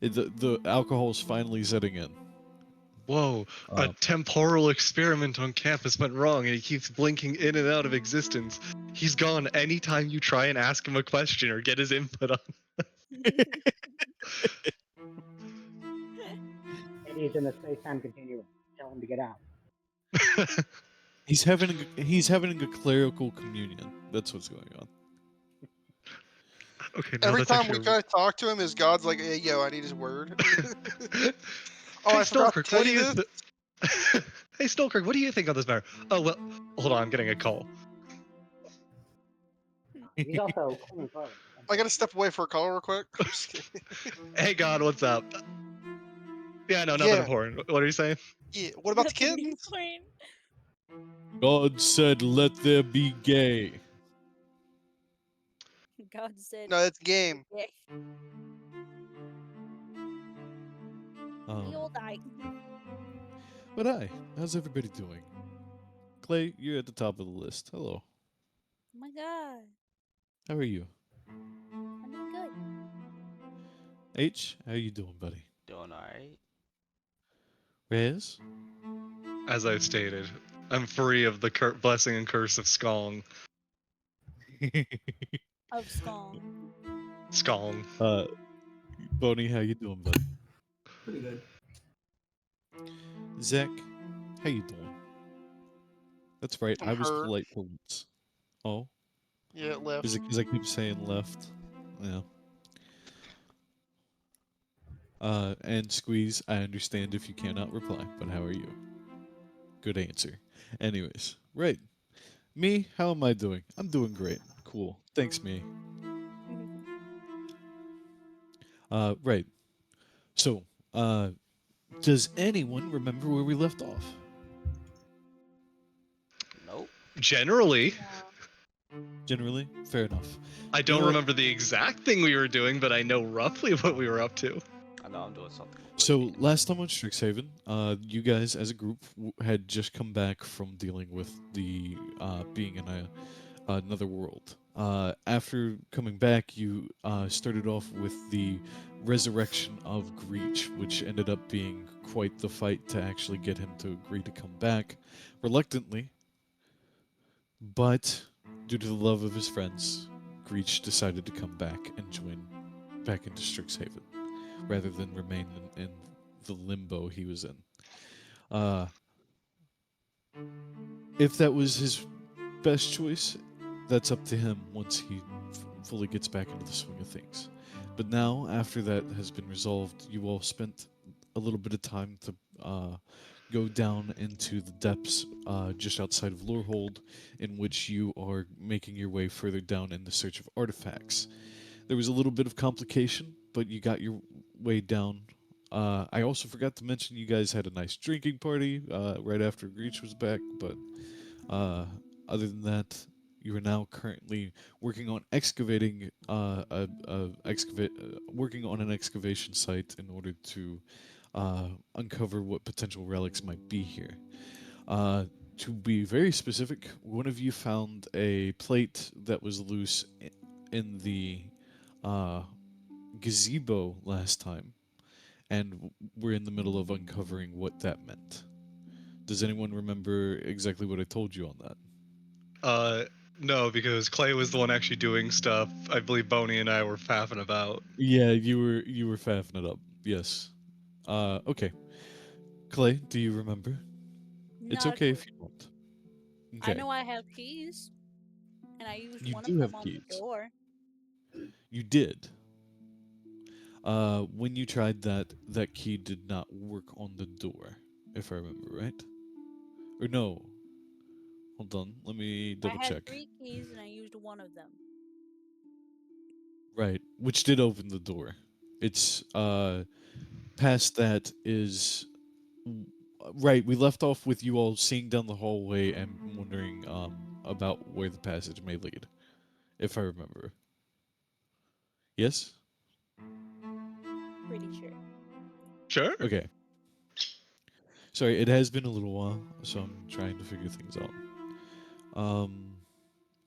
The alcohol's finally setting in. Whoa, a Um, temporal experiment on campus went wrong and he keeps blinking in and out of existence. He's gone anytime you try and ask him a question or get his input on. Maybe he's in the space-time continuum. Tell him to get out. he's having a clerical communion. That's what's going on. Okay, now Every that's time we actually. try to talk to him, his god's like, "Hey, yo, I need his word." Oh, Hey, I forgot to Stolkirk, tell what do you you? this. Hey, Stolkirk, what do you think on this matter? Oh well, hold on, I'm getting a call. He's also cleaning clothes. I gotta step away for a call real quick. I'm just kidding. Hey, God, what's up? Yeah, no, nothing Yeah, important. What are you saying? yeah. What about the Nothing kittens? important. God said, "Let there be gay." God said, No, it's game. yeah, Um, we all die. but hi, how's everybody doing? Clay, you're at the top of the list. Hello. Oh my god. How are you? I'm doing good. H, how you doing, buddy? Doing alright. Rez? As I've stated, I'm free of the blessing and curse of Skong. Of Skong. Skong. Boney, how you doing, buddy? Pretty good. Zach, how you doing? That's right, I'm I was hurt. polite for once. Oh? Yeah, it left. Is it because I keep saying left? Yeah. And Squeeze, I understand if you cannot reply, but how are you? Good answer. Anyways, right. Me, how am I doing? I'm doing great. Cool. Thanks, me. Right. So, does anyone remember where we left off? Nope. Generally, Generally? Fair enough. I don't remember the exact thing we were doing, but I know roughly what we were up to. I know I'm doing something. So last time on Strixhaven, you guys as a group had just come back from dealing with the being in another world. After coming back, you started off with the resurrection of Greech, which ended up being quite the fight to actually get him to agree to come back, reluctantly. But due to the love of his friends, Greech decided to come back and join back into Strixhaven, rather than remain in the limbo he was in. Uh, if that was his best choice, that's up to him once he fully gets back into the swing of things. But now, after that has been resolved, you all spent a little bit of time to go down into the depths just outside of Lorehold, in which you are making your way further down in the search of artifacts. There was a little bit of complication, but you got your way down. I also forgot to mention you guys had a nice drinking party right after Greech was back, but other than that, you are now currently working on excavating working on an excavation site in order to uncover what potential relics might be here. To be very specific, one of you found a plate that was loose in the uh, gazebo last time, and we're in the middle of uncovering what that meant. Does anyone remember exactly what I told you on that? No, because Clay was the one actually doing stuff. I believe Boney and I were faffing about. Yeah, you were faffing it up. Yes. Okay. Clay, do you remember? It's Not a okay clue. if you don't. I Okay. know I have keys, and I used You one of do them have on the keys. door. You did. When you tried that, that key did not work on the door, if I remember right. Or no. Hold on, let me I double had check. 3 keys, and I used one of them. Right, which did open the door. It's past that is right. We left off with you all seeing down the hallway and wondering about where the passage may lead, if I remember. Yes. Pretty sure. Sure. Okay. Sorry, it has been a little while, so I'm trying to figure things out. Um,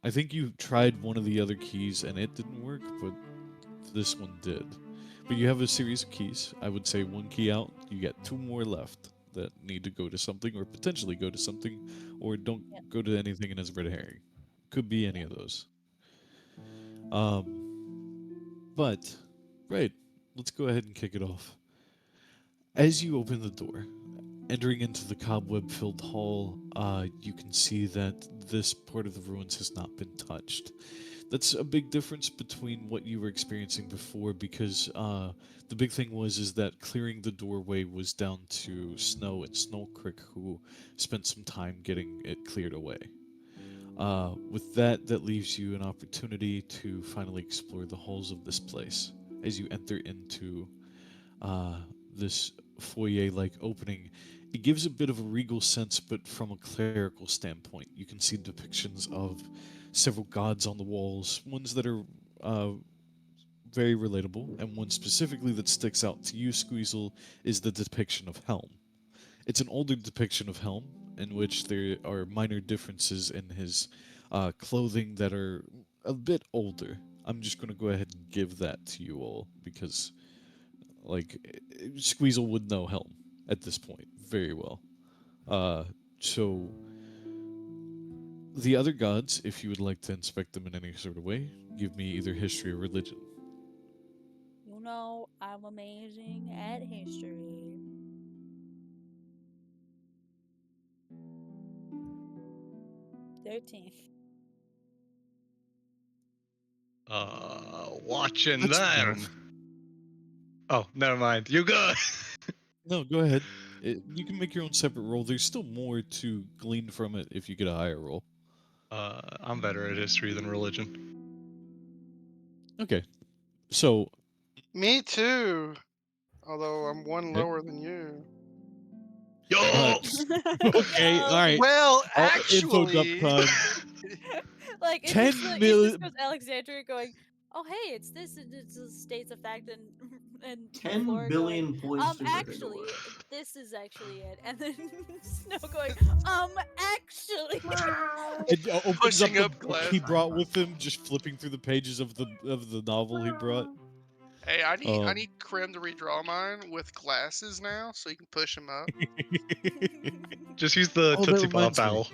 I think you tried one of the other keys and it didn't work, but this one did. But you have a series of keys. I would say one key out. You get two more left that need to go to something, or potentially go to something, or don't Yep. go to anything and is red herring. Could be any of those. But right, let's go ahead and kick it off. As you open the door, entering into the cobweb-filled hall, you can see that this part of the ruins has not been touched. That's a big difference between what you were experiencing before, because the big thing was is that clearing the doorway was down to Snow and Snow Crick, who spent some time getting it cleared away. With that, that leaves you an opportunity to finally explore the halls of this place as you enter into uh, this foyer-like opening. It gives a bit of a regal sense, but from a clerical standpoint, you can see depictions of several gods on the walls, ones that are very relatable, and one specifically that sticks out to you, Squeezel, is the depiction of Helm. It's an older depiction of Helm, in which there are minor differences in his clothing that are a bit older. I'm just going to go ahead and give that to you all because, like, Squeezel would know Helm at this point very well. Uh, so, the other gods, if you would like to inspect them in any sort of way, give me either history or religion. You know, I'm amazing at history. 13. Watching That's that. enough. Oh, never mind. You good? No, go ahead. You can make your own separate roll. There's still more to glean from it if you get a higher roll. I'm better at history than religion. Okay. So, Me too. Although I'm one okay. lower than you. Yo! Okay, all Yo. right. Well, All info dump actually, time. Like it just 10 it just million. goes Alexandria going, oh hey, it's this and it just states a fact and and 10 Flora going, billion points to Gryffindor. actually, this is actually it. And then Snow going, actually. It opens up pushing the up book he glass. brought with him, just flipping through the pages of the novel he brought. Hey, I Um, need Krim to redraw mine with glasses now, so you can push him up. Just use the oh, that Tootsie Pop reminds me. owl.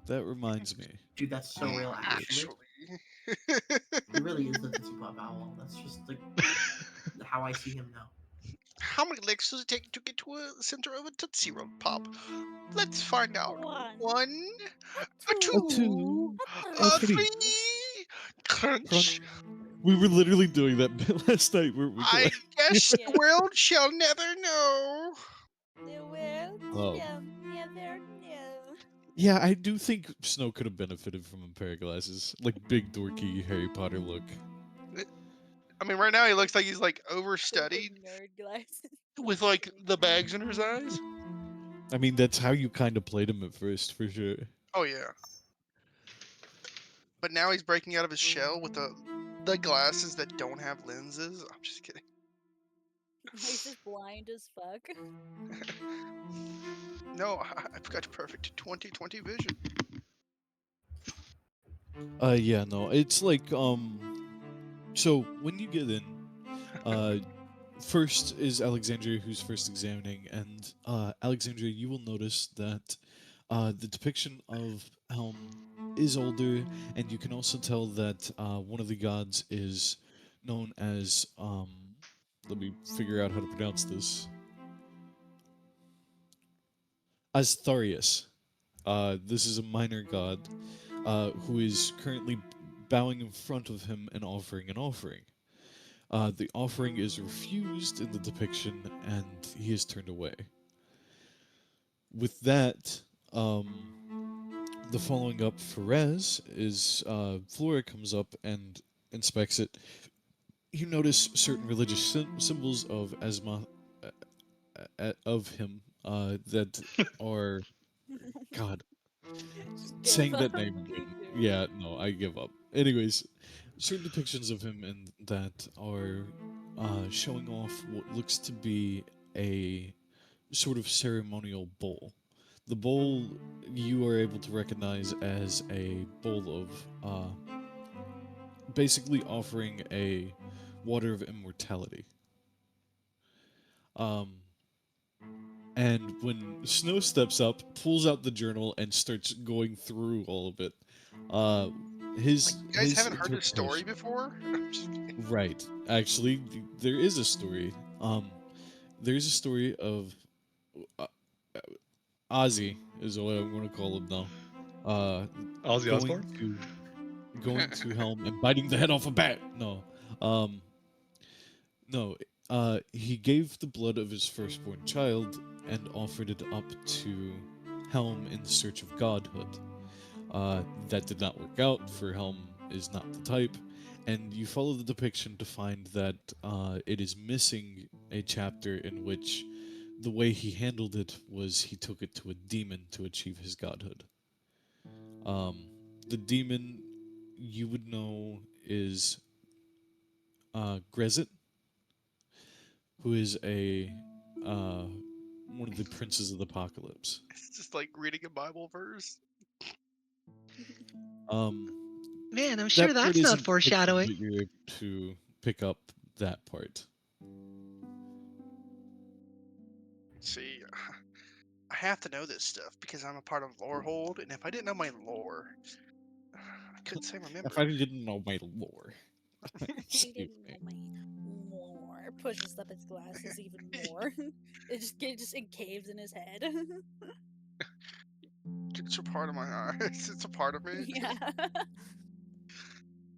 That reminds me. Dude, that's so real, actually. Actually. He really is the Tootsie Pop Owl. That's just like how I see him now. How many licks does it take to get to the center of a Tootsie Roll Pop? Let's find out. One, One, a A two, two, a a a three. three. Crunch. Crunch. We were literally doing that bit last night, weren't we? I guess Yeah. the world shall never know. The world Oh. shall never know. Yeah, I do think Snow could have benefited from a pair of glasses, like big dorky Harry Potter look. I mean, right now he looks like he's like overstudied Nerd glasses. with like the bags in his eyes. I mean, that's how you kind of played him at first, for sure. Oh yeah. But now he's breaking out of his shell with the glasses that don't have lenses. I'm just kidding. He's just blind as fuck. No, I've got perfect 20/20 vision. Yeah, no, it's like, so when you get in, first is Alexandria, who's first examining, and, Alexandria, you will notice that, the depiction of Helm is older, and you can also tell that, one of the gods is known as, let me figure out how to pronounce this. Astharius. This is a minor god, who is currently bowing in front of him and offering an offering. The offering is refused in the depiction, and he is turned away. With that, the following up for Rez is Flora comes up and inspects it. You notice certain religious symbols of Asma, of him, that are God. Just give Saying that up. name again. Yeah, no, I give up. Anyways, certain depictions of him and that are showing off what looks to be a sort of ceremonial bowl. The bowl you are able to recognize as a bowl of basically offering a water of immortality. Um, and when Snow steps up, pulls out the journal, and starts going through all of it, his Like, you guys his haven't heard this story interpretation. before? I'm just kidding. Right. Actually, there is a story. There's a story of uh, Ozzy is what I'm going to call him now. Ozzy Going Osbourne? to Helm and biting the head off a bat. No, um, no. He gave the blood of his firstborn child and offered it up to Helm in the search of godhood. That did not work out, for Helm is not the type, and you follow the depiction to find that it is missing a chapter in which the way he handled it was he took it to a demon to achieve his godhood. Um, the demon you would know is Grezit, who is a uh, one of the princes of the apocalypse. It's just like reading a Bible verse. Um, Man, I'm sure that part that's not isn't depicted, foreshadowing. but you're able to pick up that part. See, I have to know this stuff because I'm a part of Lorehold, and if I didn't know my lore, I couldn't say I remember. If I didn't know my lore, I excuse didn't know me. my more. Pushes up his glasses even more. It just encaves in his head. It's a part of my eyes. It's a part of me. Yeah.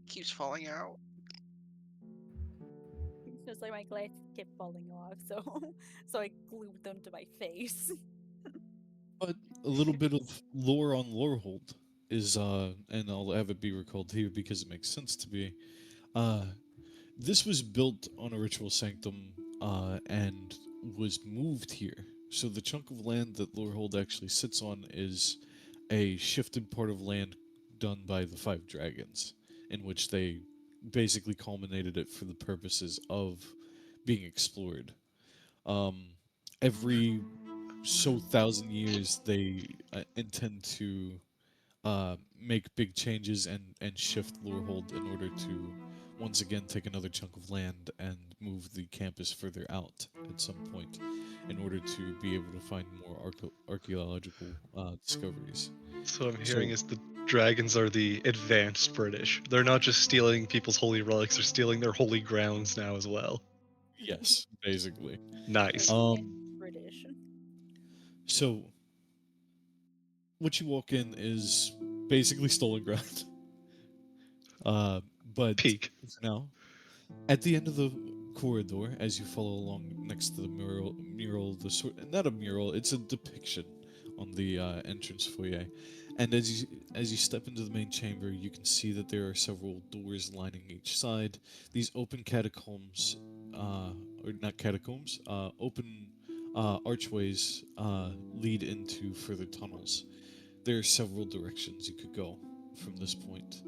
Keeps falling out. Just like my glasses kept falling off, so I glued them to my face. But a little bit of lore on Lorehold is, and I'll have it be recalled here because it makes sense to me. Uh, this was built on a ritual sanctum, and was moved here. So the chunk of land that Lorehold actually sits on is a shifted part of land done by the Five Dragons, in which they basically culminated it for the purposes of being explored. Um, every so thousand years, they intend to make big changes and shift Lorehold in order to once again take another chunk of land and move the campus further out at some point in order to be able to find more archaeological discoveries. So what I'm So hearing is the dragons are the advanced British. They're not just stealing people's holy relics, they're stealing their holy grounds now as well. yes, basically. Nice. British. So what you walk in is basically stolen ground. But Peak. for now, at the end of the corridor, as you follow along next to the mural, the sort not a mural, it's a depiction on the entrance foyer. And as you step into the main chamber, you can see that there are several doors lining each side. These open catacombs, or not catacombs, open archways lead into further tunnels. There are several directions you could go from this point.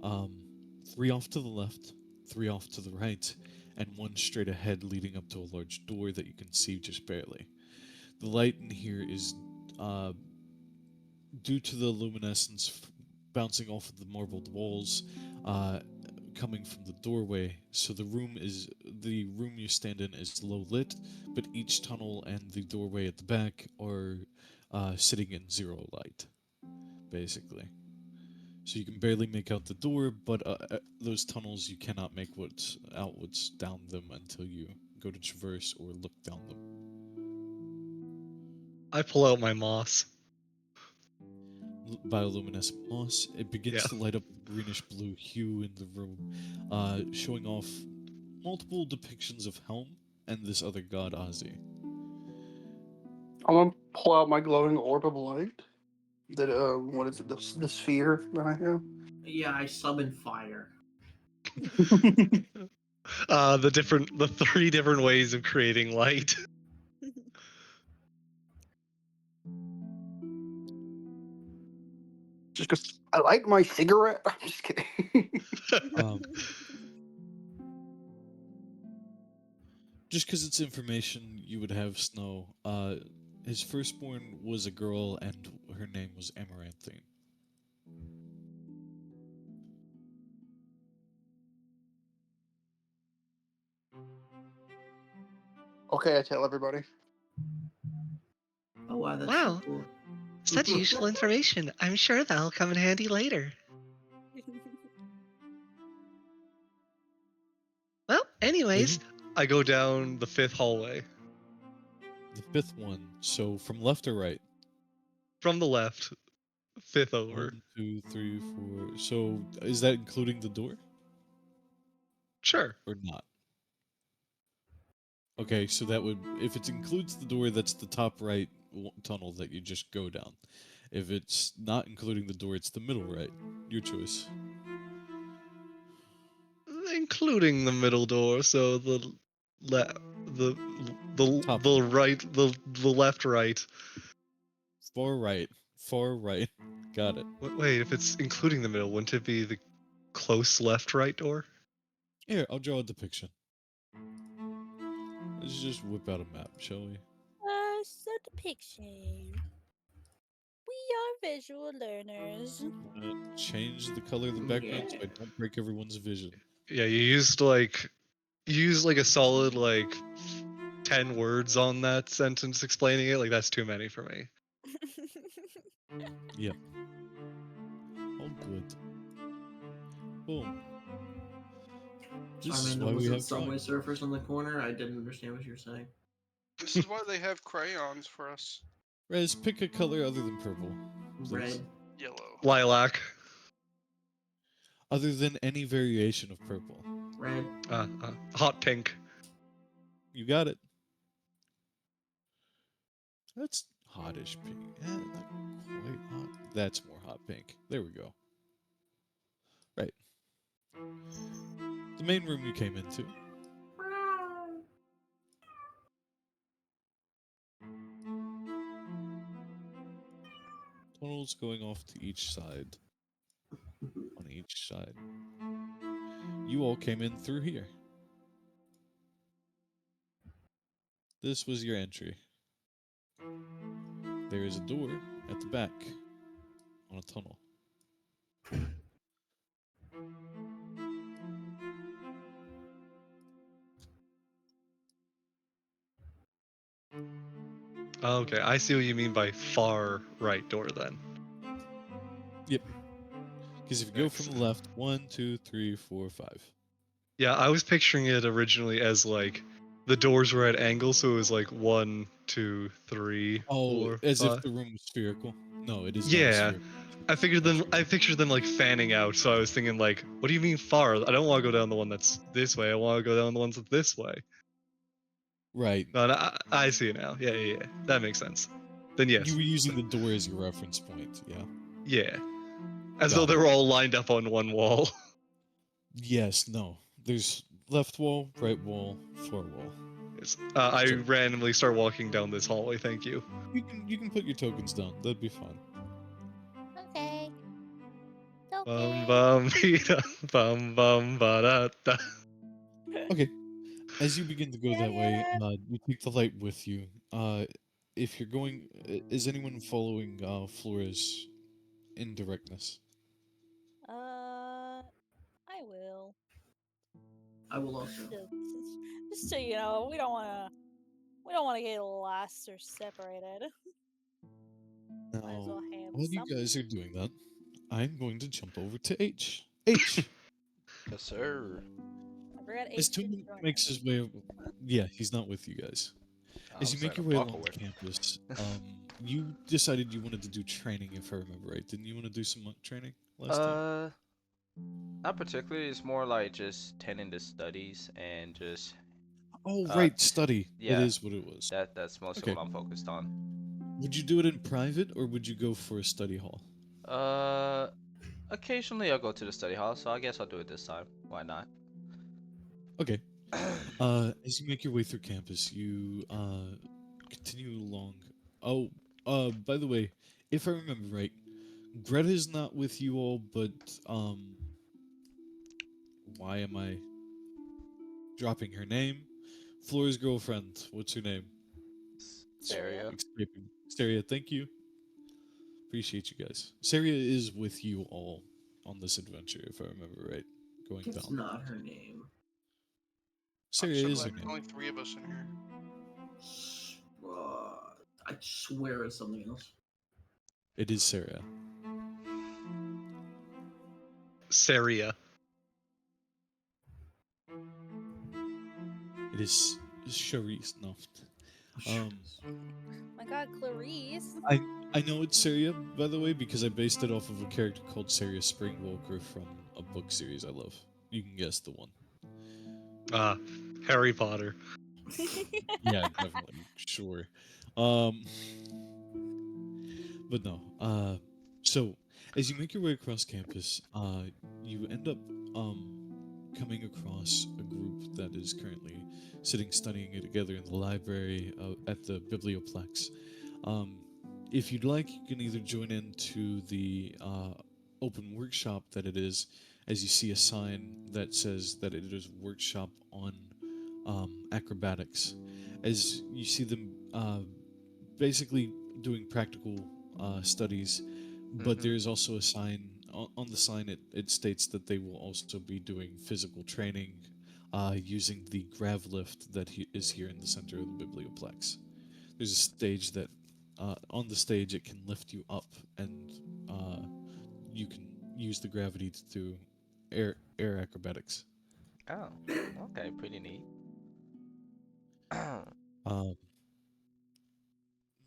Um, three off to the left, three off to the right, and one straight ahead leading up to a large door that you can see just barely. The light in here is due to the luminescence bouncing off of the marbled walls, uh, coming from the doorway. So the room you stand in is low lit, but each tunnel and the doorway at the back are sitting in zero light, basically. So you can barely make out the door, but those tunnels you cannot make what's down them until you go to traverse or look down them. I pull out my moss. Bioluminescent moss. It begins Yeah. to light up a greenish blue hue in the room, showing off multiple depictions of Helm and this other god Ozzy. I'm gonna pull out my glowing orb of light. That what is it? The sphere that I have. Yeah, I summon fire. The three different ways of creating light. Just because I light my cigarette. I'm just kidding. Um, just because it's information you would have Snow. His firstborn was a girl, and her name was Amaranthine. Okay, I tell everybody. Oh wow, that's Wow. so cool. Such useful information. I'm sure that'll come in handy later. Well, anyways, I go down the 5th hallway. The 5th one. So from left or right? From the left, 5th over. 1, 2, 3, 4. So is that including the door Sure. or not? Okay, so that would, if it includes the door, that's the top right tunnel that you just go down. If it's not including the door, it's the middle right. Your choice. Including the middle door, so the the Top. the right the left right. Far right. Far right. Got it. Wait, if it's including the middle, wouldn't it be the close left right door? Here, I'll draw a depiction. Let's just whip out a map, shall we? So depiction. We are visual learners. I'm gonna change the color of the background so I don't break everyone's vision. Yeah, you used like a solid like 10 words on that sentence explaining it. Like that's too many for me. Yep. All good. Boom. This is Amanda, why was we it have Subway drawings. Surfers in the corner? I didn't understand what you were saying. This is why they have crayons for us. Rez, pick a color other than purple. Please. Red. Yellow. Lilac. Other than any variation of purple. Red. Hot pink. You got it. That's hotish pink. Not quite hot. That's more hot pink. There we go. Right. The main room you came into. Tunnels going off to each side. On each side. You all came in through here. This was your entry. There is a door at the back on a tunnel. Okay, I see what you mean by far right door then. Yep. Because if you go from the left, 1, 2, 3, 4, 5. Yeah, I was picturing it originally as like the doors were at angles, so it was like 1, 2, 3, Oh, 4, as 5. if the room was spherical. No, it is not Yeah, spherical. I pictured them like fanning out. So I was thinking like, what do you mean far? I don't want to go down the one that's this way. I want to go down the ones that's this way. Right. No, I see it now. Yeah. That makes sense. Then yes. You were using the door as your reference point, yeah. Yeah. As Got though they it. were all lined up on one wall. Yes, no. There's left wall, right wall, far wall. Yes. I So- randomly start walking down this hallway. Thank you. You can put your tokens down. That'd be fine. Okay. Bum bum bida, bum bum ba da da. Okay. As you begin to go that way, you take the light with you. If you're going, is anyone following Flora's indirectness? I will. I will also. Just so you know, we don't wanna get lost or separated. Might as well Now, have while you some. guys are doing that, I'm going to jump over to H. H. Yes, sir. I forgot As H didn't Toon join makes us. his way, yeah, he's not with you guys. I As you was make at your way along Apocalypse. campus, you decided you wanted to do training, if I remember right. Didn't you want to do some monk training last time? Not particularly. It's more like just tending to studies and just Oh, right, study. That yeah. is what it was. That's mostly Okay. what I'm focused on. Would you do it in private, or would you go for a study hall? Occasionally I'll go to the study hall, so I guess I'll do it this time. Why not? Okay. As you make your way through campus, you continue along. Oh, by the way, if I remember right, Greta's not with you all, but why am I dropping her name? Flora's girlfriend. What's her name? Saria. Escaping. Saria, thank you. Appreciate you guys. Saria is with you all on this adventure, if I remember right. Going It's down. not her name. I'm Saria so is her glad there's name. only 3 of us in here. I swear it's something else. It is Saria. Saria. It is Charisse Nuft. My God, Clarice. I know it's Saria, by the way, because I based it off of a character called Saria Springwalker from a book series I love. You can guess the one. Harry Potter. Yeah, definitely, sure. Um, but no. So as you make your way across campus, you end up coming across a group that is currently sitting studying it together in the library at the Biblioplex. Um, if you'd like, you can either join into the open workshop that it is, as you see a sign that says that it is workshop on acrobatics. As you see them basically doing practical studies, but there is also a sign on the sign. It states that they will also be doing physical training using the grav lift that is here in the center of the Biblioplex. There's a stage that on the stage it can lift you up, and you can use the gravity to do air acrobatics. Oh, okay, pretty neat. Um,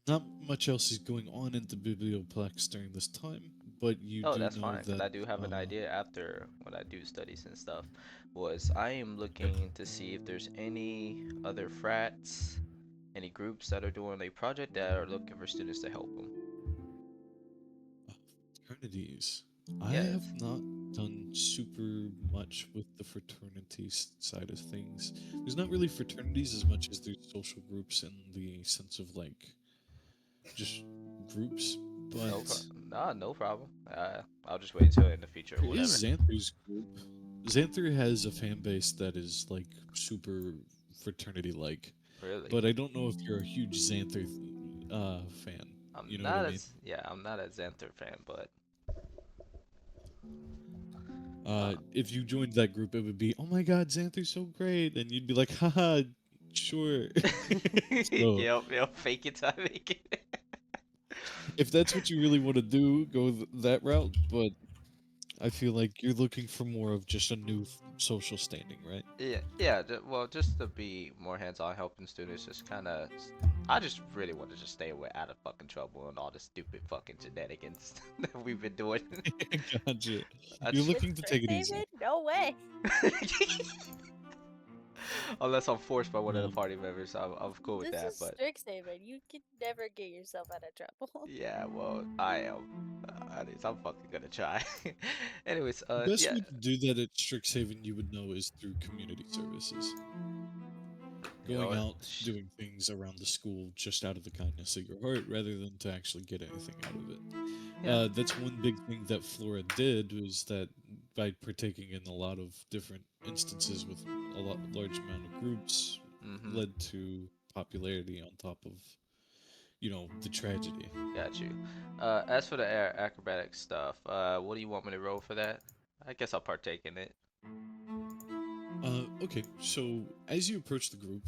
Not much else is going on in the Biblioplex during this time, but you Oh, do that's know fine, because that I do have an idea after when I do studies and stuff. Was I am looking to see if there's any other frats, any groups that are doing a project that are looking for students to help them. fraternities. I have Yes. not done super much with the fraternities side of things. There's not really fraternities as much as there's social groups in the sense of like just groups, No but problem. Nah, no problem. I'll just wait until in the future or there whatever. is Xanther's group. Xanther has a fan base that is like super fraternity like, Really. but I don't know if you're a huge Xanther fan. You I'm know what I not mean? as yeah, I'm not a Xanther fan, but If you joined that group, it would be, oh my God, Xanther's so great, and you'd be like, haha, sure. So yep, fake it till I make it. if that's what you really want to do, go that route. But I feel like you're looking for more of just a new social standing, right? Yeah, well, just to be more hands-on helping students, just kind of, I just really want to just stay away out of fucking trouble and all the stupid fucking shenanigans that we've been doing. Gotcha. You're That's With looking to take it easy. Strixhaven? No way. unless I'm forced by one of the Um, party members, I'm cool with This that. is But Strixhaven. You can never get yourself out of trouble. yeah, well, I am. At least I'm fucking gonna try. Anyways, the best yeah. way to do that at Strixhaven, you would know, is through community services. You Going know, out, doing things around the school just out of the kindness of your heart rather than to actually get anything out of it. yeah. That's one big thing that Flora did, was that by partaking in a lot of different instances with large amount of groups, Mm-hmm. led to popularity on top of, the tragedy. Got you. As for the air acrobatic stuff, what do you want me to roll for that? I guess I'll partake in it. Okay, so as you approach the group,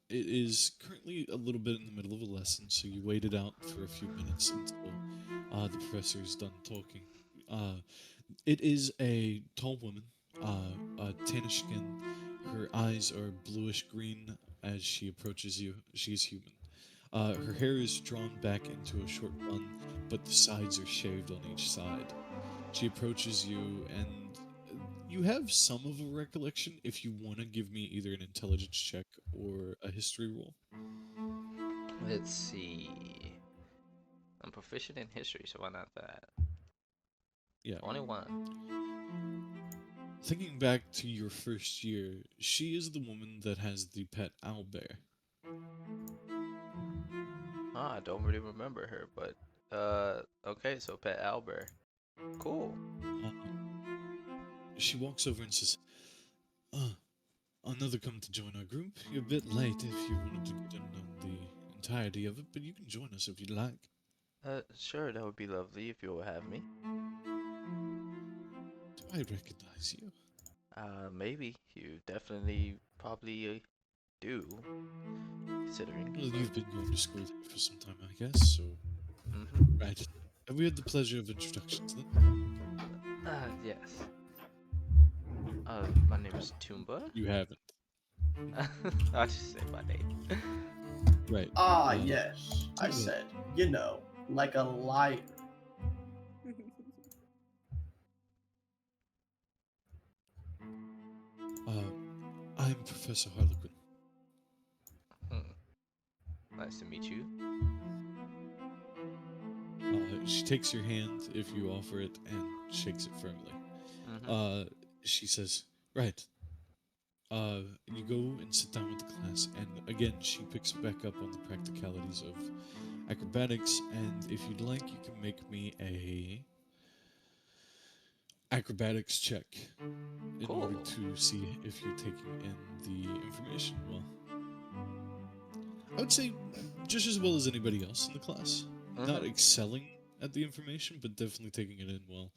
it is currently a little bit in the middle of a lesson, so you wait it out for a few minutes until the professor is done talking. Uh, it is a tall woman, tannish skin. Her eyes are bluish green as she approaches you. She is human. Her hair is drawn back into a short bun, but the sides are shaved on each side. She approaches you, and you have some of a recollection if you want to give me either an intelligence check or a history roll. Let's see. I'm proficient in history, so why not that? Yeah. 21. Thinking back to your first year, she is the woman that has the pet owlbear. I don't really remember her, but okay, so Pet Albert. Cool. Uh, she walks over and says, uh, another come to join our group. You're a bit late if you wanted to get in on the entirety of it, but you can join us if you'd like. Sure, that would be lovely if you will have me. Do I recognize you? Maybe you definitely probably do. considering. Well, you've been going to school here for some time, I guess, so... Mm-hmm. Right. Have we had the pleasure of introductions then? Yes. My name is Toomba. You haven't. I'll just say my name. Right. Ah, yes. I Toomba, said, you know, like a liar. I'm Professor Harlequin. Nice to meet you. She takes your hand if you offer it and shakes it firmly. Mm-hmm. She says, right. You go and sit down with the class, and again, she picks back up on the practicalities of acrobatics, and if you'd like, you can make me a acrobatics check in order Cool. to see if you're taking in the information well. I would say just as well as anybody else in the class. Not Mhm. excelling at the information, but definitely taking it in well.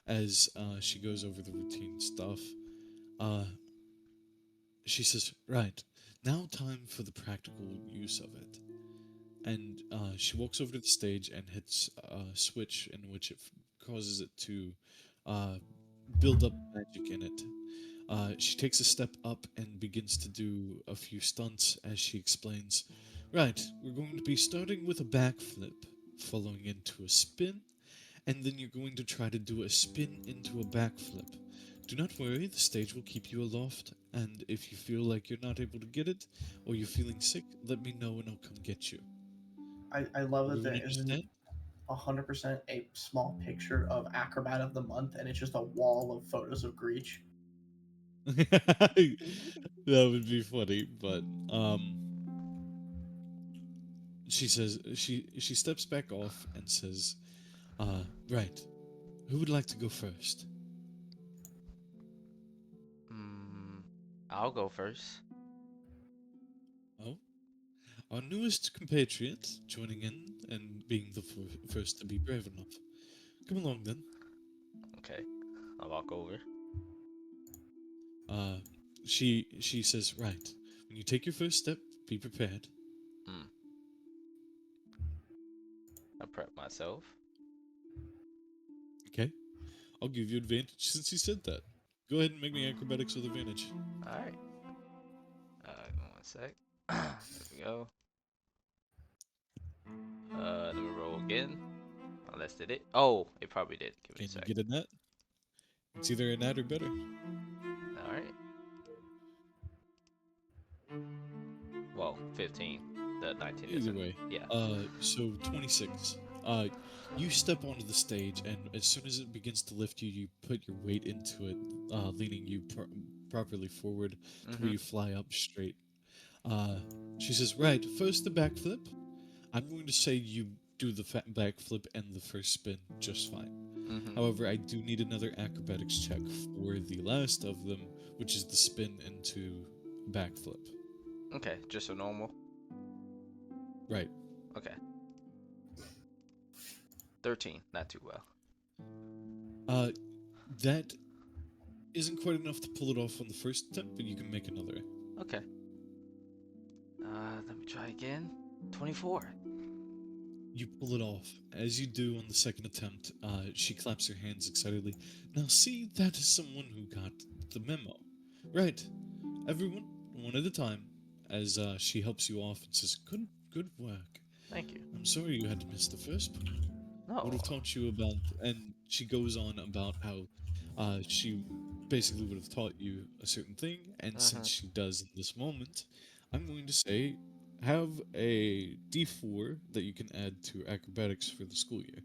As she goes over the routine stuff, uh, she says, right, now time for the practical use of it. And she walks over to the stage and hits a switch in which it causes it to uh, build up magic in it. She takes a step up and begins to do a few stunts as she explains, right, we're going to be starting with a backflip, following into a spin, and then you're going to try to do a spin into a backflip. Do not worry, the stage will keep you aloft, and if you feel like you're not able to get it, or you're feeling sick, let me know and I'll come get you. I love that Everyone there isn't understand? 100% a small picture of Acrobat of the Month and it's just a wall of photos of Greech. That would be funny, but she says she steps back off and says, right, who would like to go first? Mm, I'll go first. Oh, our newest compatriot joining in and being the first to be brave enough. Come along then. Okay. I'll walk over. Uh, she says, right, when you take your first step, be prepared. Mm. I prep myself. Okay, I'll give you advantage since you said that. Go ahead and make me acrobatics with advantage. All right. One sec. There we go. Let me roll again. Unless did it? Oh, it probably did. Give me a Can you sec. get a net? It's either a net or better. All right. Well, 15. The 19 Either isn't. way, Yeah. so 26. You step onto the stage, and as soon as it begins to lift you, you put your weight into it, leaning you properly forward to where Mhm. you fly up straight. Uh, she says, right, first the backflip. I'm going to say you do the backflip and the first spin just fine. Mhm. However, I do need another acrobatics check for the last of them, which is the spin into backflip. Okay, just a normal. Right. Okay. 13, not too well. That isn't quite enough to pull it off on the first attempt, but you can make another. Okay. Let me try again. 24. You pull it off. As you do on the second attempt, she claps her hands excitedly. Now, see, that is someone who got the memo. Right. Everyone, one at a time, as she helps you off and says, good work. Thank you. I'm sorry you had to miss the first part. Would No. have taught you about, and she goes on about how she basically would have taught you a certain thing, and since Mhm. she does in this moment, I'm going to say have a d4 that you can add to acrobatics for the school year.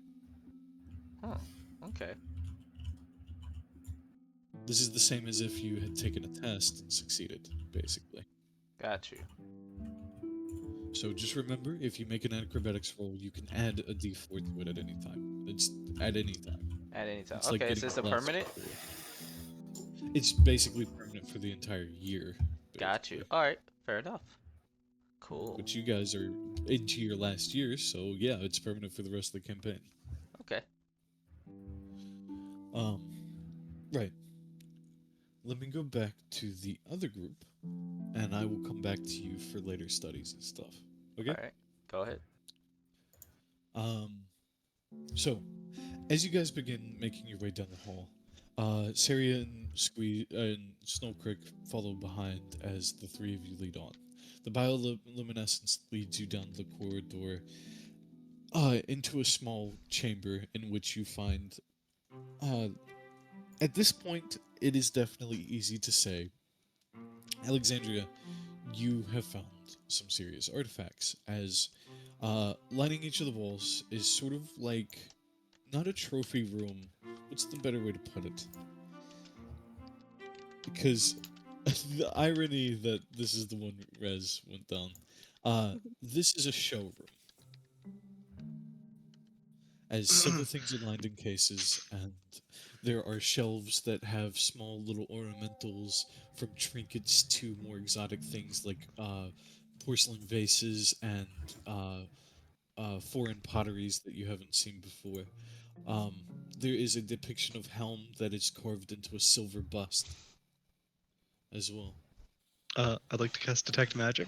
Huh. Okay. This is the same as if you had taken a test and succeeded, basically. Got you. So just remember, if you make an acrobatics roll, you can add a d4 to it at any time. It's at any time. At any time. It's like Okay, is getting this a plus permanent? 4. It's basically permanent for the entire year, Got you. basically. All right. Fair enough. Cool. But you guys are into your last year, so yeah, it's permanent for the rest of the campaign. Okay. Right. let me go back to the other group, and I will come back to you for later studies and stuff. Okay? All right, go ahead. Um, so, as you guys begin making your way down the hall, Saria and Snow Creek follow behind as the three of you lead on. The bioluminescence leads you down the corridor into a small chamber in which you find. At this point, it is definitely easy to say, Alexandria, you have found some serious artifacts, as lining each of the walls is sort of like not a trophy room. What's the better way to put it? Because the irony that this is the one Rez went down. This is a showroom, as several things are lined in cases, and there are shelves that have small little ornamentals, from trinkets to more exotic things like porcelain vases and foreign potteries that you haven't seen before. Um, there is a depiction of Helm that is carved into a silver bust as well. I'd like to cast Detect Magic.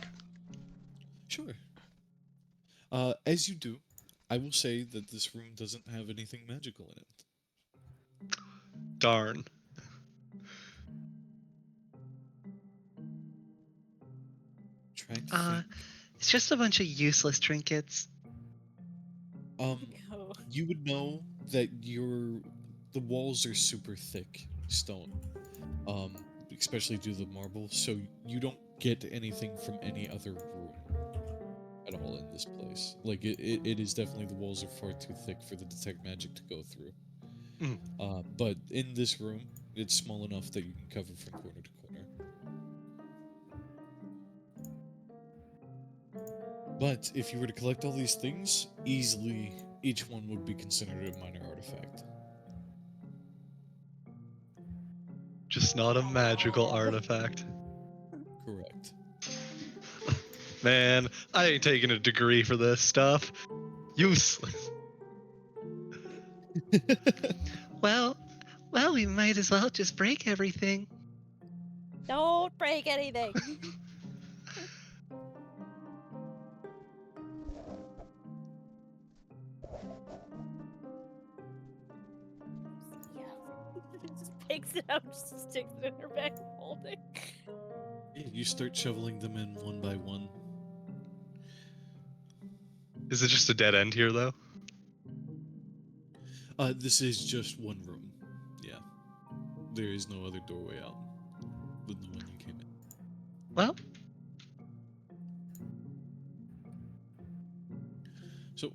Sure. As you do, I will say that this room doesn't have anything magical in it. Darn. Trying to think. It's just a bunch of useless trinkets. Oh. You would know that the walls are super thick stone, especially due to the marble, so you don't get anything from any other room at all in this place. Like it is definitely, the walls are far too thick for the detect magic to go through. But in this room, it's small enough that you can cover from corner to corner. But if you were to collect all these things, easily each one would be considered a minor artifact. Just not a magical artifact. Correct. Man, I ain't taking a degree for this stuff. Useless. Well, we might as well just break everything. Don't break anything. Yeah. Just picks it up, just sticks it in her bag, holding. You start shoveling them in one by one. Is it just a dead end here, though? This is just one room. Yeah. There is no other doorway out than the one you came in. Well, So,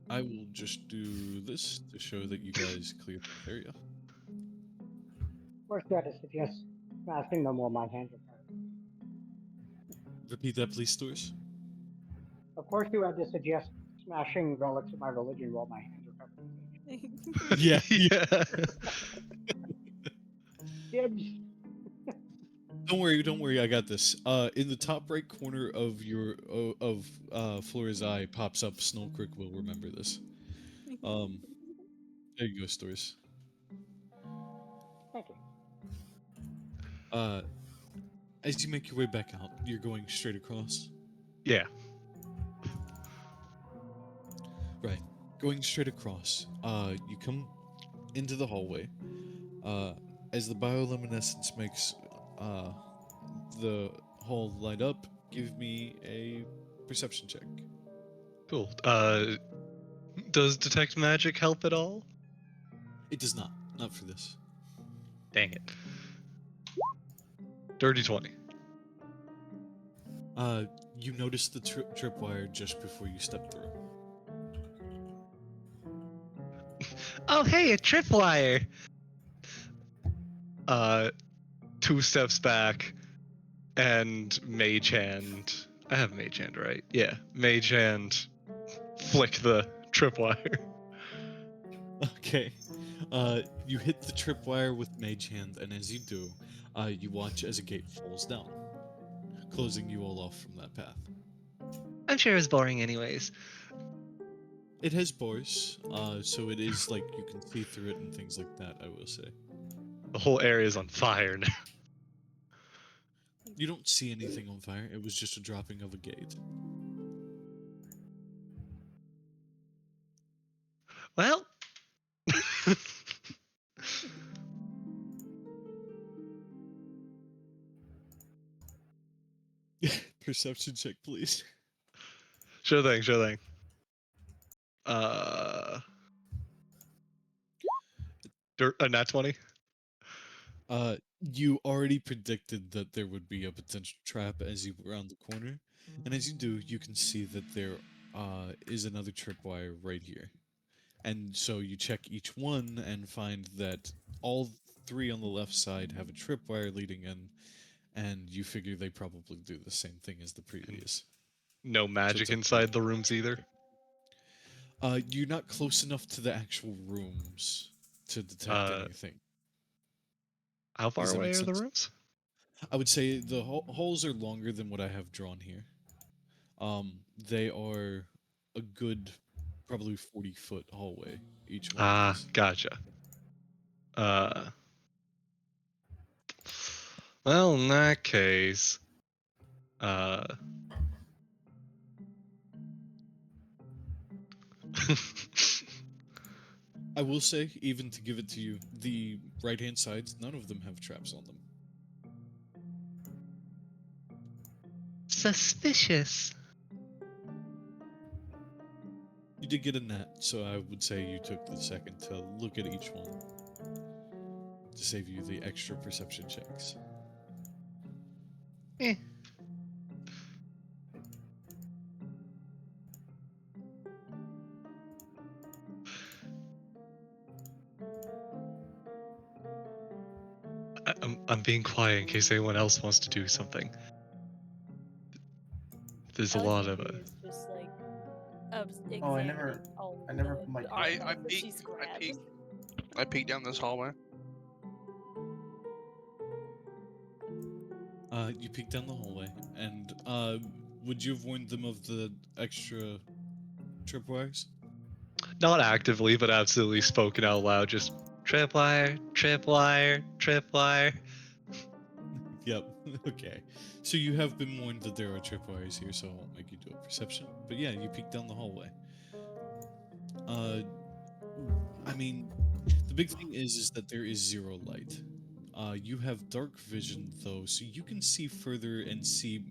I will just do this to show that you guys cleared the area. Of course, you had to suggest smashing them while my hands are covered. Repeat that, please, Stores. Of course, you had to suggest smashing relics of my religion while my hands are covered. Yeah. yeah. Dibs. Don't worry, I got this. In the top right corner of your Flora's eye pops up Snow Creek will remember this. There you go, Stores. Thank you. As you make your way back out, you're going straight across. Yeah. Right. Going straight across, you come into the hallway. As the bioluminescence makes the hall light up, give me a perception check. Cool. Does Detect Magic help at all? It does not. Not for this. Dang it. Dirty 20. You notice the tripwire just before you step through. Oh, hey, a tripwire! 2 steps back, and Mage Hand. I have Mage Hand, right? Yeah. Mage Hand. Flick the tripwire. Okay. You hit the tripwire with Mage Hand, and as you do, you watch as a gate falls down, closing you all off from that path. I'm sure it's boring anyways. It has bars, so it is like you can see through it and things like that, I will say. The whole area is on fire now. You don't see anything on fire. It was just a dropping of a gate. Well. Perception check, please. Sure thing, sure thing. Uh, a nat 20? You already predicted that there would be a potential trap as you round the corner, and as you do, you can see that there is another tripwire right here. And so you check each one and find that all three on the left side have a tripwire leading in, and you figure they probably do the same thing as the previous. No So magic it's up to inside the rooms either. you're not close enough to the actual rooms to detect Uh, anything. How far Does that away make are the sense? rooms? I would say the holes are longer than what I have drawn here. They are a good, probably 40-foot hallway, each one of Ah, these. gotcha. Well, in that case, uh, I will say, even to give it to you, the right-hand sides, none of them have traps on them. suspicious. You did get a net, so I would say you took the second to look at each one to save you the extra perception checks. Eh. I'm being quiet in case anyone else wants to do something. There's a lot of Alexandria is just like Oh, examining all I never the put my. I artifacts that she's peeked. grabbed. I peeked down this hallway. You peek down the hallway, and would you have warned them of the extra tripwires? Not actively, but absolutely spoken out loud. Just tripwire, tripwire, tripwire. Yep. Okay. So you have been warned that there are tripwires here, so I won't make you do a perception. But yeah, you peek down the hallway. I mean, the big thing is that there is zero light. You have dark vision though, so you can see further and see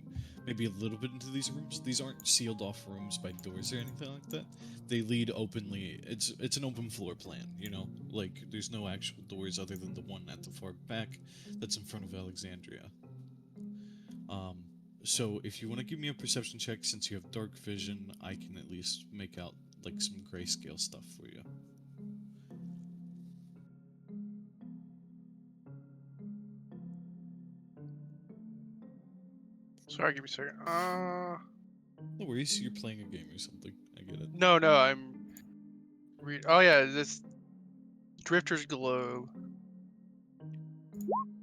maybe a little bit into these rooms. These aren't sealed off rooms by doors or anything like that. They lead openly. It's an open floor plan, you know? Like there's no actual doors other than the one at the far back that's in front of Alexandria. Um so if you want to give me a perception check since you have dark vision, I can at least make out like some grayscale stuff for you. Sorry, give me a second. No worries, you're playing a game or something. I get it. No, I'm Oh yeah, this Drifter's Globe.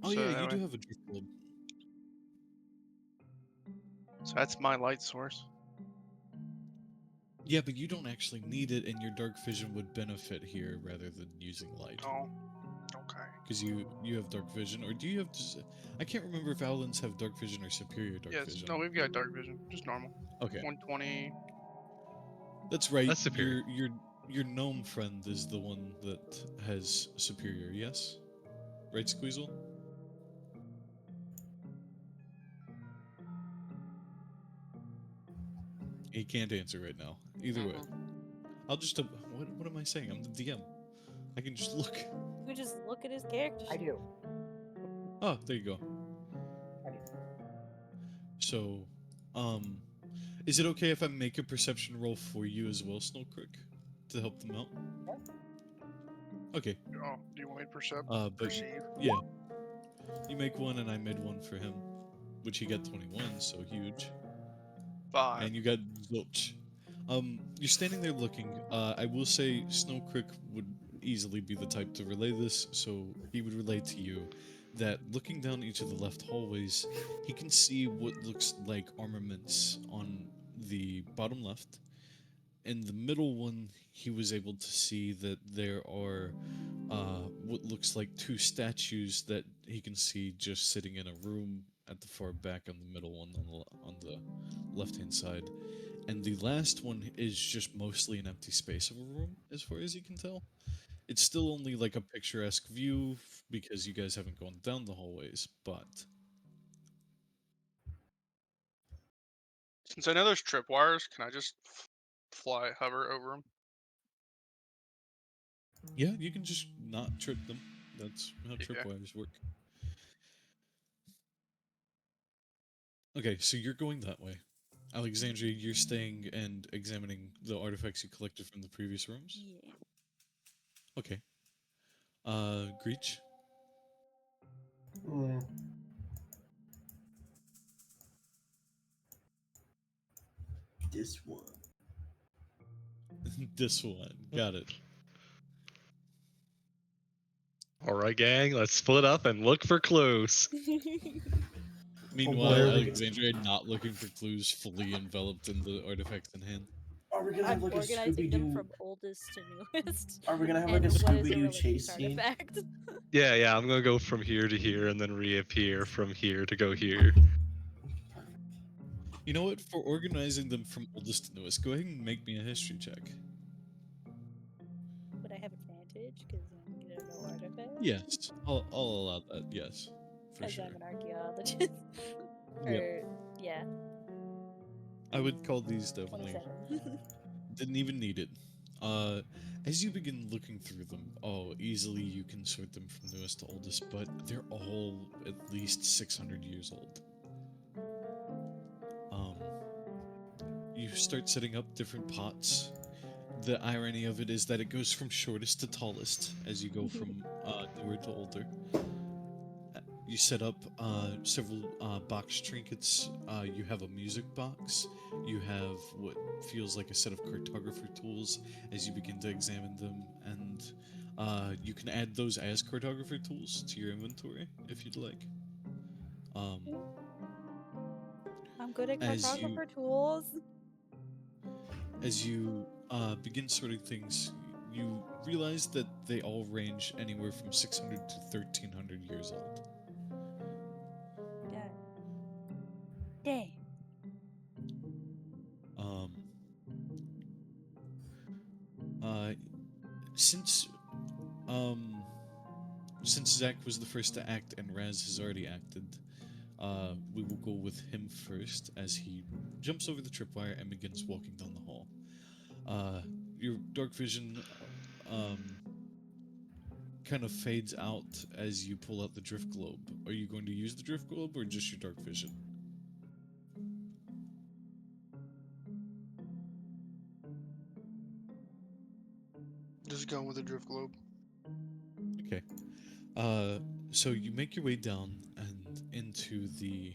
Oh So yeah, that you do way. have a drift globe. So that's my light source. Yeah, but you don't actually need it, and your dark vision would benefit here rather than using light. Oh, okay. Because you have dark vision, or do you have? I can't remember if Owlins have dark vision or superior dark Yes. vision. No, we've got dark vision. Just normal. Okay, 120. that's right. That's superior. Your gnome friend is the one that has superior. Yes, right, Squeezle. He can't answer right now. Either way, I'll just. What am I saying? I'm the DM. I can just look. We just look at his character I sheet. do. Oh, there you go. I do. So, is it okay if I make a perception roll for you as well, Snowcrook, to help them out? Okay. Oh, do you want me to But perceive? yeah, you make one, and I made one for him, which he got 21, so huge. 5. And you got zilch. You're standing there looking. I will say Snowcrook would easily be the type to relay this, so he would relay to you that looking down each of the left hallways, he can see what looks like armaments on the bottom left. In the middle one, he was able to see that there are what looks like two statues that he can see just sitting in a room at the far back on the middle one on the left-hand side, and the last one is just mostly an empty space of a room, as far as you can tell. It's still only like a picturesque view because you guys haven't gone down the hallways, but Since I know there's tripwires, can I just fly, hover over them? yeah, you can just not trip them. That's how Yeah. tripwires work. Okay, so you're going that way. Alexandria, you're staying and examining the artifacts you collected from the previous rooms? Yeah. Okay. Greech? Hmm. This one. This one. Got it. All right, gang, let's split up and look for clues. Meanwhile, where are we Alexandria not looking for clues, fully enveloped in the artifacts in hand. Are we gonna I'm have like a organizing Scooby them Doo? from oldest to newest. Are we gonna have And like a what is Scooby a Doo religious chase scene? artifact? Yeah, I'm gonna go from here to here and then reappear from here to go here. Perfect. You know what? For organizing them from oldest to newest, go ahead and make me a history check. Would I have advantage because you don't know artifact? Yes, I'll allow that. Yes, for Because sure. I'm an archaeologist. Yep. Or yeah, I would call these definitely 27. didn't even need it. Uh, as you begin looking through them, oh, easily you can sort them from newest to oldest, but they're all at least 600 years old. Um, you start setting up different pots. The irony of it is that it goes from shortest to tallest as you go from newer to older. You set up several box trinkets. You have a music box. You have what feels like a set of cartographer tools as you begin to examine them, and you can add those as cartographer tools to your inventory if you'd like. Um, I'm good at as you cartographer tools. as you begin sorting things, you realize that they all range anywhere from 600 to 1300 years old. God. Dang. Um, uh, since um, since Zach was the first to act and Raz has already acted, we will go with him first as he jumps over the tripwire and begins walking down the hall. Your dark vision kind of fades out as you pull out the drift globe. Are you going to use the drift globe or just your dark vision? Just going with the drift globe. Okay. So you make your way down and into the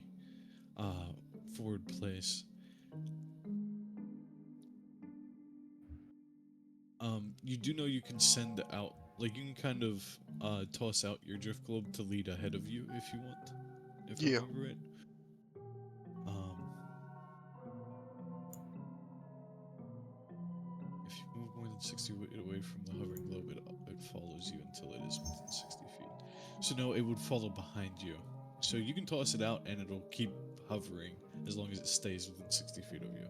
forward place. You do know you can send out, like you can kind of toss out your drift globe to lead ahead of you if you want, if I Yeah. remember right. Um, if you move more than 60 feet away from the hovering globe, it follows you until it is within 60 feet. So no, it would follow behind you. So you can toss it out and it'll keep hovering as long as it stays within 60 feet of you.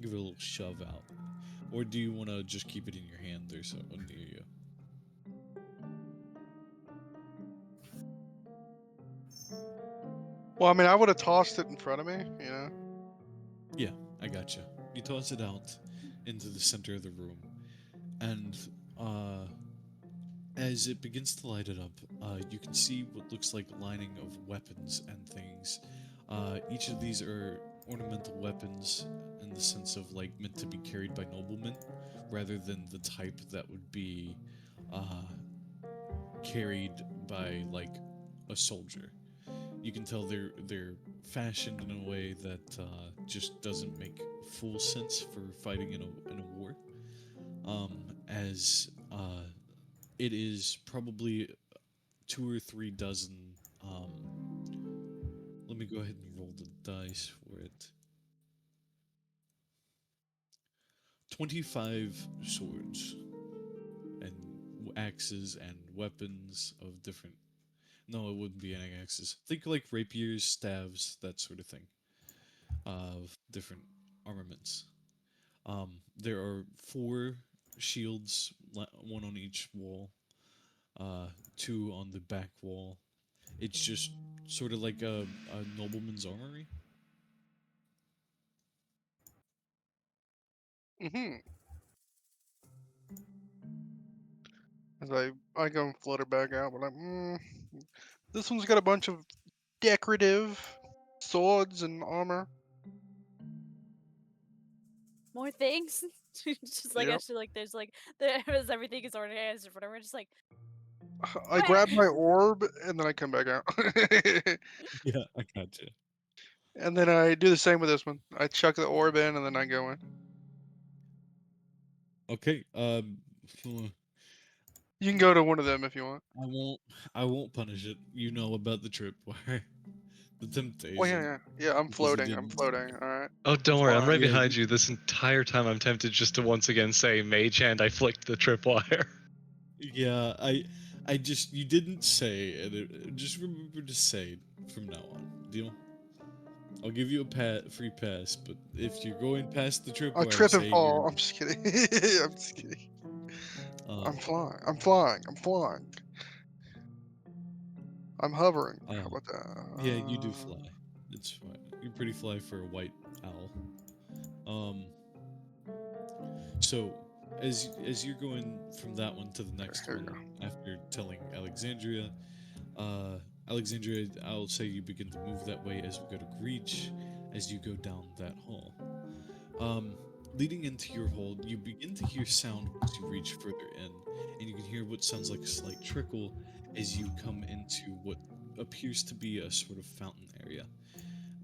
Give it a little shove out. Or do you want to just keep it in your hand or so near you? Well, I mean, I would have tossed it in front of me, you know? Yeah, I gotcha. You toss it out into the center of the room, and as it begins to light it up, you can see what looks like lining of weapons and things. Each of these are ornamental weapons in the sense of like meant to be carried by noblemen, rather than the type that would be uh, carried by like a soldier. You can tell they're fashioned in a way that just doesn't make full sense for fighting in a war. As it is probably 2 or 3 dozen. Um, Let me go ahead and roll the dice for it. 25 swords and axes and weapons of different No, it wouldn't be any axes. Think like rapiers, staves, that sort of thing. Of different armaments. There are 4 shields, one on each wall, 2 on the back wall. It's just sort of like a nobleman's armory. Mm-hmm. As I go and flutter back out, but this one's got a bunch of decorative swords and armor. More things. Just like Yep. actually, like there's like there's everything is organized or whatever. Just like I grab my orb and then I come back out. Yeah, I gotcha. And then I do the same with this one. I chuck the orb in and then I go in. Okay. You can go to one of them if you want. I won't. I won't punish it. You know about the tripwire, the temptation. Well, yeah. I'm because it floating. I'm didn't- floating. All right. Oh, don't worry, I'm right Yeah, behind you. This entire time I'm tempted just to once again say, Mage Hand, I flicked the tripwire. Yeah, I just you didn't say, and just remember to say it from now on. Deal. I'll give you a free pass, but if you're going past the I tripwire, trip and say fall. you're. I'm just kidding. I'm just kidding. I'm flying. I'm flying. I'm flying. I'm hovering. How about that? Yeah, you do fly. It's fine. You're pretty fly for a white owl. So as you're going from that one to the next Here we one, go. after telling Alexandria, Alexandria, I'll say you begin to move that way as we go to Greech, as you go down that hall. Leading into your hold, you begin to hear sound as you reach further in, and you can hear what sounds like a slight trickle as you come into what appears to be a sort of fountain area.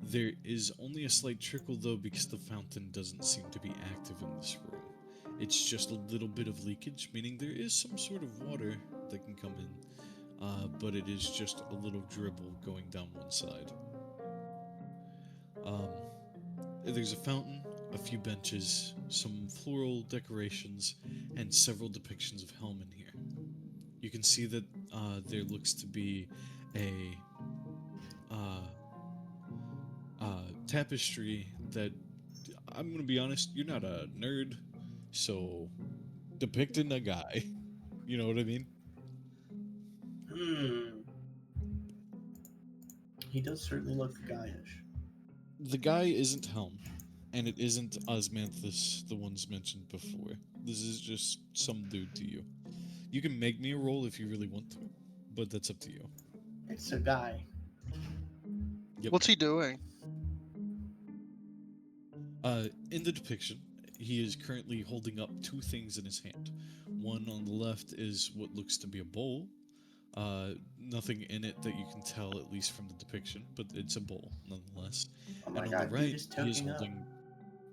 There is only a slight trickle though because the fountain doesn't seem to be active in this room. It's just a little bit of leakage, meaning there is some sort of water that can come in, but it is just a little dribble going down one side. There's a fountain, a few benches, some floral decorations, and several depictions of Helm in here. You can see that there looks to be a uh, tapestry that I'm gonna be honest, you're not a nerd, so depicting a guy, you know what I mean? He does certainly look guyish. The guy isn't Helm, and it isn't Osmanthus, the ones mentioned before. This is just some dude to you. You can make me a roll if you really want to, but that's up to you. It's a guy. Yep. What's he doing? In the depiction, he is currently holding up 2 things in his hand. One on the left is what looks to be a bowl. Nothing in it that you can tell, at least from the depiction, but it's a bowl nonetheless. Oh my And on god, the dude right, is toking up.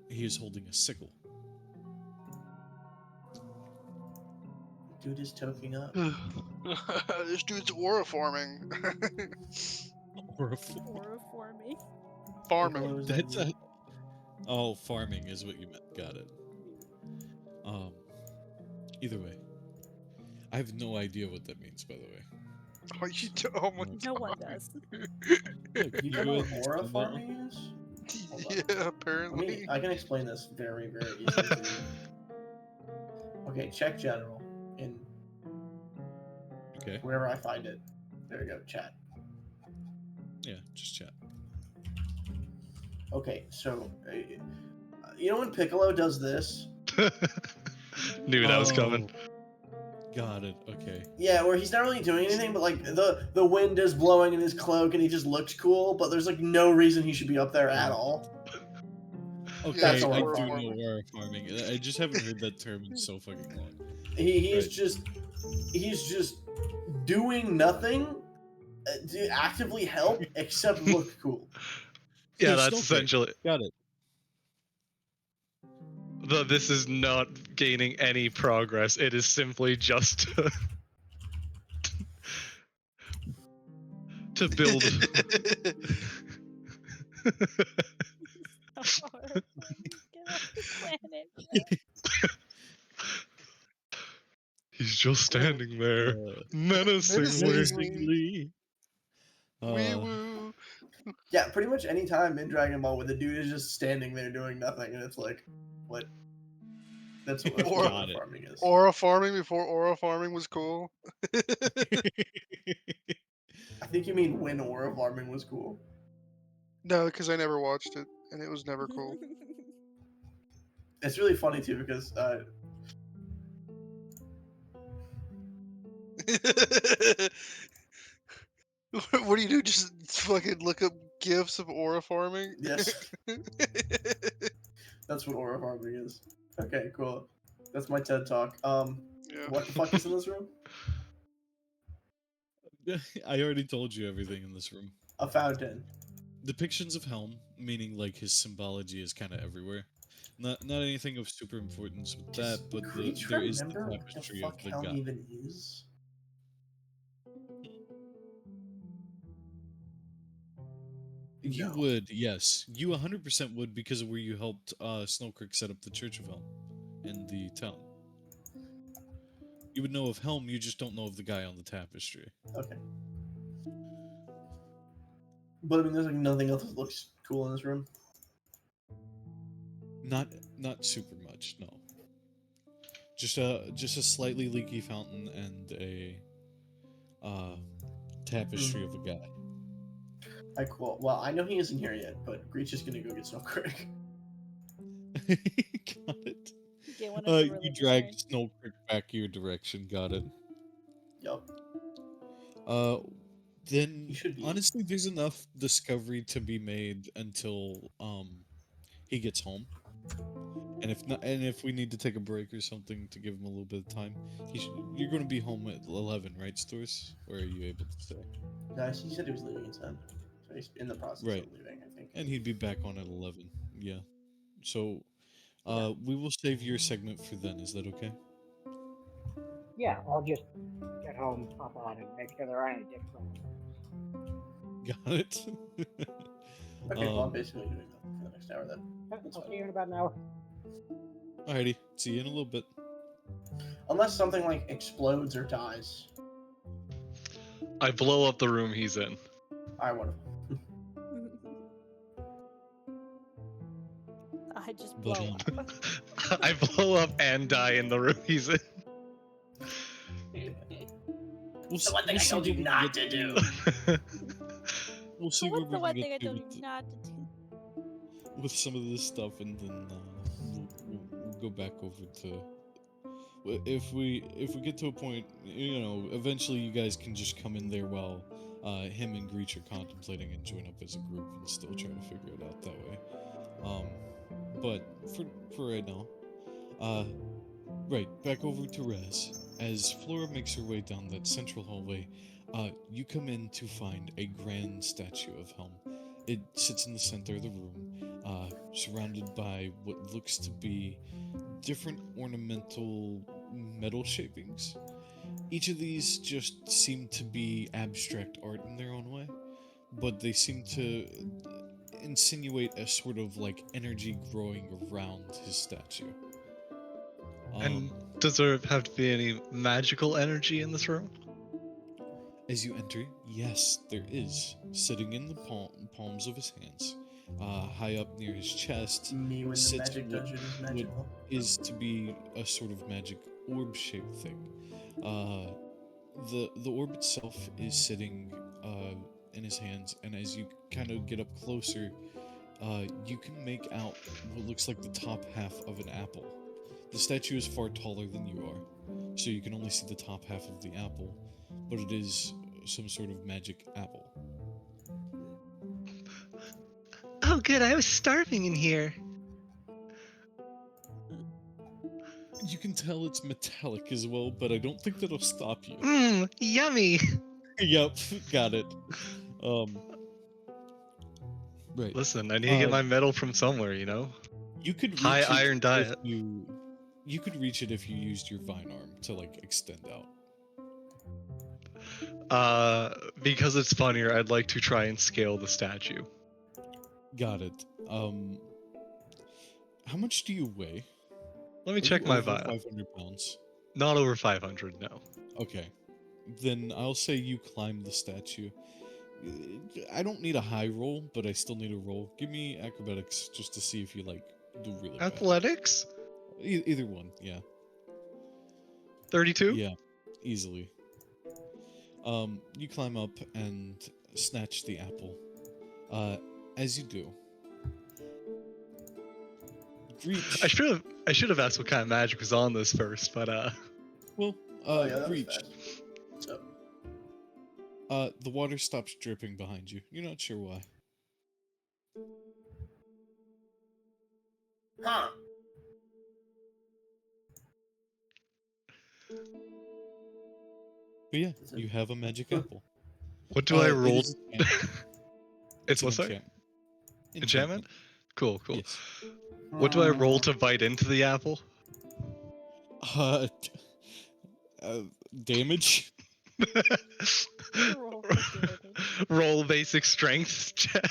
he is holding a sickle. Dude is toking up. This dude's aura forming. Or a horror for me. Farming. Piccolo's That's a. Oh, farming is what you meant. Got it. Um. Either way, I have no idea what that means. By the way. Oh, you do? Oh my No god. one does. Yeah, You can you don't go know ahead what and aura explain that one? farming is? Hold on. Yeah, Let me, apparently. I can explain this very, very easily to you. Okay, check general in Okay. wherever I find it. There you go, chat. Yeah, just chat. Okay, so you know when Piccolo does this? Knew that was coming. Got it. Okay. Yeah, where he's not really doing anything, but like the wind is blowing in his cloak and he just looks cool, but there's like no reason he should be up there at all. Okay, That's I aura do farming. know aura farming. I just haven't heard that term in so fucking long. He's Right. just doing nothing to actively help except look cool. Yeah, Okay, that's Snowflake. essentially. Got it. This is not gaining any progress. It is simply just to build. Horror. Get off the planet. He's just standing there Uh, menacingly. menacingly. Wee Uh, woo. Yeah, pretty much any time in Dragon Ball where the dude is just standing there doing nothing, and it's like, what? That's what Or- aura farming is. Aura farming before aura farming was cool. I think you mean when aura farming was cool. No, because I never watched it, and it was never cool. It's really funny too because What do you do? Just fucking look up gifs of aura farming? yes, that's what aura farming is. Okay, cool. That's my TED talk. Yeah. What the fuck is in this room? I already told you everything in this room. A fountain. Depictions of Helm, meaning like his symbology is kind of everywhere. Not anything of super importance with Does that, but Greach there is the remember what the tapestry of fuck the Helm god. even is? You No. would, yes. You 100% would because of where you helped Snow Creek set up the Church of Helm in the town. You would know of Helm, you just don't know of the guy on the tapestry. Okay. But I mean, there's like nothing else that looks cool in this room. Not super much, no. Just a slightly leaky fountain and a tapestry of a guy. Alright, cool. Well, I know he isn't here yet, but Greach is gonna go get Snow Creek. Got it. Get one of the You religious dragged nerds. Snow Creek back your direction. Got it. Yup. Then He should be. honestly, there's enough discovery to be made until he gets home. And if not, and if we need to take a break or something to give him a little bit of time, you're going to be home at 11, right, Stores? Or are you able to stay? Guys, he said he was leaving at 10. So he's in the process Right. of leaving, I think. And he'd be back on at 11. Yeah. So, Yeah. we will save your segment for then. Is that okay? Yeah, I'll just get home, hop on, and make sure there aren't any dicks on the Got it. Okay, well, I'm basically doing that for the next hour then. That's I'll fine. see you in about an hour. Alrighty. See you in a little bit. Unless something like explodes or dies. I blow up the room he's in. I want I just But, blow up. I blow up and die in the room he's in. The one thing I told you not to do. We'll see So where what's we the can one get thing I to told with, you not to do? with some of this stuff, and then we'll go back over to. If we get to a point, eventually you guys can just come in there while him and Greach are contemplating and join up as a group and still try to figure it out that way. But for right now, right, back over to Rez. As Flora makes her way down that central hallway, you come in to find a grand statue of Helm. It sits in the center of the room, surrounded by what looks to be different ornamental metal shapings. Each of these just seem to be abstract art in their own way, but they seem to insinuate a sort of like energy growing around his statue. And does there have to be any magical energy in this room? As you enter, yes, there is, sitting in the palms of his hands, high up near his chest, Me when the sits magic what dungeon is magical. is to be a sort of magic orb-shaped thing. The orb itself is sitting in his hands, and as you kind of get up closer, you can make out what looks like the top half of an apple. The statue is far taller than you are, so you can only see the top half of the apple, but it is some sort of magic apple. Oh, good. I was starving in here. You can tell it's metallic as well, but I don't think that'll stop you. Mmm, yummy. Yep, got it. Right. Listen, I need to get my metal from somewhere, you know? You could reach High it iron if diet. you could reach it if you used your vine arm to like extend out. Because it's funnier, I'd like to try and scale the statue. Got it. How much do you weigh? Let me Are check you my over vial. 500 pounds? Not over 500, no. Okay. Then I'll say you climb the statue. I don't need a high roll, but I still need a roll. Give me acrobatics just to see if you like do really bad. Athletics? Either one, yeah. 32? Yeah, easily. You climb up and snatch the apple. As you do, Breach. I should have asked what kind of magic was on this first, but Well, Oh, yeah, that was Breach. fast. What's up? The water stops dripping behind you. You're not sure why. Huh. But yeah, That's it. you have a magic Huh. apple. what do I It roll? is enchantment. It's an what, sorry? Enchantment? Cool, cool. Yes. What do I roll to bite into the apple? Uh, damage. Roll for damage. Roll basic strength check.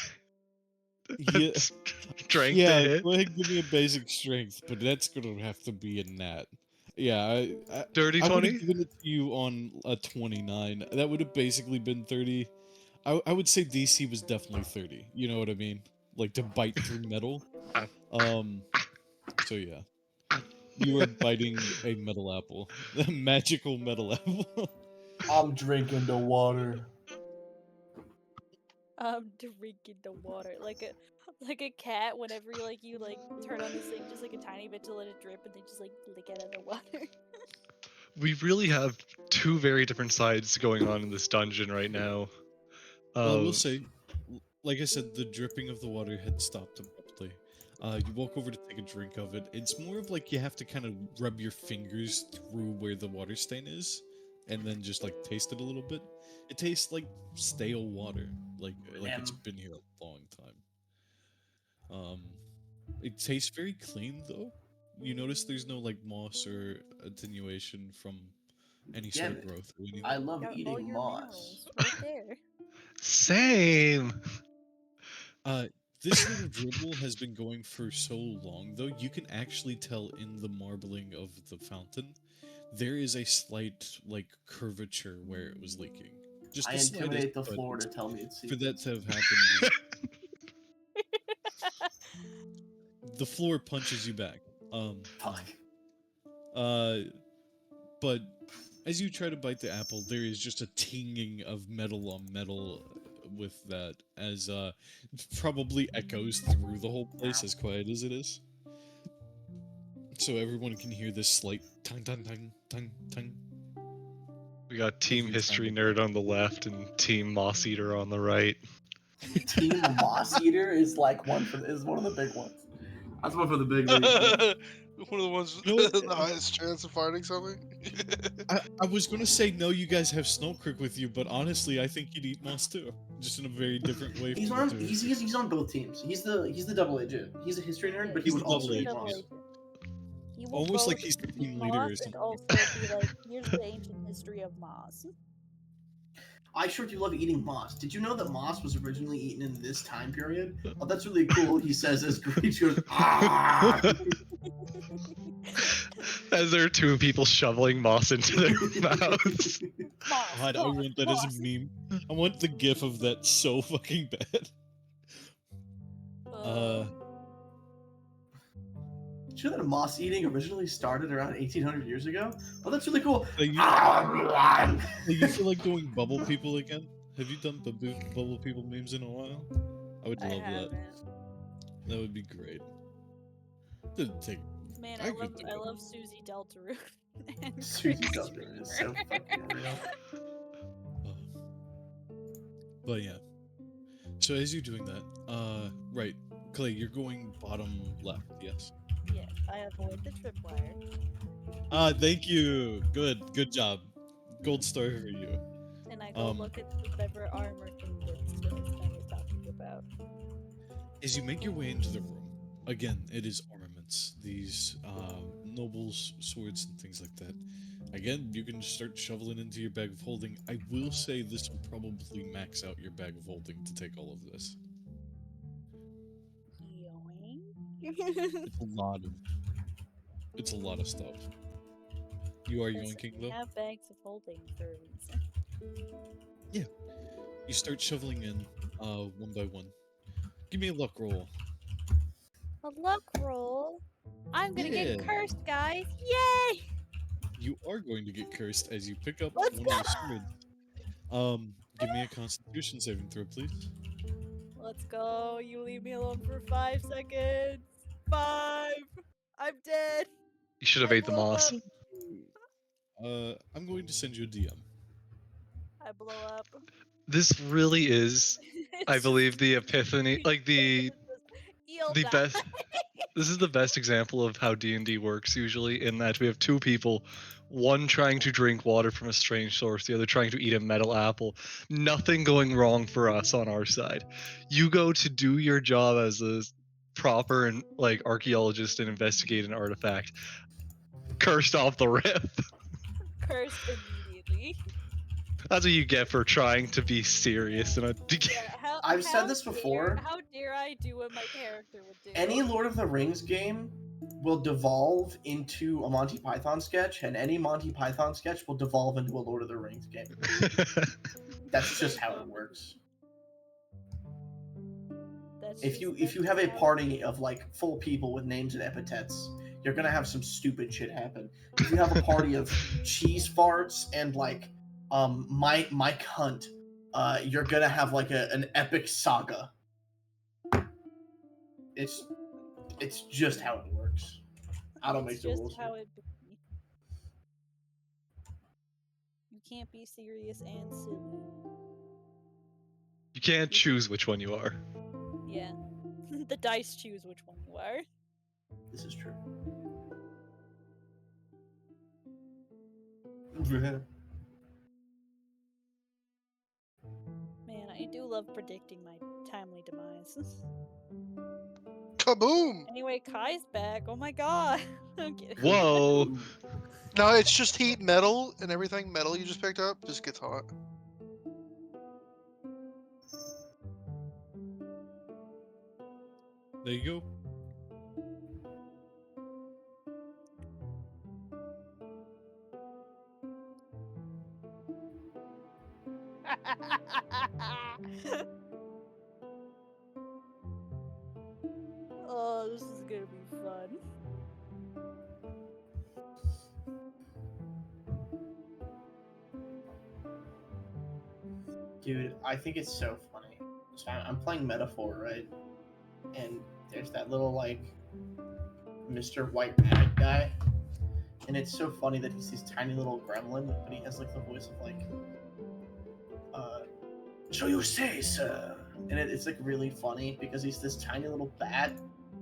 Yeah. Strength Yeah, to hit. go ahead and give me a basic strength, but that's gonna have to be a nat. Yeah, Dirty I would 20? have given it to you on a 29. That would have basically been 30. I would say DC was definitely 30. You know what I mean? Like to bite through metal. So yeah. You are biting a metal apple. A magical metal apple. I'm drinking the water. Drinking the water like a cat. Whenever you turn on this thing just like a tiny bit to let it drip, and they just like lick out of the water. We really have two very different sides going on in this dungeon right now. Well, I will say, like I said, the dripping of the water had stopped abruptly. You walk over to take a drink of it. It's more of like you have to kind of rub your fingers through where the water stain is, and then just like taste it a little bit. It tastes like stale water, like it's been here a long time. It tastes very clean though. You notice there's no like moss or attenuation from any sort of Damn it. growth or anything. I love Got all eating your moss. minerals right there. Same. This little dribble has been going for so long, though, you can actually tell in the marbling of the fountain, there is a slight, like, curvature where it was leaking. Just I the slightest, intimidate the but floor to tell me it's for that to have happened, the floor punches you back. Fuck. But as you try to bite the apple, there is just a tinging of metal on metal with that, as it probably echoes through the whole place, as quiet as it is. So everyone can hear this slight tung tung tung tung tung. We got Team you're History trying Nerd on the left and Team Moss Eater on the right. Team Moss Eater is like one of the big ones. That's one for the big leagues. One of the ones You know with what? the highest chance of finding something. I was gonna say no, you guys have Snowcrick with you, but honestly, I think you'd eat moss too, just in a very different way. He's from on. the two. He's on both teams. He's the double agent. He's a history nerd, but he He's would the also double eat agent, moss. yeah. He will Almost like both he's the eat team leader or Moss and something. also be like, here's the ancient history of Moss. I sure do love eating moss. Did you know that moss was originally eaten in this time period? Oh, that's really cool. He says as Greach goes, ah! As there are two people shoveling moss into their mouths. Moss, God, I Moss, want that Moss. as a meme. I want the gif of that so fucking bad. Did you know that moss eating originally started around 1800 years ago? Oh, that's really cool. Like, you feel like doing bubble people again? Have you done bubble people memes in a while? I would I love that. haven't. That would be great. Didn't take. Man, I I could love do I it. love Susie Deltarune. and Susie Chris Deltarune is so Cooper. fucking real. But yeah. So as you're doing that, right, Clay, you're going bottom left, yes. Yeah, I avoid the tripwire. Thank you. Good job. Gold star for you. And I go look at whatever armor thing that Stone was talking about. As you make your way into the room, again, it is armaments. These nobles, swords, and things like that. Again, you can start shoveling into your bag of holding. I will say this will probably max out your bag of holding to take all of this. Yoink. It's a lot of stuff. You are Listen, yoinking we though? have bags of holding for a reason. You start shoveling in, one by one. Give me a luck roll. A luck roll. I'm gonna Yeah. get cursed, guys. Yay! You are going to get cursed as you pick up Let's one go! of the swords. Give me a Constitution saving throw, please. Let's go. You leave me alone for 5 seconds. 5. I'm dead. You should have I ate the blow moss. up. I'm going to send you a DM. I blow up. This really is, I It's believe, just the epiphany, like Eel the die. best. This is the best example of how D&D works usually, in that we have two people, one trying to drink water from a strange source, the other trying to eat a metal apple. Nothing going wrong for us on our side. You go to do your job as a proper and like archaeologist and investigate an artifact. Cursed off the rip. Cursed immediately. That's what you get for trying to be serious in a. Yeah, I've said this before. How dare I do what my character would do? Any Lord of the Rings game will devolve into a Monty Python sketch, and any Monty Python sketch will devolve into a Lord of the Rings game. That's just how it works. If you have a party of like full people with names and epithets, you're gonna have some stupid shit happen. If you have a party of cheese farts and like my cunt, you're gonna have like an epic saga. It's just how it works. I don't make the rules. It's just how it be. You can't be serious and silly. You can't choose which one you are. Yeah. The dice choose which one you are. This is true. Man, I do love predicting my timely demise. Kaboom! Anyway, Kai's back. Oh my god. I'm kidding. Whoa! No, it's just heat metal, and everything metal you just picked up just gets hot. There you go. Oh, this is gonna be fun. Dude, I think it's so funny. So I'm playing Metaphor, right? And there's that little like Mr. White Mad guy. And it's so funny that he's this tiny little gremlin, but he has like the voice of like so you say, sir. And it's like really funny because he's this tiny little bat.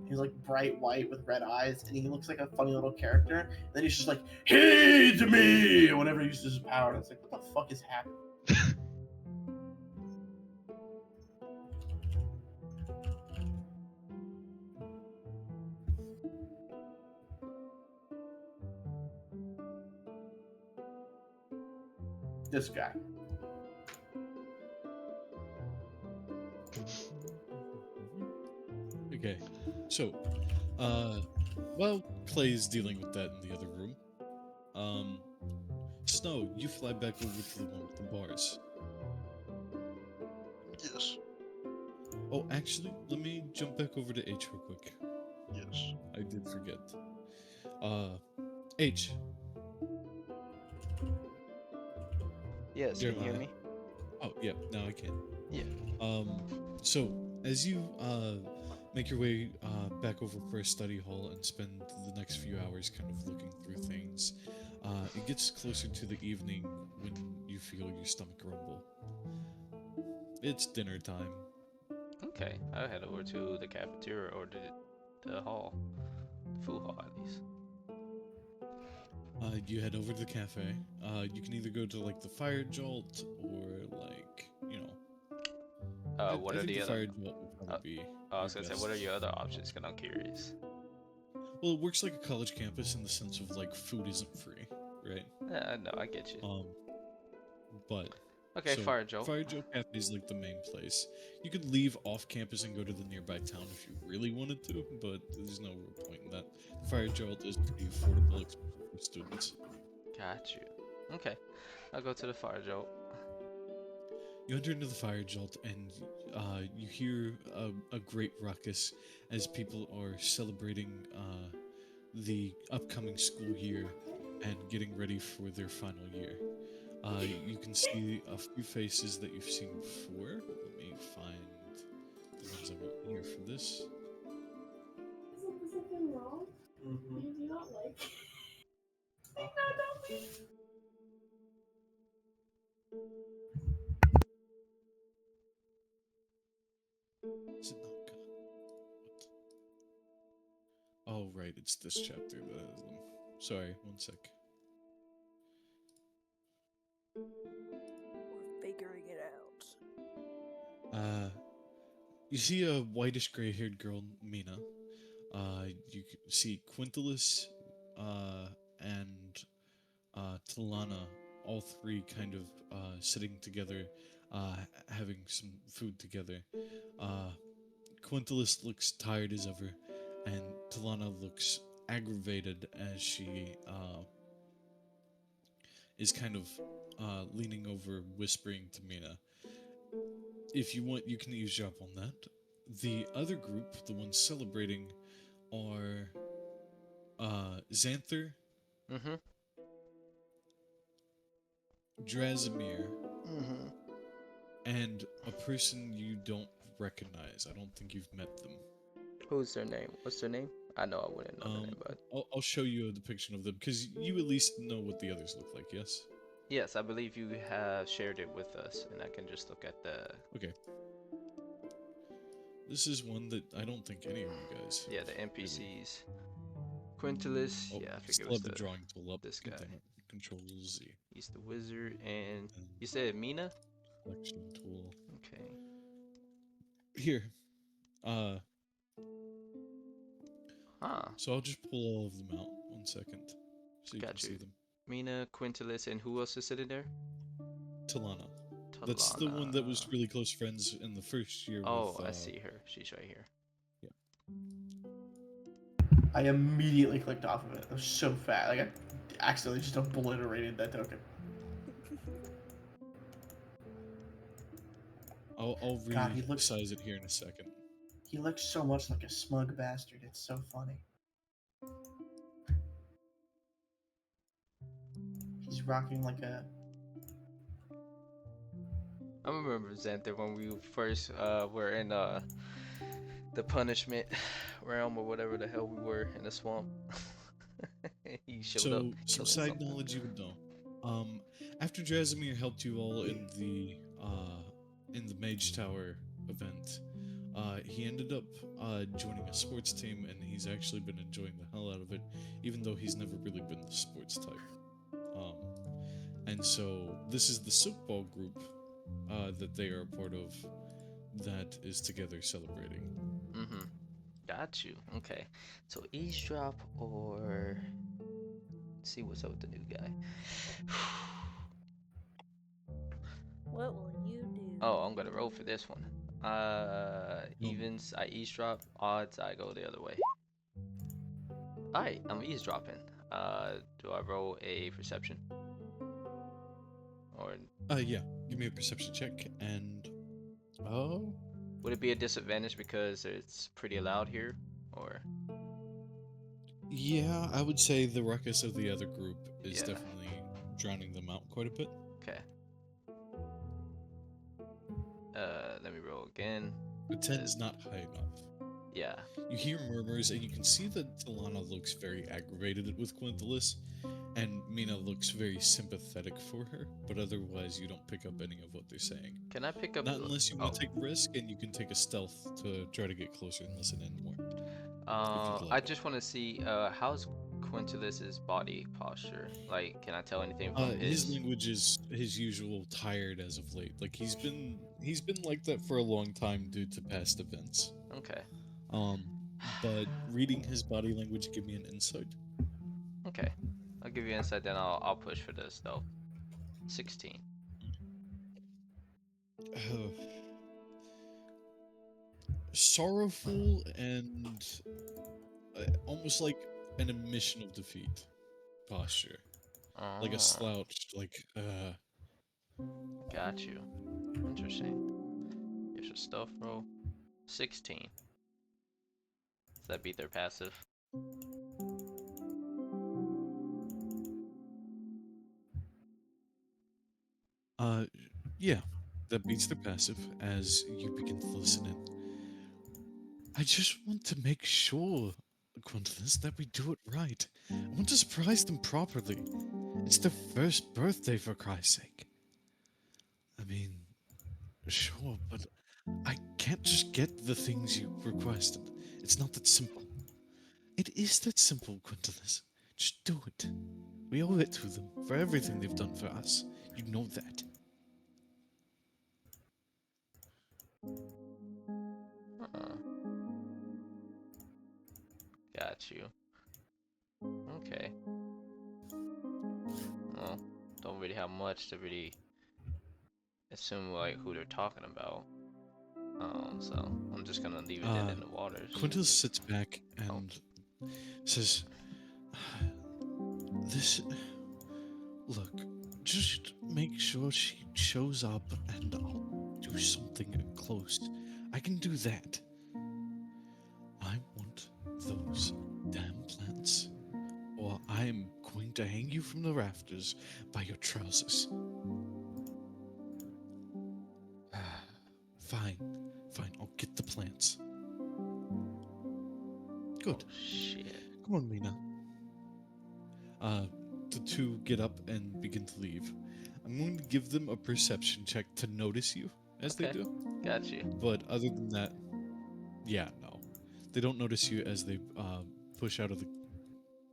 He's like bright white with red eyes, and he looks like a funny little character. And then he's just like, heed me! Whenever he uses his power. And it's like, what the fuck is happening? This guy. Okay, so, while Clay's dealing with that in the other room, Snow, you fly back over to the one with the bars. Yes. Oh, actually, let me jump back over to H real quick. Yes. I did forget. H. Yes, can you hear Jeremiah. me? Oh, yeah, now I can. Yeah. So, as you, make your way, back over for a study hall and spend the next few hours kind of looking through things, it gets closer to the evening when you feel your stomach rumble. It's dinner time. Okay, I'll head over to the cafeteria or the hall. The food hall, at least. You head over to the cafe. You can either go to like the Fire Jolt or like, you know. What I are think the the other? Fire Jolt would probably be. I was your gonna say, best. what are your other options? Cause I'm curious. Well, it works like a college campus in the sense of like food isn't free, right? Yeah, no, I get you. But Okay, so Fire Joe. Fire Joe Cafe is like the main place. You could leave off campus and go to the nearby town if you really wanted to, but there's no real point in that. The Fire Jolt is pretty affordable, especially for students. Got you. Okay, I'll go to the Fire Joe. You enter into the fire jolt, and you hear a great ruckus as people are celebrating the upcoming school year and getting ready for their final year. You can see a few faces that you've seen before. Let me find the ones I want here for this. Is something wrong? Mhm. You do not like. Is it not God? What? Oh, right, it's this chapter that has them. Sorry, one sec. We're figuring it out. You see a whitish gray-haired girl, Mina. You see Quintilis, and Talana, all three kind of sitting together, having some food together. Quintilis looks tired as ever, and Talana looks aggravated as she is kind of leaning over, whispering to Mina. If you want, you can eavesdrop on that. The other group, the ones celebrating, are Xanther, Mm-hmm. Drazimir, Mm-hmm. and a person you don't recognize. I don't think you've met them. Who's their name? What's their name? I know I wouldn't know the name, but I'll show you a depiction of them because you at least know what the others look like. Yes. yes, I believe you have shared it with us, and I can just look at the Okay. This is one that I don't think any of you guys. yeah the Really. NPCs. Quintilis, Oh, yeah, I I figured it still was have the drawing tool up. this God guy. damn it. Control Z. He's the wizard, and And you said Mina. selection tool. Okay. Here. Uh, Huh. so I'll just pull all of them out. 1 second. So you can Got see you. them. Mina, Quintilis, and who else is sitting there? Talana. That's the one that was really close friends in the first year Oh, with. I see her. She's right here. Yeah. I immediately clicked off of it. It was so fast. Like I accidentally just obliterated that token. I'll God, he looks resize it here in a second. he looks so much like a smug bastard. It's so funny. He's rocking like a I remember Xanther when we first were in the punishment realm or whatever the hell we were in the swamp. He showed up So, some killing side something. knowledge you would know. After Drasimir helped you all in the Mage Tower event, he ended up joining a sports team, and he's actually been enjoying the hell out of it, even though he's never really been the sports type. And so this is the softball group that they are a part of that is together celebrating. Mm-hmm. Got you. Okay. So eavesdrop or see what's up with the new guy. What will you do? Oh, I'm gonna roll for this one. Evens I eavesdrop, odds I go the other way. Alright, I'm eavesdropping. Do I roll a perception? Or Yeah. Give me a perception check, and oh, would it be a disadvantage because it's pretty loud here? Or yeah, I would say the ruckus of the other group is yeah. definitely drowning them out quite a bit. Okay. Let me roll again. A 10 is not high enough. Yeah. You hear murmurs, and you can see that Talana looks very aggravated with Quintilis, and Mina looks very sympathetic for her, but otherwise you don't pick up any of what they're saying. Can I pick up Not unless you want to oh. take a risk, and you can take a stealth to try to get closer and listen in more. I just want to see how's Quintilis's body posture? Like, can I tell anything from His language is his usual tired as of late. Like he's been like that for a long time due to past events. Okay. But reading his body language, give me an insight. Okay. I'll give you insight, then I'll push for this though. 16. Sorrowful and almost like an admission of defeat posture, like a Oh. slouched, like Got you. Interesting. Here's your stuff, bro. 16. Does that beat their passive? Uh, yeah, that beats their passive as you begin to listen in. I just want to make sure, Quintus, that we do it right. I want to surprise them properly. It's their first birthday, for Christ's sake. I mean, sure, but I can't just get the things you requested. It's not that simple. It is that simple, Quintus. Just do it. We owe it to them for everything they've done for us. You know that. Got you. Okay. Well, don't really have much to really assume like who they're talking about. So I'm just gonna leave it dead in the waters. Quintus sits back Oh. and says, "This. Look, just make sure she shows up and I'll do something close. I can do that. I want those damn plants, or I'm going to hang you from the rafters by your trousers." Fine, fine, I'll get the plants. Good. Oh, shit. Come on, Mina. The two get up and begin to leave. I'm going to give them a perception check to notice you as they Okay. do. Got you. But other than that, yeah, no. They don't notice you as they push out of the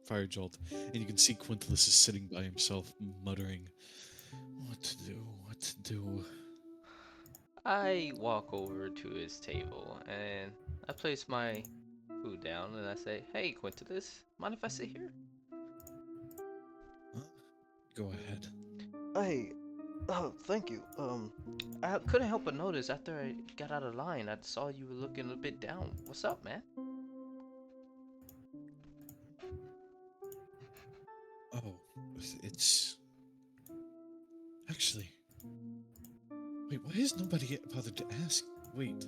fire jolt. And you can see Quintus is sitting by himself, muttering, "What to do? What to do?" I walk over to his table and I place my food down and I say, "Hey, Quintus, mind if I sit here?" Huh? Go ahead. Hey, oh, thank you. I couldn't help but notice after I got out of line, I saw you were looking a bit down. What's up, man? Oh, it's... Actually... Wait, why has nobody bothered to ask? Wait,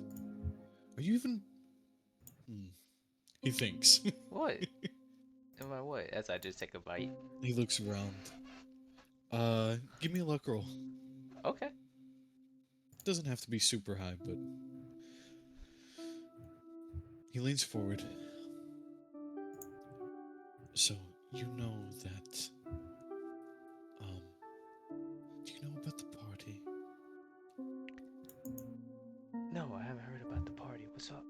are you even... He thinks. What? Am I what? As I just take a bite. He looks around. Give me a luck roll. Okay. Doesn't have to be super high, but... He leans forward. So, you know that... Do you know about the party? No, I haven't heard about the party. What's up?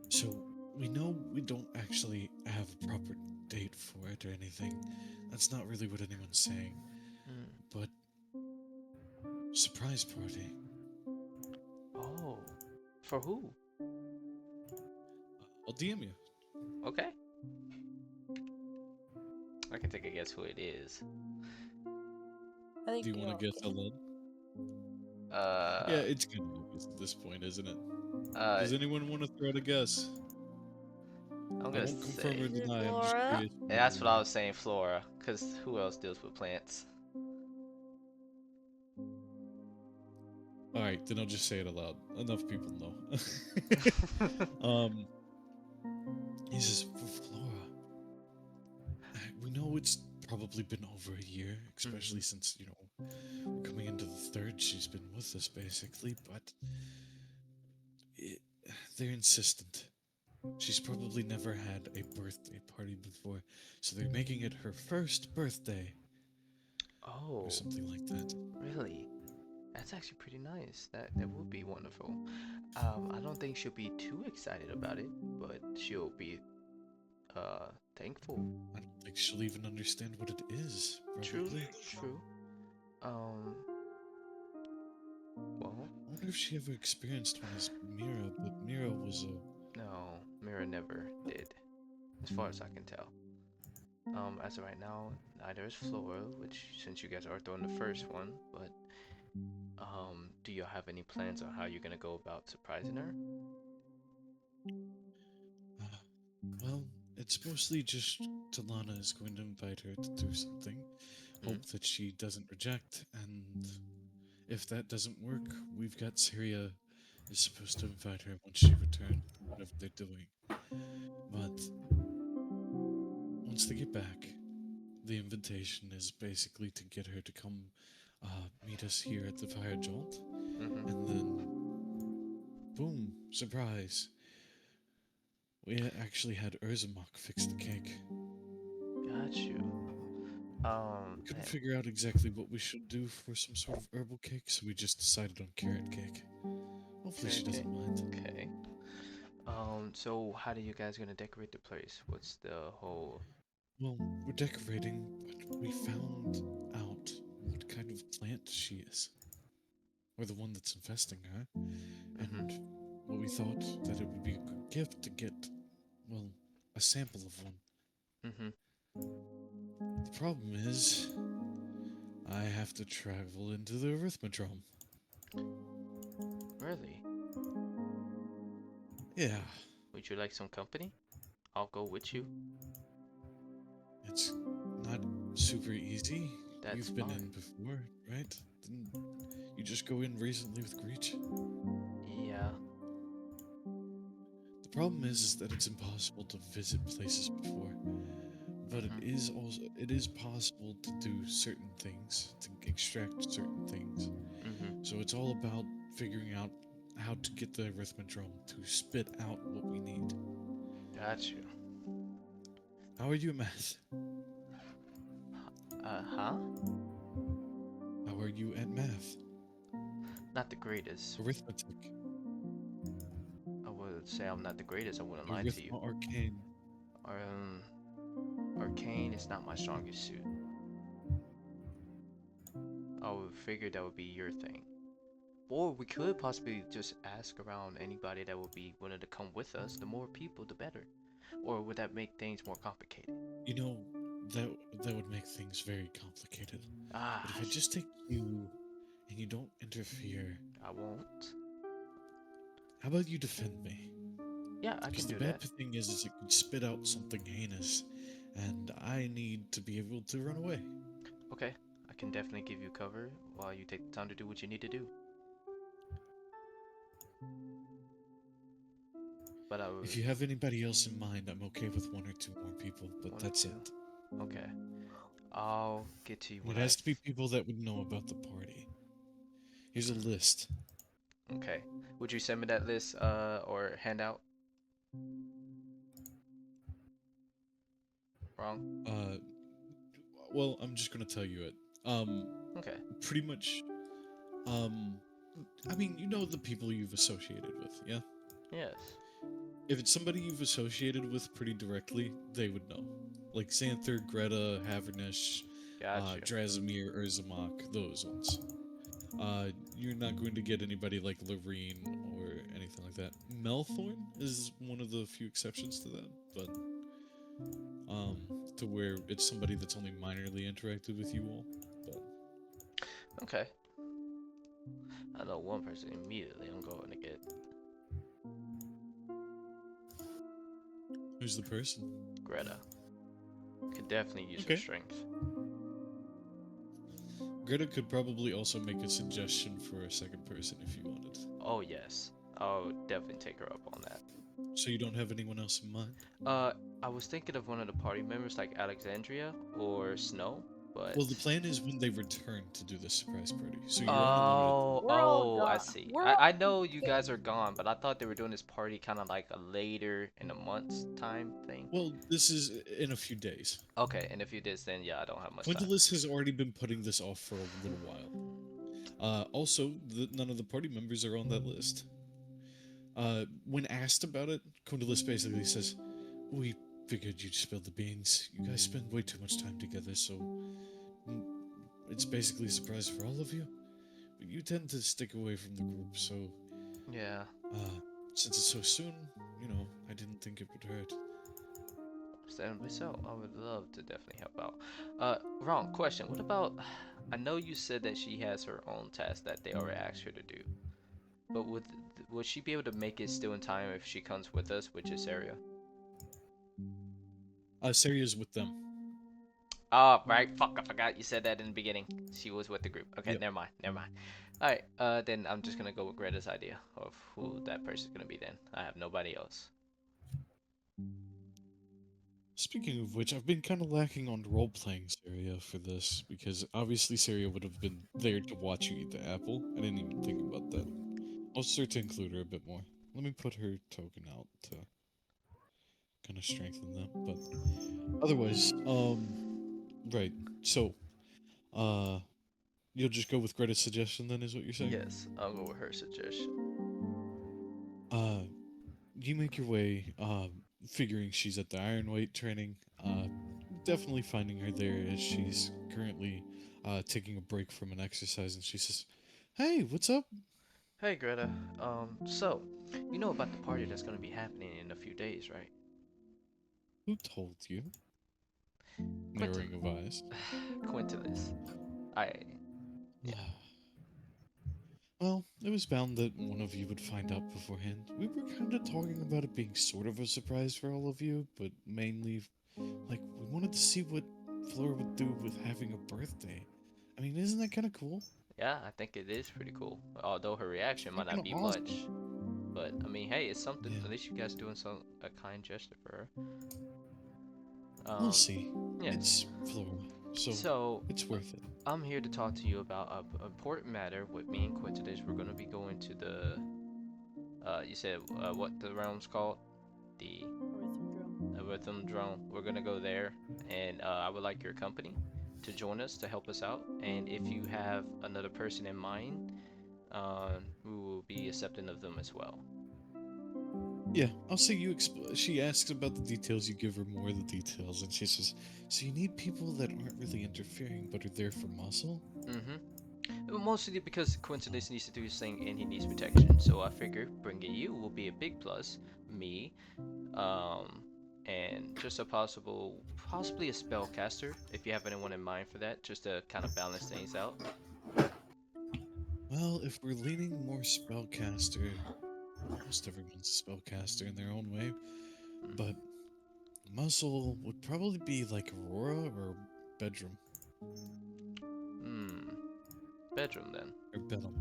So, we know we don't actually have a proper date for it or anything. That's not really what anyone's saying. But... Surprise party. Oh. For who? I'll DM you. Okay. I can take a guess who it is. I think Do you want to guess aloud? Yeah, it's good at this point, isn't it? Does anyone want to throw out a guess? I'm I gonna won't confirm say. or deny. I'm just Flora? curious. Yeah, that's what I was saying, Flora. Cause who else deals with plants? All right, then I'll just say it aloud. Enough people know. He says, "For Flora, we know it's probably been over a year, especially since, we're coming into the third she's been with us, basically, but they're insistent. She's probably never had a birthday party before, so they're making it her first birthday." Oh. Or something like that. Really? That's actually pretty nice. That would be wonderful. I don't think she'll be too excited about it, but she'll be thankful. I don't think she'll even understand what it is. Probably. True. Well, I wonder if she ever experienced one as Mira, but Mira was a... no, Mira never did, as far as I can tell. As of right now, neither is Flora, which since you guys are throwing the first one, but do you have any plans on how you're gonna go about surprising her? Well, it's mostly just Talana is going to invite her to do something. hope that she doesn't reject, and if that doesn't work, we've got Syria is supposed to invite her when she returns, whatever they're doing. But once they get back, the invitation is basically to get her to come meet us here at the Fire Jolt, Mm-hmm. and then, boom, surprise. We actually had Urzamok fix the cake. Got you. Couldn't Man, figure out exactly what we should do for some sort of herbal cake, so we just decided on carrot cake. Hopefully she carrot cake. doesn't mind. Okay. So how do you guys gonna decorate the place? What's the whole? Well, we're decorating, but we found out what kind of plant she is. We're the one that's infesting her, Mm-hmm. and what we thought that it would be a good gift to get, well, a sample of one. Mm-hmm. The problem is, I have to travel into the Arithmodrome. Really? Yeah, Would you like some company? I'll go with you. it's not super easy. That's You've been in fine. before, right? Didn't you just go in recently with Greech? Yeah. The problem is that it's impossible to visit places before, but it is possible to do certain things, to extract certain things. Mm-hmm. So it's all about figuring out how to get the Arithmodrome to spit out what we need. Got you. How are you at math? Huh? How are you at math? Not the greatest. Arithmetic. I would say I'm not the greatest. I wouldn't lie to you. Arithmo arcane. Um, Arcane is not my strongest suit. I would figure that would be your thing. Or we could possibly just ask around anybody that would be willing to come with us. The more people, the better. Or would that make things more complicated? You know, that would make things very complicated. Ah, But if I just take you and you don't interfere, I won't. how about you defend me? Yeah, I Because can the do bad that. thing is it could spit out something heinous, and I need to be able to run away. Okay, I can definitely give you cover while you take the time to do what you need to do. But I If would you have anybody else in mind, I'm okay with one or two more people, but one or that's two. it. Okay, I'll get to you And when it I. has to be people that would know about the party. Here's a list. Okay, would you send me that list or handout? Wrong. Uh, well, I'm just gonna tell you it. Okay. Pretty much. I mean, you know the people you've associated with, yeah? Yes. If it's somebody you've associated with pretty directly, they would know. Like Xanther, Greta, Havernish, Got you. Drazimir, Urzamok, those ones. You're not going to get anybody like Lorene or anything like that. Melthorn is one of the few exceptions to that, but to where it's somebody that's only minorly interacted with you all. But Okay. I know one person immediately I'm going to get. who's the person? Greta. Could definitely use her Okay. strength. Greta could probably also make a suggestion for a second person if you wanted. Oh yes. I'll definitely take her up on that. So you don't have anyone else in mind? I was thinking of one of the party members like Alexandria or Snow, but Well, the plan is when they return to do the surprise party. So you're only limited. We're all oh, I gone. see. We're I all know you guys are gone, but I thought they were doing this party kind of like a later in a month's time thing. Well, this is in a few days. Okay, and if you did, then yeah, I don't have much time. Quintalis has already been putting this off for a little while. Also, none of the party members are on that list. When asked about it, Quintalis basically says, "We figured you'd spill the beans. You guys spend way too much time together, so it's basically a surprise for all of you. But you tend to stick away from the group, so Yeah. since it's so soon, you know, I didn't think it would hurt." Understandably so. I would love to definitely help out. Wrong question. What about? I know you said that she has her own task that they already asked her to do, but would she be able to make it still in time if she comes with us, which is Saria? Saria's with them. Oh, right. Fuck, I forgot you said that in the beginning. She was with the group. Okay, Yep. never mind. Never mind. All right. Then I'm just gonna go with Greta's idea of who that person's gonna be. Then I have nobody else. Speaking of which, I've been kind of lacking on role playing Saria for this because obviously Saria would have been there to watch you eat the apple. I didn't even think about that. I'll start to include her a bit more. Let me put her token out to kind of strengthen them. But otherwise, right. So, uh, you'll just go with Greta's suggestion then, is what you're saying? Yes, I'll go with her suggestion. Uh, you make your way, figuring she's at the Iron Weight training. Definitely finding her there as she's currently, taking a break from an exercise, and she says, "Hey, what's up?" Hey Greta. So you know about the party that's gonna be happening in a few days, right? Who told you? Quentin. Narrowing of eyes. Quintilis. I. Yeah. Well, it was bound that one of you would find out beforehand. We were kind of talking about it being sort of a surprise for all of you, but mainly, like, we wanted to see what Flora would do with having a birthday. I mean, isn't that kind of cool? Yeah, I think it is pretty cool. Although her reaction might not Fucking be much, awesome. but I mean, hey, it's something. Yeah, At least you guys doing some a kind gesture for her. we'll see. Yeah. It's Flora, so So it's worth it. I'm here to talk to you about a important matter with me and Quintilis. We're gonna be going to the. You said what the realm's called? The Rhythm Drone. We're gonna go there, and I would like your company to join us to help us out. And if you have another person in mind, we will be accepting of them as well. Yeah, I'll say you. She asks about the details. You give her more of the details, and she says, "So you need people that aren't really interfering, but are there for muscle." Mostly because Quintilis needs to do his thing and he needs protection. So I figure bringing you will be a big plus. Me, um, and just a possibly a spellcaster if you have anyone in mind for that, just to kind of balance things out. Well, if we're leaning more spellcaster, most everyone's a spellcaster in their own way, but muscle would probably be like Aurora or Bedroom. Hmm. Bedroom then. Or Bedlam.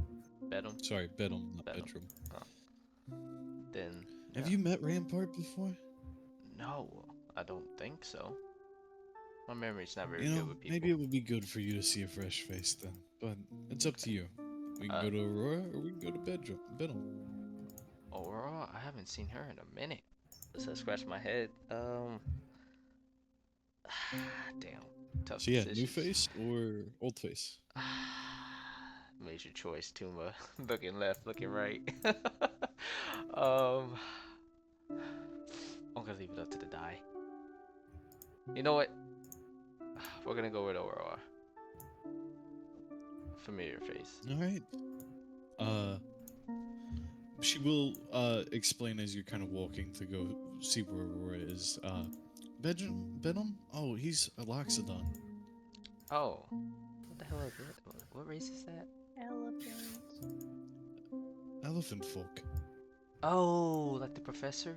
Bedroom. Sorry, Bedlam, not Bedroom. Bedroom. Then. Have Yeah. you met Rampart before? No, I don't think so. My memory's not very You good know, with maybe people. it would be good for you to see a fresh face then, but it's up to you. We can go to Aurora or we can go to Bedlam. Aurora, I haven't seen her in a minute. So I scratch my head. Damn, tough So yeah, new decisions. face or old face? Major choice, Tuma. Looking left, looking right. um, I'm gonna leave it up to the die. You know what? We're gonna go with Aurora. Familiar face. All right. She will explain as you're kind of walking to go see where Aurora is. Bedlam? Oh, he's a Loxodon. Oh, what the hell is it? What race is that? Elephant. Elephant folk. Oh, like the professor?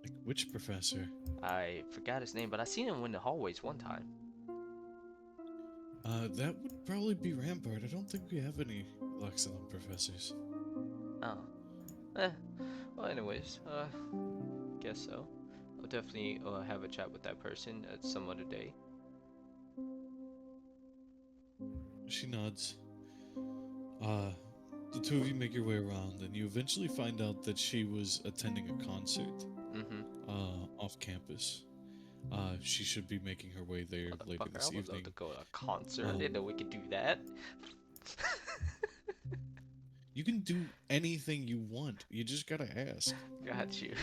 Like which professor? I forgot his name, but I seen him in the hallways one time. That would probably be Rampart. I don't think we have any Loxodon professors. Oh. Well, anyways, guess so. I'll definitely have a chat with that person at some other day. She nods. The two of you make your way around, and you eventually find out that she was attending a concert, off campus. She should be making her way there later Motherfucker, I this would love evening. to go to a concert. I didn't know we could do that. You can do anything you want. You just gotta ask. Got you.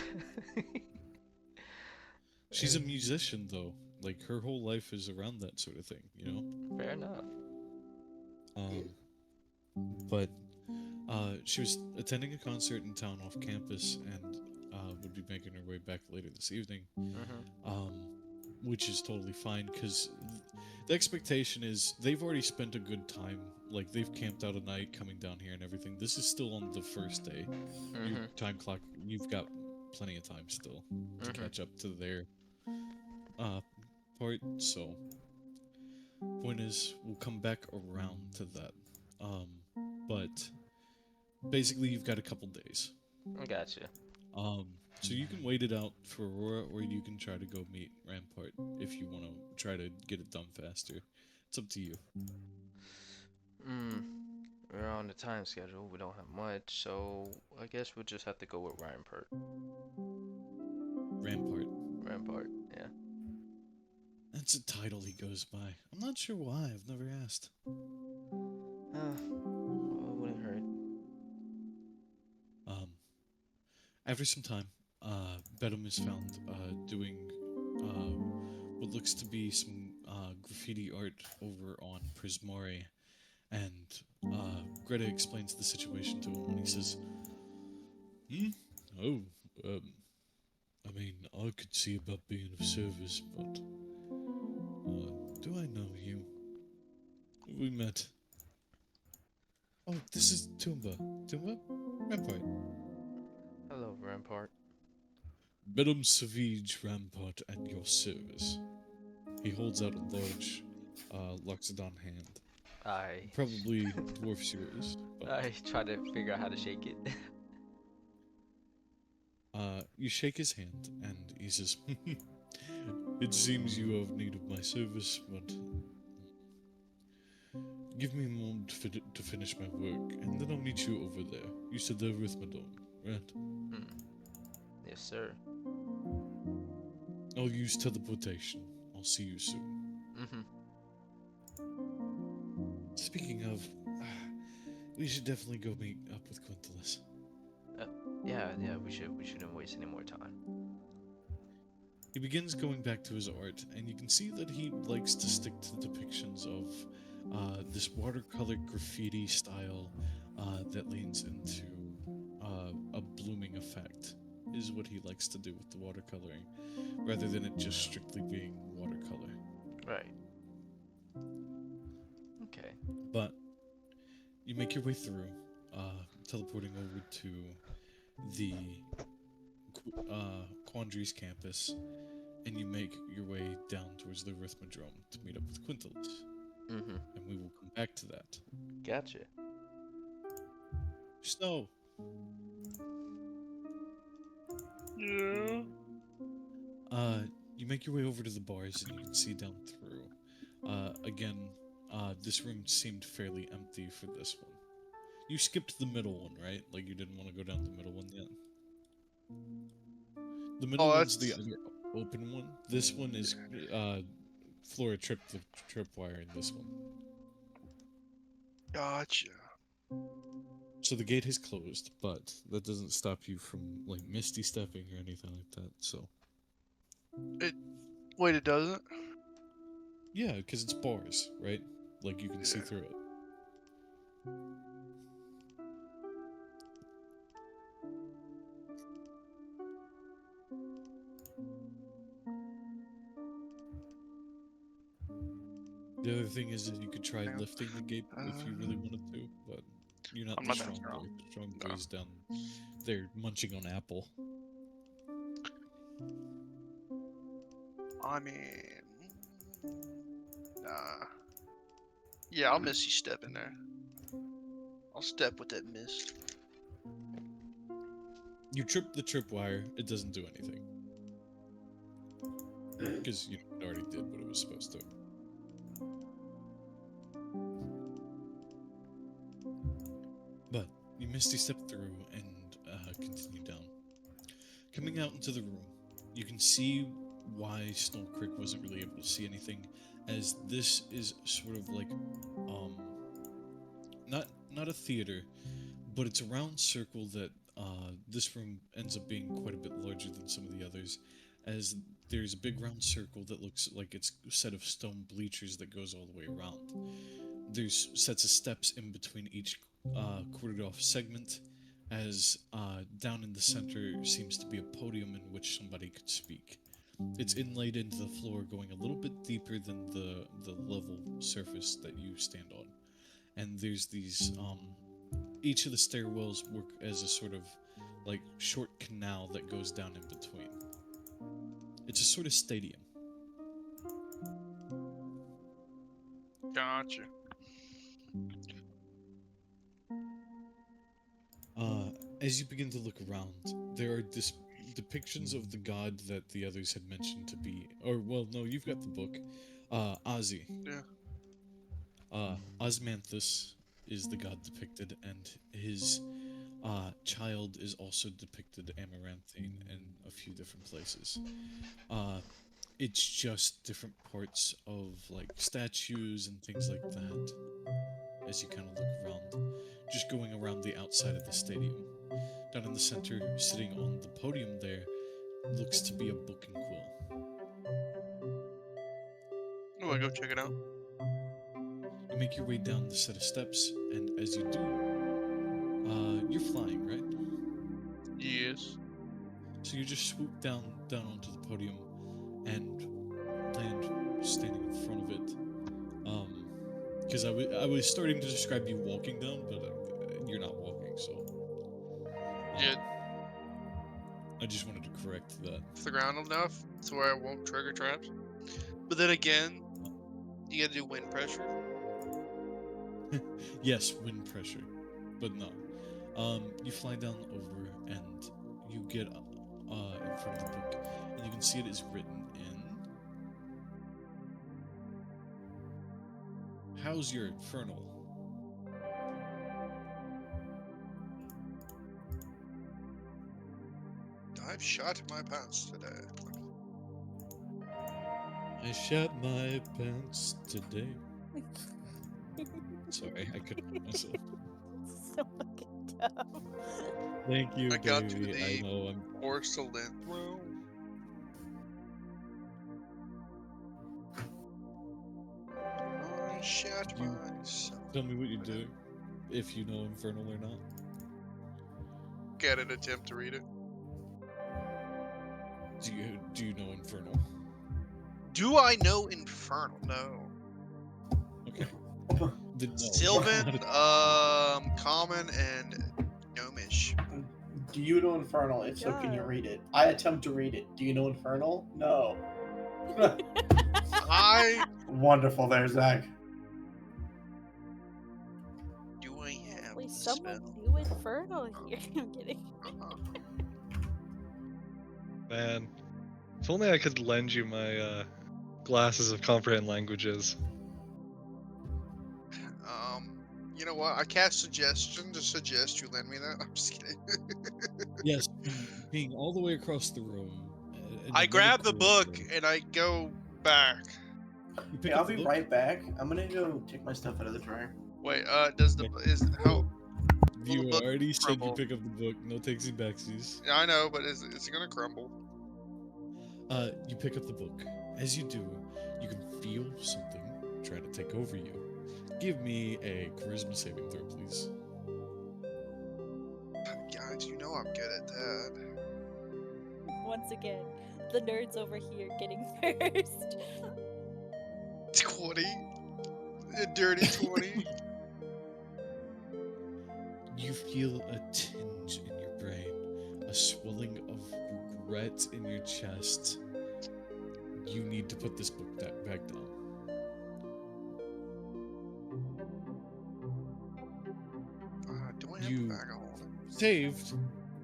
She's a musician, though. Like, her whole life is around that sort of thing, you know? Fair enough. But she was attending a concert in town off campus and would be making her way back later this evening. Which is totally fine, because the expectation is they've already spent a good time. Like, they've camped out a night coming down here and everything. This is still on the first day. Your time clock, you've got plenty of time still to catch up to their part, so point is we'll come back around to that. But basically you've got a couple days. I gotcha. So you can wait it out for Aurora, or you can try to go meet Rampart if you want to try to get it done faster. It's up to you. We're on the time schedule. We don't have much, so I guess we'll just have to go with Rampart. Rampart, yeah. That's a title he goes by. I'm not sure why. I've never asked. Well, it wouldn't hurt. After some time, Bedham is found doing what looks to be some graffiti art over on Prismari, and Greta explains the situation to him, and he says, "Oh, I mean, I could see about being of service, but do I know you? We met. Oh, this is Tumba. Tumba? Rampart. Hello, Rampart. Bedham Savage Rampart at your service." He holds out a large Loxodon hand. Probably dwarfs yours. But, I try to figure out how to shake it. you shake his hand, and he says, "It seems you have need of my service, but give me a moment to finish my work, and then I'll meet you over there. You said they're with Madone, right?" Yes, sir. "I'll use teleportation. I'll see you soon." Speaking of, we should definitely go meet up with Quintilis. Yeah, we shouldn't waste any more time. He begins going back to his art, and you can see that he likes to stick to depictions of this watercolor graffiti style that leans into a blooming effect, is what he likes to do with the watercoloring, rather than it just strictly being watercolor. Right. Okay. But you make your way through, teleporting over to the Quandary's campus, and you make your way down towards the Rhythmodrome to meet up with Quintilis. And we will come back to that. Gotcha. Snow. Yeah. You make your way over to the bars, and you can see down through. Again, this room seemed fairly empty for this one. You skipped the middle one, right? Like you didn't want to go down the middle one yet. The middle one's the other open one. This one is Flora tripped the tripwire in this one. Gotcha. So the gate has closed, but that doesn't stop you from like misty stepping or anything like that. So Wait, it doesn't? yeah, because it's bars, right? Like you can see through it. The other thing is that you could try lifting the gate if you really wanted to, but you're not I'm the not that strong strong. boy. The strong boy's down there munching on apple. I mean, nah. Yeah, I'll misty step in there. I'll step with that mist. You trip the tripwire, it doesn't do anything. Because you already did what it was supposed to. But you misty step through and continue down. Coming out into the room, you can see why Snow Creek wasn't really able to see anything, as this is sort of like not a theater, but it's a round circle that this room ends up being quite a bit larger than some of the others, as there's a big round circle that looks like it's a set of stone bleachers that goes all the way around. There's sets of steps in between each quartered off segment, as down in the center seems to be a podium in which somebody could speak. It's inlaid into the floor, going a little bit deeper than the level surface that you stand on. And there's these, each of the stairwells work as a sort of like short canal that goes down in between. It's a sort of stadium. Gotcha. As you begin to look around, there are depictions of the god that the others had mentioned to be, or well, no, you've got the book. Ozzy. Yeah. Osmanthus is the god depicted, and his child is also depicted, Amaranthine, in a few different places. It's just different parts of like statues and things like that. As you kind of look around, just going around the outside of the stadium. Down in the center, sitting on the podium there, looks to be a book and quill. I'm gonna go check it out. You make your way down the set of steps, and as you do, you're flying, right? Yes. So you just swoop down onto the podium and land standing in front of it. Because I was starting to describe you walking down, but you're not walking, so. Yeah. I just wanted to correct that. Off the ground enough to where I won't trigger traps. But then again, you gotta do wind pressure. Yes, wind pressure, but no. You fly down over and you get in front of the book, and you can see it is written in. How's your infernal? I've shot my pants today. I shat my pants today. Sorry, I couldn't help myself. So fucking dumb. Thank you, I got to baby. I the know I'm. porcelain throne. I shat You- myself. Tell me what you do, if you know infernal or not. Get an attempt to read it. Do you know infernal? Do I know Infernal? No. Okay. Then no. Sylvan, Common, and Gnomish. Do you know Infernal? If so, can you Yeah. read it? I attempt to read it. Do you know Infernal? No. I Wonderful there, Zach. do I have Wait, the someone spell? knew Infernal here. I'm kidding. Uh-huh. Man, if only I could lend you my glasses of comprehend languages. You know what? I cast suggestion to suggest you lend me that. I'm just kidding. Yes, being all the way across the room. and I another grab the quill book there. and I go back. You pick Hey, I'll up the be book. right back. I'm gonna go take my stuff out of the dryer. Wait, does the is how? Will You the book already said you crumble? pick up the book. No takesies backsies. Yeah, I know, but is it gonna crumble? You pick up the book. As you do, you can feel something try to take over you. Give me a charisma saving throw, please. Guys, you know I'm good at that. Once again, the nerds over here getting first. 20. A dirty 20. You feel a tinge in your brain, a swelling of regret in your chest. You need to put this book back down. Do I have You a bag of holding? saved,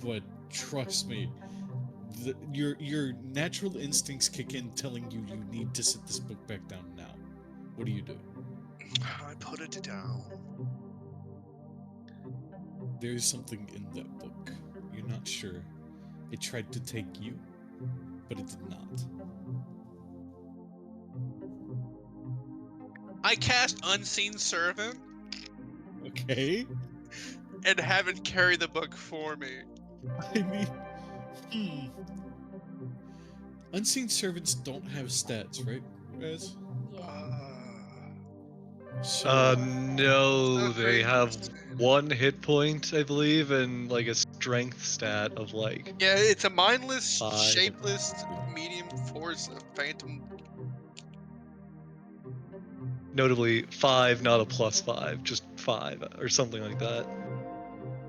but trust me, your natural instincts kick in, telling you you need to sit this book back down now. What do you do? I put it down. There's something in that book. You're not sure. It tried to take you, but it did not. I cast Unseen Servant Okay. and have it carry the book for me. I mean, Unseen servants don't have stats, right, Raz? Yeah. So, No, Not they very have interesting. 1 hit point, I believe, and like a strength stat of like Yeah, it's a mindless, 5. shapeless, medium force of phantom. Notably 5, not a +5, just 5 or something like that.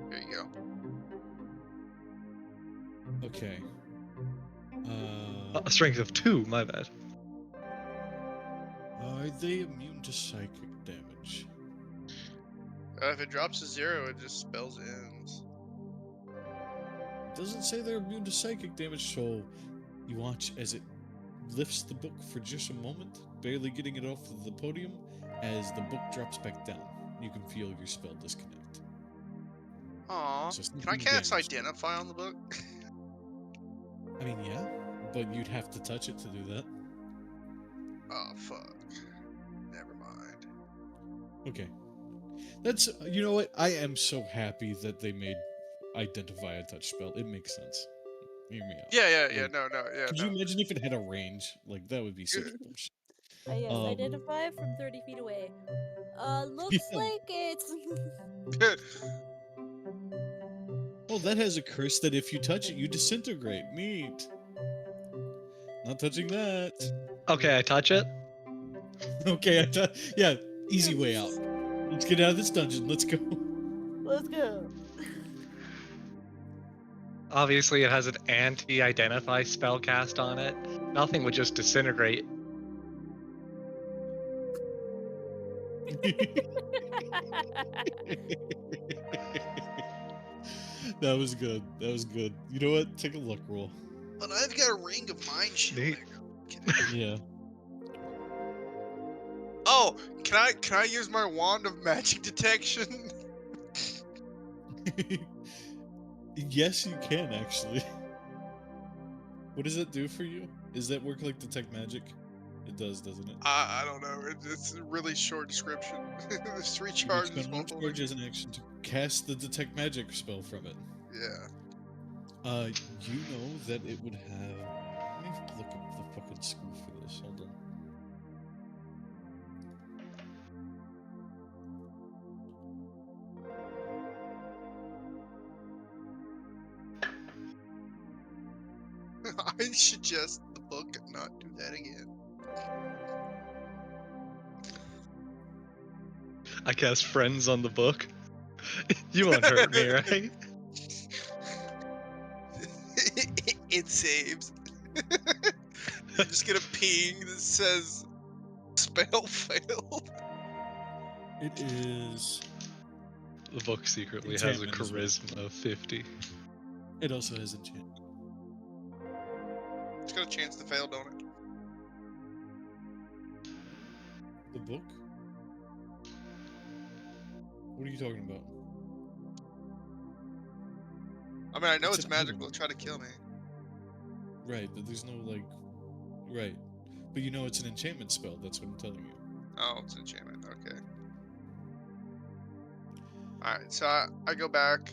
There you go. okay. A strength of 2, my bad. Are Are they immune to psychic damage? If it drops to 0, it just spells ends. It doesn't say they're immune to psychic damage, so you watch as it lifts the book for just a moment, barely getting it off of the podium. As the book drops back down, you can feel your spell disconnect. Aw. So Can I something cast damaged. Identify on the book? I mean, yeah, but you'd have to touch it to do that. Oh, fuck. Never mind. Okay. That's, you know what? I am so happy that they made Identify a touch spell. It makes sense. Hear me out. Yeah, Like, no, yeah, could no. you imagine if it had a range? Like, that would be such bullshit. Yes, Um, identify from 30 feet away. Looks Yeah. like it's. Well, that has a curse that if you touch it, you disintegrate. Neat. Not touching that. Okay, I touch it. Okay, yeah, easy way out. Let's get out of this dungeon. Let's go. Let's go. Obviously, it has an anti-identify spell cast on it. Nothing would just disintegrate. That was good. That was good. You know what? Take a luck roll. But I've got a ring of mind shielding. Yeah. Oh, can I use my wand of magic detection? Yes, you can actually. What does that do for you? Does that work like detect magic? It does, doesn't it? I don't know. It's a really short description. There's 3 You can charges. spend one while charge as an action to cast the detect magic spell from it. Yeah. You know that it would have. Let me look up the fucking school for this. Hold on. I suggest the book not do that again. I cast friends on the book. You won't hurt me, right? It saves. You just get a ping that says spell failed. It is. The book secretly has a Enchantment as well. charisma of 50. It also has enchantment. It's got a chance to fail, don't it? The book? What are you talking about? I mean, I know It's it's an magical. item. It'll try to kill me. Right, but there's no like. Right. But you know it's an enchantment spell, that's what I'm telling you. Oh, it's enchantment. Okay. Alright, so I go back.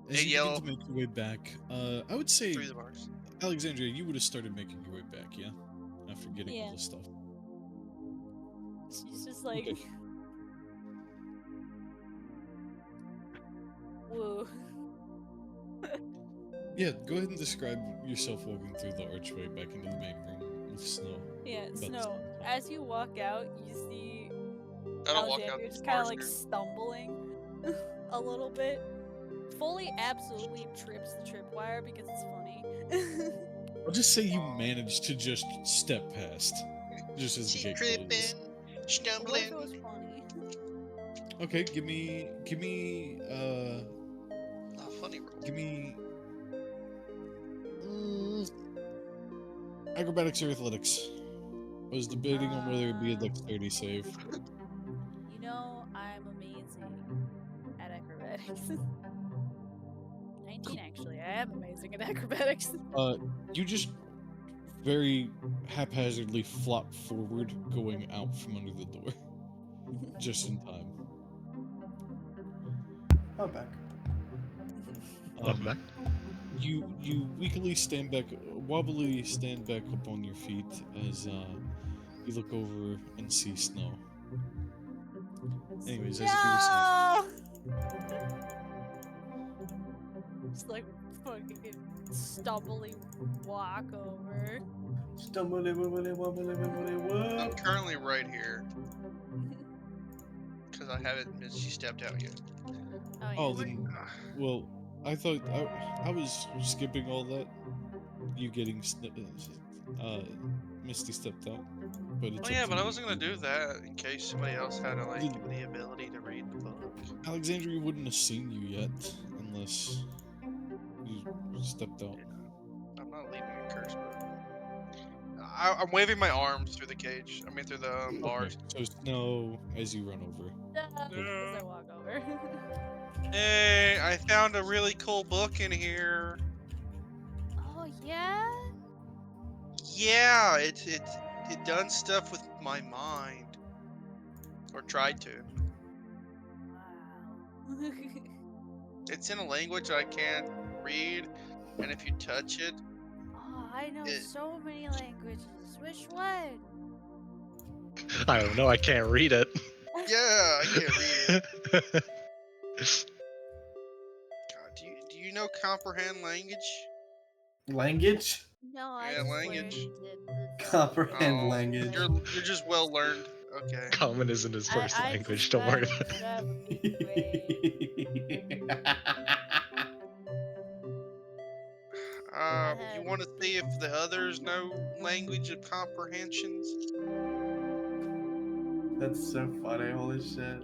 As Hey, you yellow. begin to make your way back, I would say, 3 of the bars. Alexandria, you would have started making your way back, yeah? After getting all Yeah. this stuff. She's just like. Okay. Whoa. Yeah, go ahead and describe yourself walking through the archway back into the main room with Snow. Yeah, About the Snow. same time. As you walk out, you see I don't walk out Alexandria the just kind of bars like here. stumbling a little bit. Fully, absolutely trips the tripwire because it's funny. I'll just say you managed to just step past. Just as the She's gate tripping, closes. What if stumbling. it was funny? Okay, give me, Not funny roll. give me, acrobatics or athletics. I was debating on whether it'd be a dexterity save. You know, I'm amazing at acrobatics. 19 actually. I am amazing at acrobatics. You just very haphazardly flop forward, going out from under the door. Just in time. I'm back. Welcome back. You weakly stand back, wobbly stand back up on your feet as you look over and see Snow. Anyways, as you were saying, No! Just like fucking stumbling walk over. Stumbly wibbly wobbly wibbly I'm whoop. currently right here. Because I haven't, she stepped out yet. oh then, well, I thought I was skipping all that. You getting Misty stepped out, but it's Oh up yeah, to but I you. wasn't gonna do that in case somebody else had like You- the ability to read the book. Alexandria wouldn't have seen you yet unless you stepped out. I'm not leaving a curse book. I'm waving my arms through the cage. I mean through the Okay, bars. so Snow, as you run over. As I walk over. Hey, I found a really cool book in here. Oh yeah? Yeah, it done stuff with my mind, or tried to. Wow. It's in a language I can't read, and if you touch it, Oh, I know It- so many languages. Which one? I don't know. I can't read it. yeah, I can't read it. God, do you know comprehend language? Language? No, I Yeah, just language. learned it. Comprehend Oh, language. you're just well learned. Okay. Common isn't his first I language. just Don't worry learned about it. seventh grade. You want to see if the others know language of comprehensions? That's so funny, holy shit.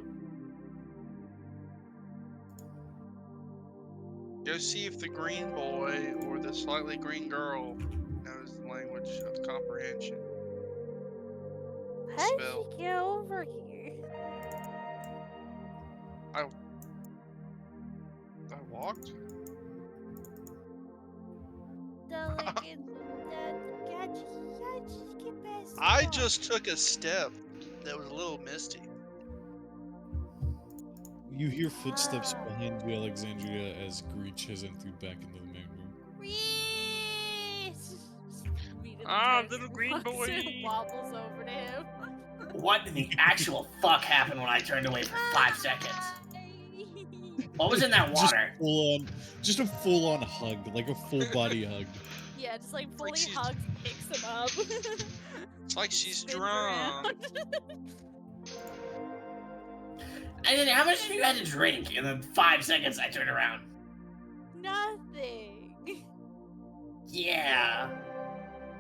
Go see if the green boy or the slightly green girl knows the language of comprehension. How did Spell. she get over here? I walked? Get past the I wall. just took a step that was a little misty. You hear footsteps behind you, Alexandria, as Greech has entered back into the main room. Reese! Immediately turns, Little green walks boy. and wobbles over to him. What in the actual fuck happened when I turned away for 5 seconds? What was in that water? Just a full-on hug, like a full body hug. Yeah, just like fully she's- hugs, picks him up. It's like she's spins drunk. around. And then how much have you had to drink in the 5 seconds I turned around? Nothing. Yeah.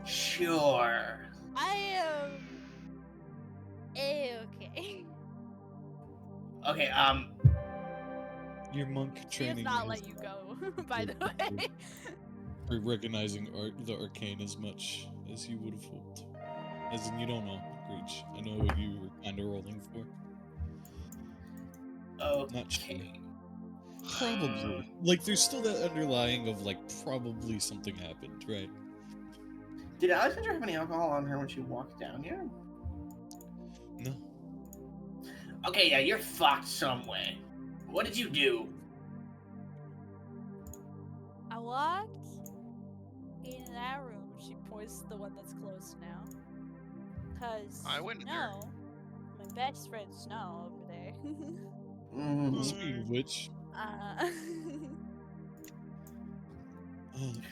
Sure. I am A-okay. Okay, Your monk He has training not has let you go, by the way. for recognizing the arcane as much as you would have hoped. As in, you don't know, Greech. I know what you were kind of rolling for. Not sure. okay. Probably. Like, there's still that underlying of, like, probably something happened, right? Did Alexandra have any alcohol on her when she walked down here? No. Okay, yeah, you're fucked some way. What did you do? I walked in that room. She points to the one that's closed now. Cause I went in there. no, my best friend Snow over there. Speaking of which, uh,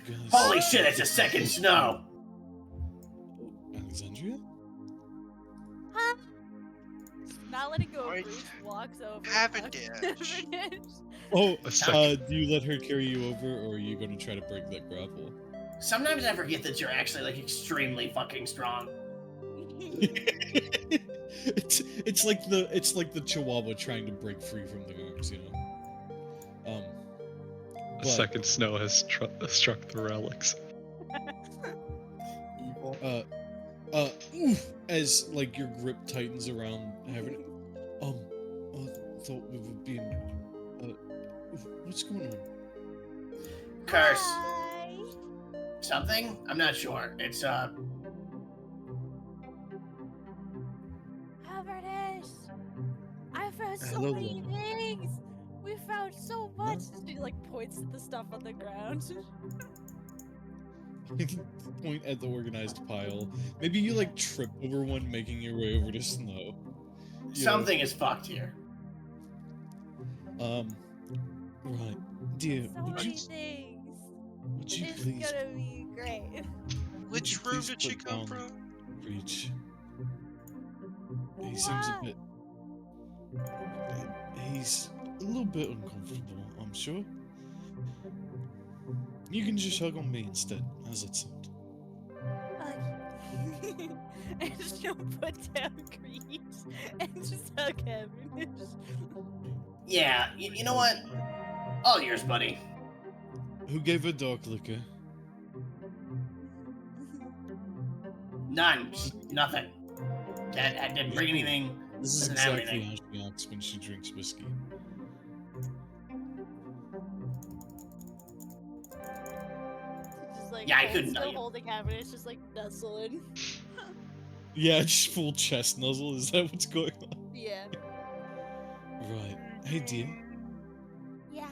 guys. Holy shit, it's a second snow! Alexandria? huh? Not letting go. Wait. Bruce walks over. Cavendish. Cavendish. Oh, A second. do you let her carry you over, or are you going to try to break that grapple? Sometimes I forget that you're actually, like, extremely fucking strong. it's like the Chihuahua trying to break free from the arms, you know. A second snow has struck the relics. Evil. Oof, as like your grip tightens around having thought we would be in, what's going on? Curse. Hi. Something? I'm not sure. It's, Albertus, I found so Hello many there. things. We found so much. She like points at the stuff on the ground. Point at the organized pile. Maybe you like trip over one, making your way over to Snow. You know? something is fucked here. Right, dear. So Would many you things. would you It's please gonna be great. would Which you room please did she put come down from? Reach? He seems a bit. He's a little bit uncomfortable, I'm sure. You can just hug on me instead. How's that sound? And she'll put down Greed and just hug Cavendish. Yeah, you know what? All yours, buddy. Who gave her dark liquor? None. Nothing. That didn't bring anything. This is Doesn't have exactly anything. how she acts when she drinks whiskey. Just like Yeah, I couldn't still know you. holding Cavendish, just like nuzzling. Yeah, just full chest nuzzle. Is that what's going on? Yeah. Right. Hey, dear. Yeah.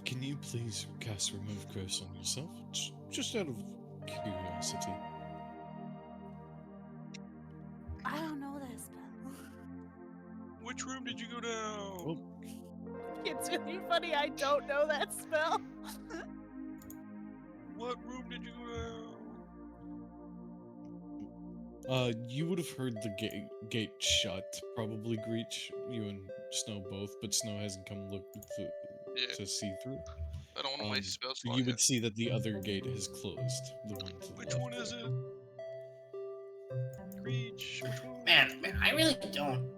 Can you please cast Remove Curse on yourself? Just out of curiosity. I don't know that spell. Which room did you go down? Oh, It's really funny. I don't know that spell. What room did you go down? you would have heard the gate shut. Probably Greech, you and Snow both, but Snow hasn't come look Yeah. to see through. I don't want to waste spell So slot you yet. would see that the other gate has closed. The one to the Which left one is there. it? Reach. Which one? Man, I really don't.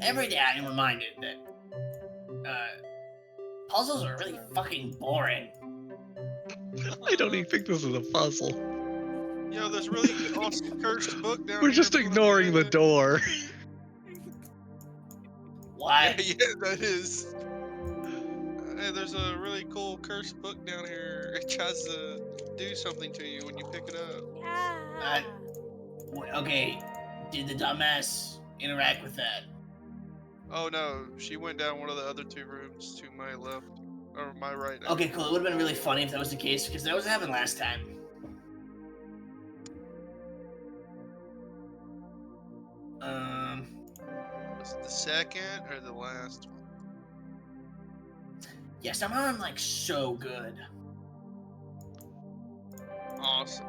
Every day I'm reminded that puzzles are really fucking boring. I don't even think this is a puzzle. Yo, there's really awesome cursed book down We're here. just if you wanna ignoring the read it. door. What? Yeah, that is. Hey, there's a really cool cursed book down here. It tries to do something to you when you pick it up. Yeah. Okay, did the dumbass interact with that? Oh no, she went down one of the other two rooms to my left, or my right. now. Okay, cool. It would have been really funny if that was the case, because that was what happened last time. Was it the second or the last one? Yeah, somehow I'm like so good. Awesome.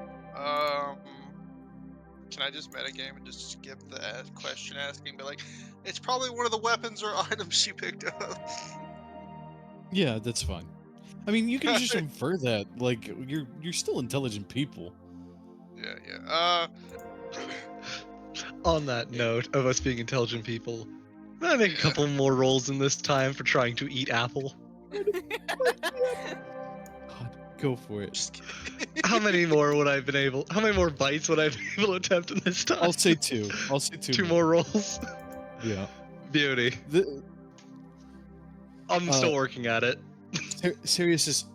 Can I just metagame and just skip the question asking? Be like, it's probably one of the weapons or items she picked up. Yeah, that's fine. I mean, you can just infer that. Like, you're still intelligent people. Yeah. On that note of us being intelligent people, I make a couple more rolls in this time for trying to eat apple. God, go for it. Just kidding. How many more bites would I be able to attempt in this time? I'll say two. I'll say two. Two more rolls. Yeah. Beauty. I'm still working at it. Sirius is.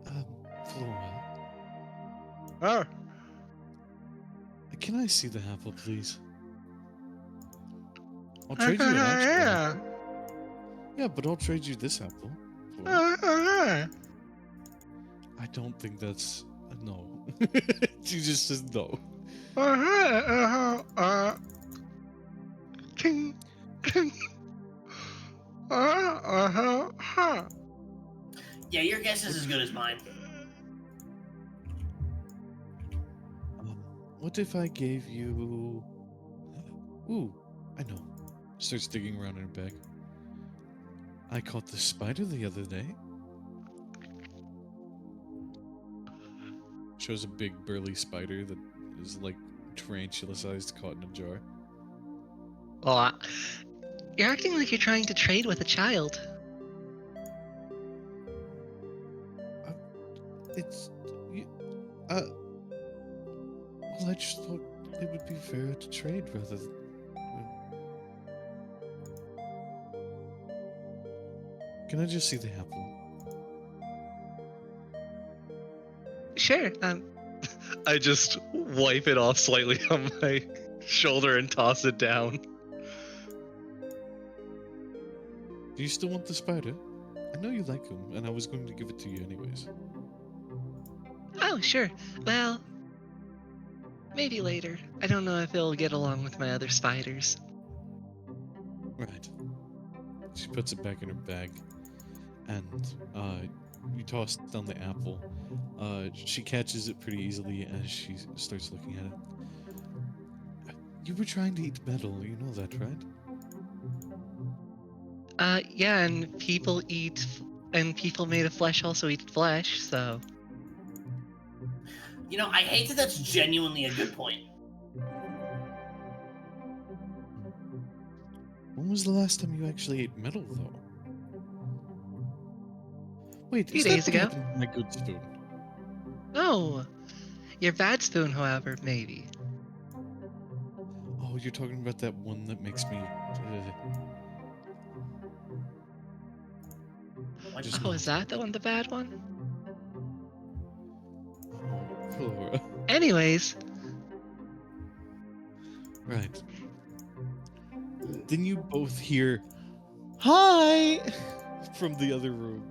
For a while. Oh. Can I see the apple, please? I'll trade you an actual apple. Yeah, but I'll trade you this apple. I don't think that's no. She just says no. Yeah, your guess is as good as mine. What if I gave you? Ooh, I know. Starts digging around in her bag. I caught this spider the other day. Shows a big burly spider that is like tarantula-sized, caught in a jar. Oh, you're acting like you're trying to trade with a child. Well, I just thought it would be fair to trade rather than. Can I just see the apple? Sure. I just wipe it off slightly on my shoulder and toss it down. Do you still want the spider? I know you like him, and I was going to give it to you anyways. Oh, sure. Well, maybe later. I don't know if it'll get along with my other spiders. Right. She puts it back in her bag, and you toss down the apple. She catches it pretty easily as she starts looking at it. You were trying to eat metal, you know that, right? Yeah, and people eat, and people made of flesh also eat flesh, so. You know, I hate that that's genuinely a good point. When was the last time you actually ate metal, though? Wait, Few is that days what ago. happened to my good spoon? Oh, your bad spoon, however, maybe. Oh, you're talking about that one that makes me Like, just Oh, is that the one, the bad one? oh, Flora. Anyways, Right. Then you both hear "Hi" from the other room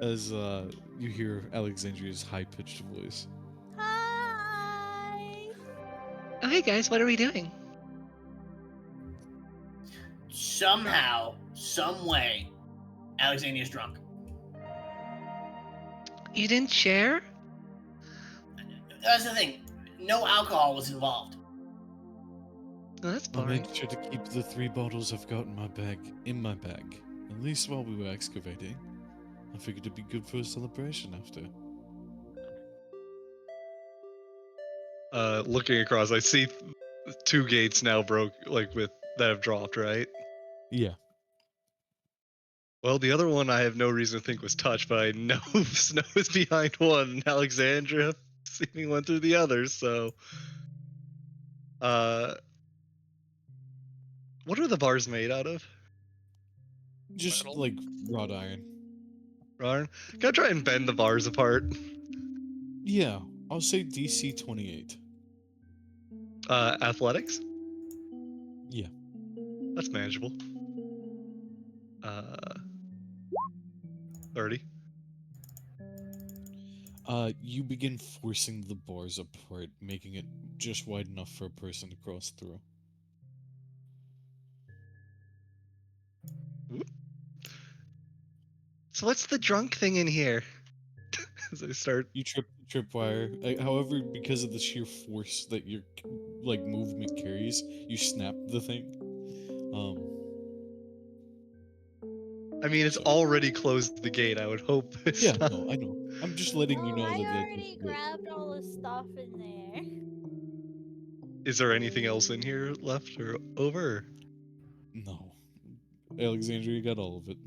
as you hear Alexandria's high-pitched voice. Hi. oh hey guys, what are we doing? somehow, some way, Alexandria's drunk. You didn't share? That's the thing. No alcohol was involved. Well, that's I boring. made sure to keep the 3 bottles I've got in my bag, at least while we were excavating. I figured it'd be good for a celebration after. Looking across, I see 2 gates now broke, like that have dropped, right? Yeah. Well, the other one I have no reason to think was touched, but I know Snow is behind one, and Alexandria seeming went through the other. So, what are the bars made out of? Just Metal. like wrought iron. Ron, can I try and bend the bars apart? Yeah, I'll say DC 28. Athletics? Yeah. That's manageable. 30. You begin forcing the bars apart, making it just wide enough for a person to cross through. So what's the drunk thing in here? As I start. You trip the tripwire. However, because of the sheer force that your like movement carries, you snap the thing. I mean, it's So already closed the gate. I would hope it's yeah, not. no, I know. I'm just letting you Oh, know I that already grabbed all the stuff in there. Is there anything else in here left or over? no. Alexandria got all of it.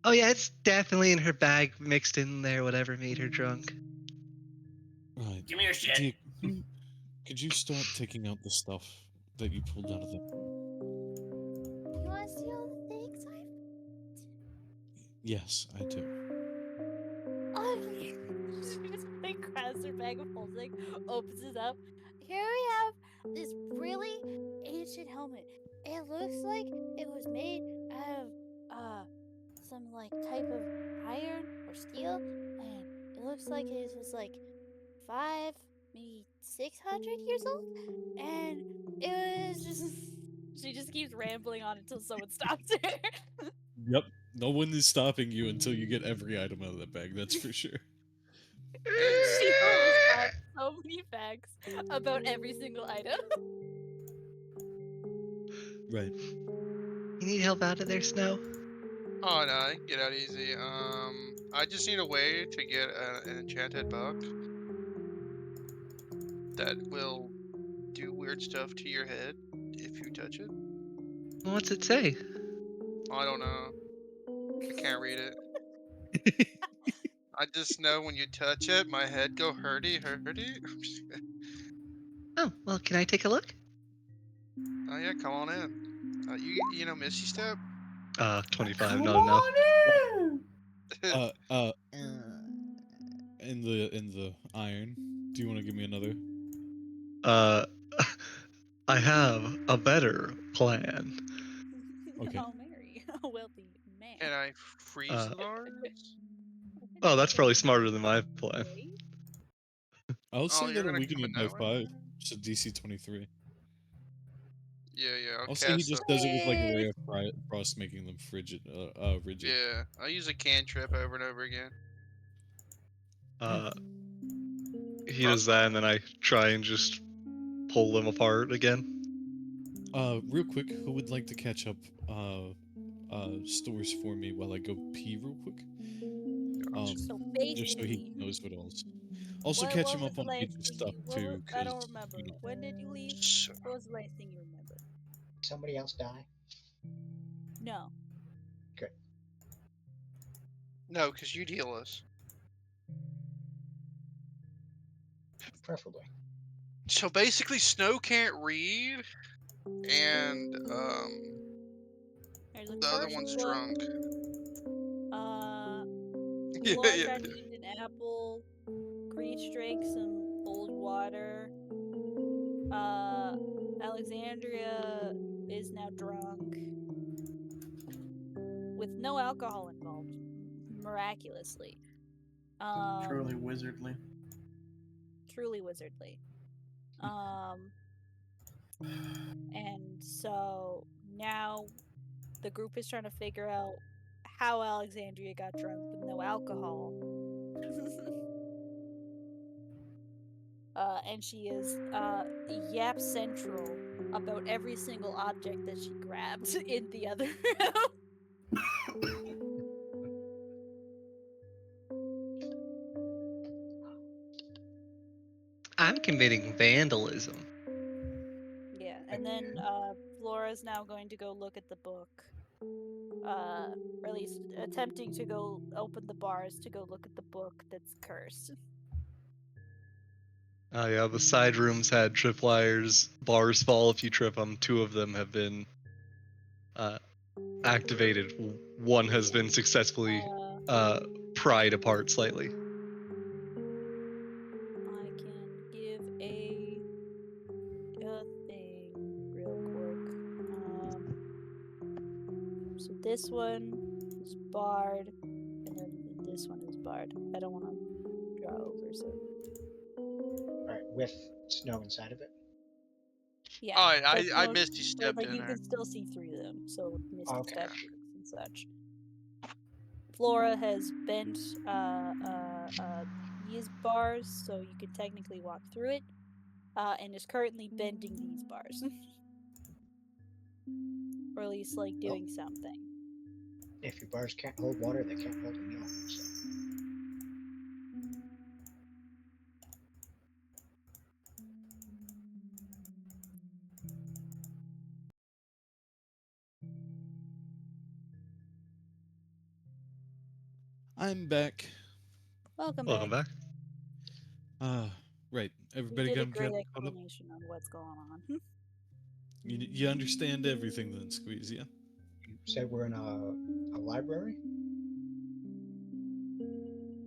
Oh yeah, it's definitely in her bag, mixed in there, whatever made her drunk. Right. Give me your shit. Dia, could you start taking out the stuff that you pulled out of the... You want to see all the things I've... Yes, I do. Oh, she just like grabs her bag of holding, opens it up. Here we have this really ancient helmet. It looks like it was made out of some like type of iron or steel, and it looks like it was like 5, maybe 600 years old, and it was just. She just keeps rambling on until someone stops her. Yep. No one is stopping you until you get every item out of that bag, that's for sure. She pulls out so many facts about every single item. Right. You need help out of there, Snow? Oh no, I can get out easy. I just need a way to get an enchanted book that will do weird stuff to your head if you touch it. What's it say? I don't know. I can't read it. I just know when you touch it, my head go hurty, hurty. Oh, well, can I take a look? Oh yeah, come on in. You know Misty Step? 25, Come not enough. on in. In the iron. Do you want to give me another? Uh, I have a better plan. Okay. I'll marry a wealthy man. Can I freeze the bars? Oh, that's probably smarter than my plan. I'll Oh, say you're that'll gonna weaken come it in by that way? 5. So DC 23. Yeah, I'll I'll say he cast just a. does it with like a ray of frost, making them rigid. Yeah, I use a cantrip over and over again. He does that, and then I try and just pull them apart again. Real quick, who would like to catch up stores for me while I go pee real quick? So Just so he basically, knows what else. Also, What catch him was up the on last major thing stuff you? too, I because don't remember. When did you leave? So, What was the last thing you remember? Somebody else die? No. Good. no, because you'd heal us. Preferably. So basically, Snow can't read, and There's a the other cursed one's book. drunk. Yeah, Laura yeah. tried to eat an apple. Grease drank some old water. Alexandria is now drunk. With no alcohol involved. Miraculously. Truly wizardly. Truly wizardly. And so now the group is trying to figure out how Alexandria got drunk with no alcohol. And she is yap central about every single object that she grabbed in the other room. I'm committing vandalism. Yeah, and then Flora's now going to go look at the book. Or at least attempting to go open the bars to go look at the book that's cursed. Oh yeah, the side rooms had tripwires. Bars fall if you trip them. 2 of them have been activated. One has been successfully pried apart slightly. I can give a thing real quick. So this one is barred, and then this one is barred. I don't want to draw over, so Alright, with snow inside of it. yeah. Oh, but I no- missed you but, stepped like in you there. can still see through them, so misty Okay. statues and such. Flora has bent these bars, so you can technically walk through it, and is currently bending these bars. Or at least, like, doing something. If your bars can't hold water, they can't hold a gnome. So. I'm back. Welcome Welcome back. Right. You Everybody did a got great caught up? explanation on what's going on. You understand everything then, Squeeze, yeah? You said we're in a library?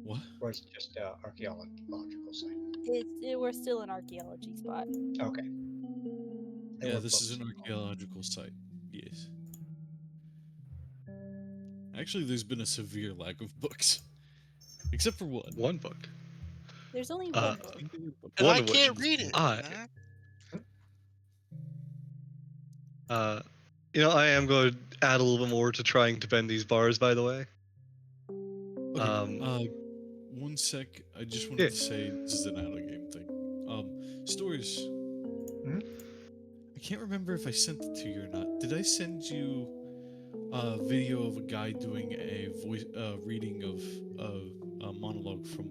What? Or is it just an archaeological site? We're still an archaeology spot. Okay. There Yeah, were this is books an involved. archaeological site. Yes. Actually, there's been a severe lack of books. Except for one. One book. There's only Uh, one book. And One I of which can't is read it. I. Huh? I am going to add a little bit more to trying to bend these bars, by the way. Okay, one sec. I just wanted to say this is an out of game thing. Stories. I can't remember if I sent it to you or not. Did I send you a video of a guy doing a voice reading of a monologue from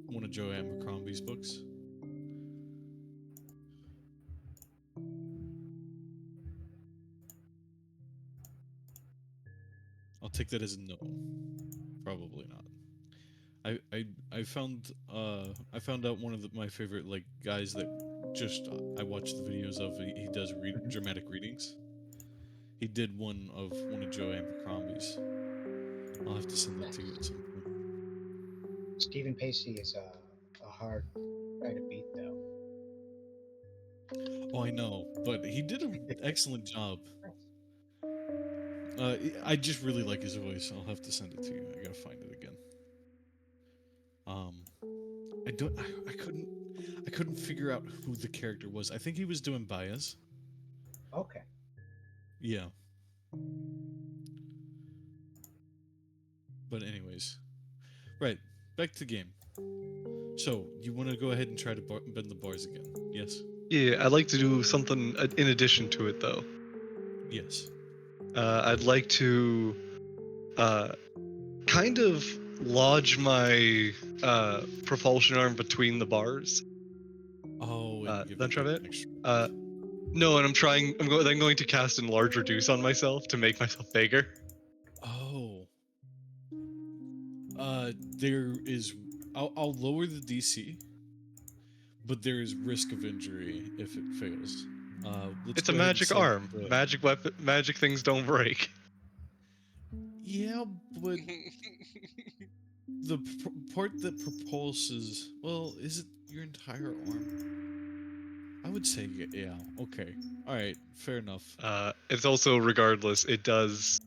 one of Joe Abercrombie's books? I'll take that as a no. Probably not. I found out one of my favorite like guys that just I watch the videos of. He does dramatic readings. He did one of Joe Abercrombie's. I'll have to send that to you at some point. Stephen Pacey is a hard guy to beat, though. Oh, I know, but he did an excellent job. I just really like his voice. I'll have to send it to you. I gotta find it again. I don't. I couldn't figure out who the character was. I think he was doing Baez. Okay. Yeah. But anyways, right. Back to the game. So you want to go ahead and try to bend the bars again? Yes. Yeah, I'd like to do something in addition to it, though. Yes. I'd like to kind of lodge my propulsion arm between the bars. Oh, and give Then it try like it. an extra. No, and then going to cast enlarge reduce on myself to make myself bigger. Oh. There is. I'll lower the DC, but there is risk of injury if it fails. Let's It's a go ahead and magic send arm. the. Magic weapon. Magic things don't break. Yeah, but the part that propulses. Well, is it your entire arm? I would say yeah. Okay. All right. Fair enough. It's also regardless. It does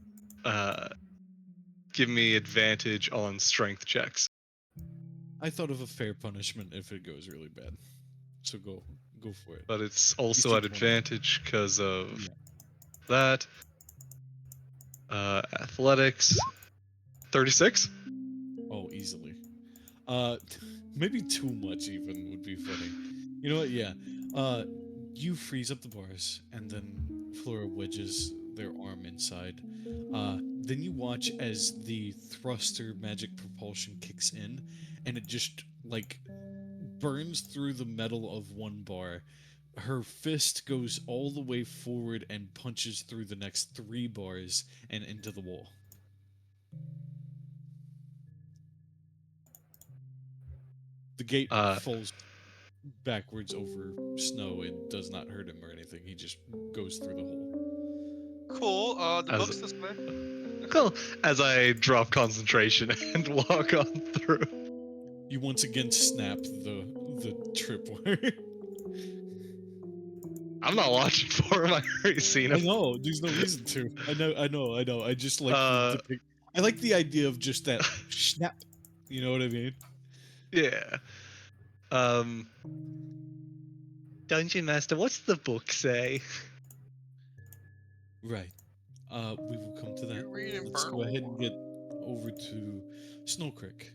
give me advantage on strength checks. I thought of a fair punishment if it goes really bad. So go for it. But it's also DC at 20. advantage because of Yeah. that. Athletics. 36. Oh, easily. Maybe too much even would be funny. You know what? Yeah. You freeze up the bars, and then Flora wedges their arm inside. Then you watch as the thruster magic propulsion kicks in, and it just like burns through the metal of one bar. Her fist goes all the way forward and punches through the next 3 bars and into the wall. The gate falls backwards over snow and does not hurt him or anything. He just goes through the hole. Cool. The As- book's this way. Cool. As I drop concentration and walk on through. You once again snap the tripwire. I'm not watching for him. I already seen I him. know. There's no reason to. I know. I just like I like the idea of just that snap. You know what I mean? Yeah. Dungeon Master, what's the book say? Right. We will come to that. You read Let's go Infernal? ahead and get over to Snow Creek.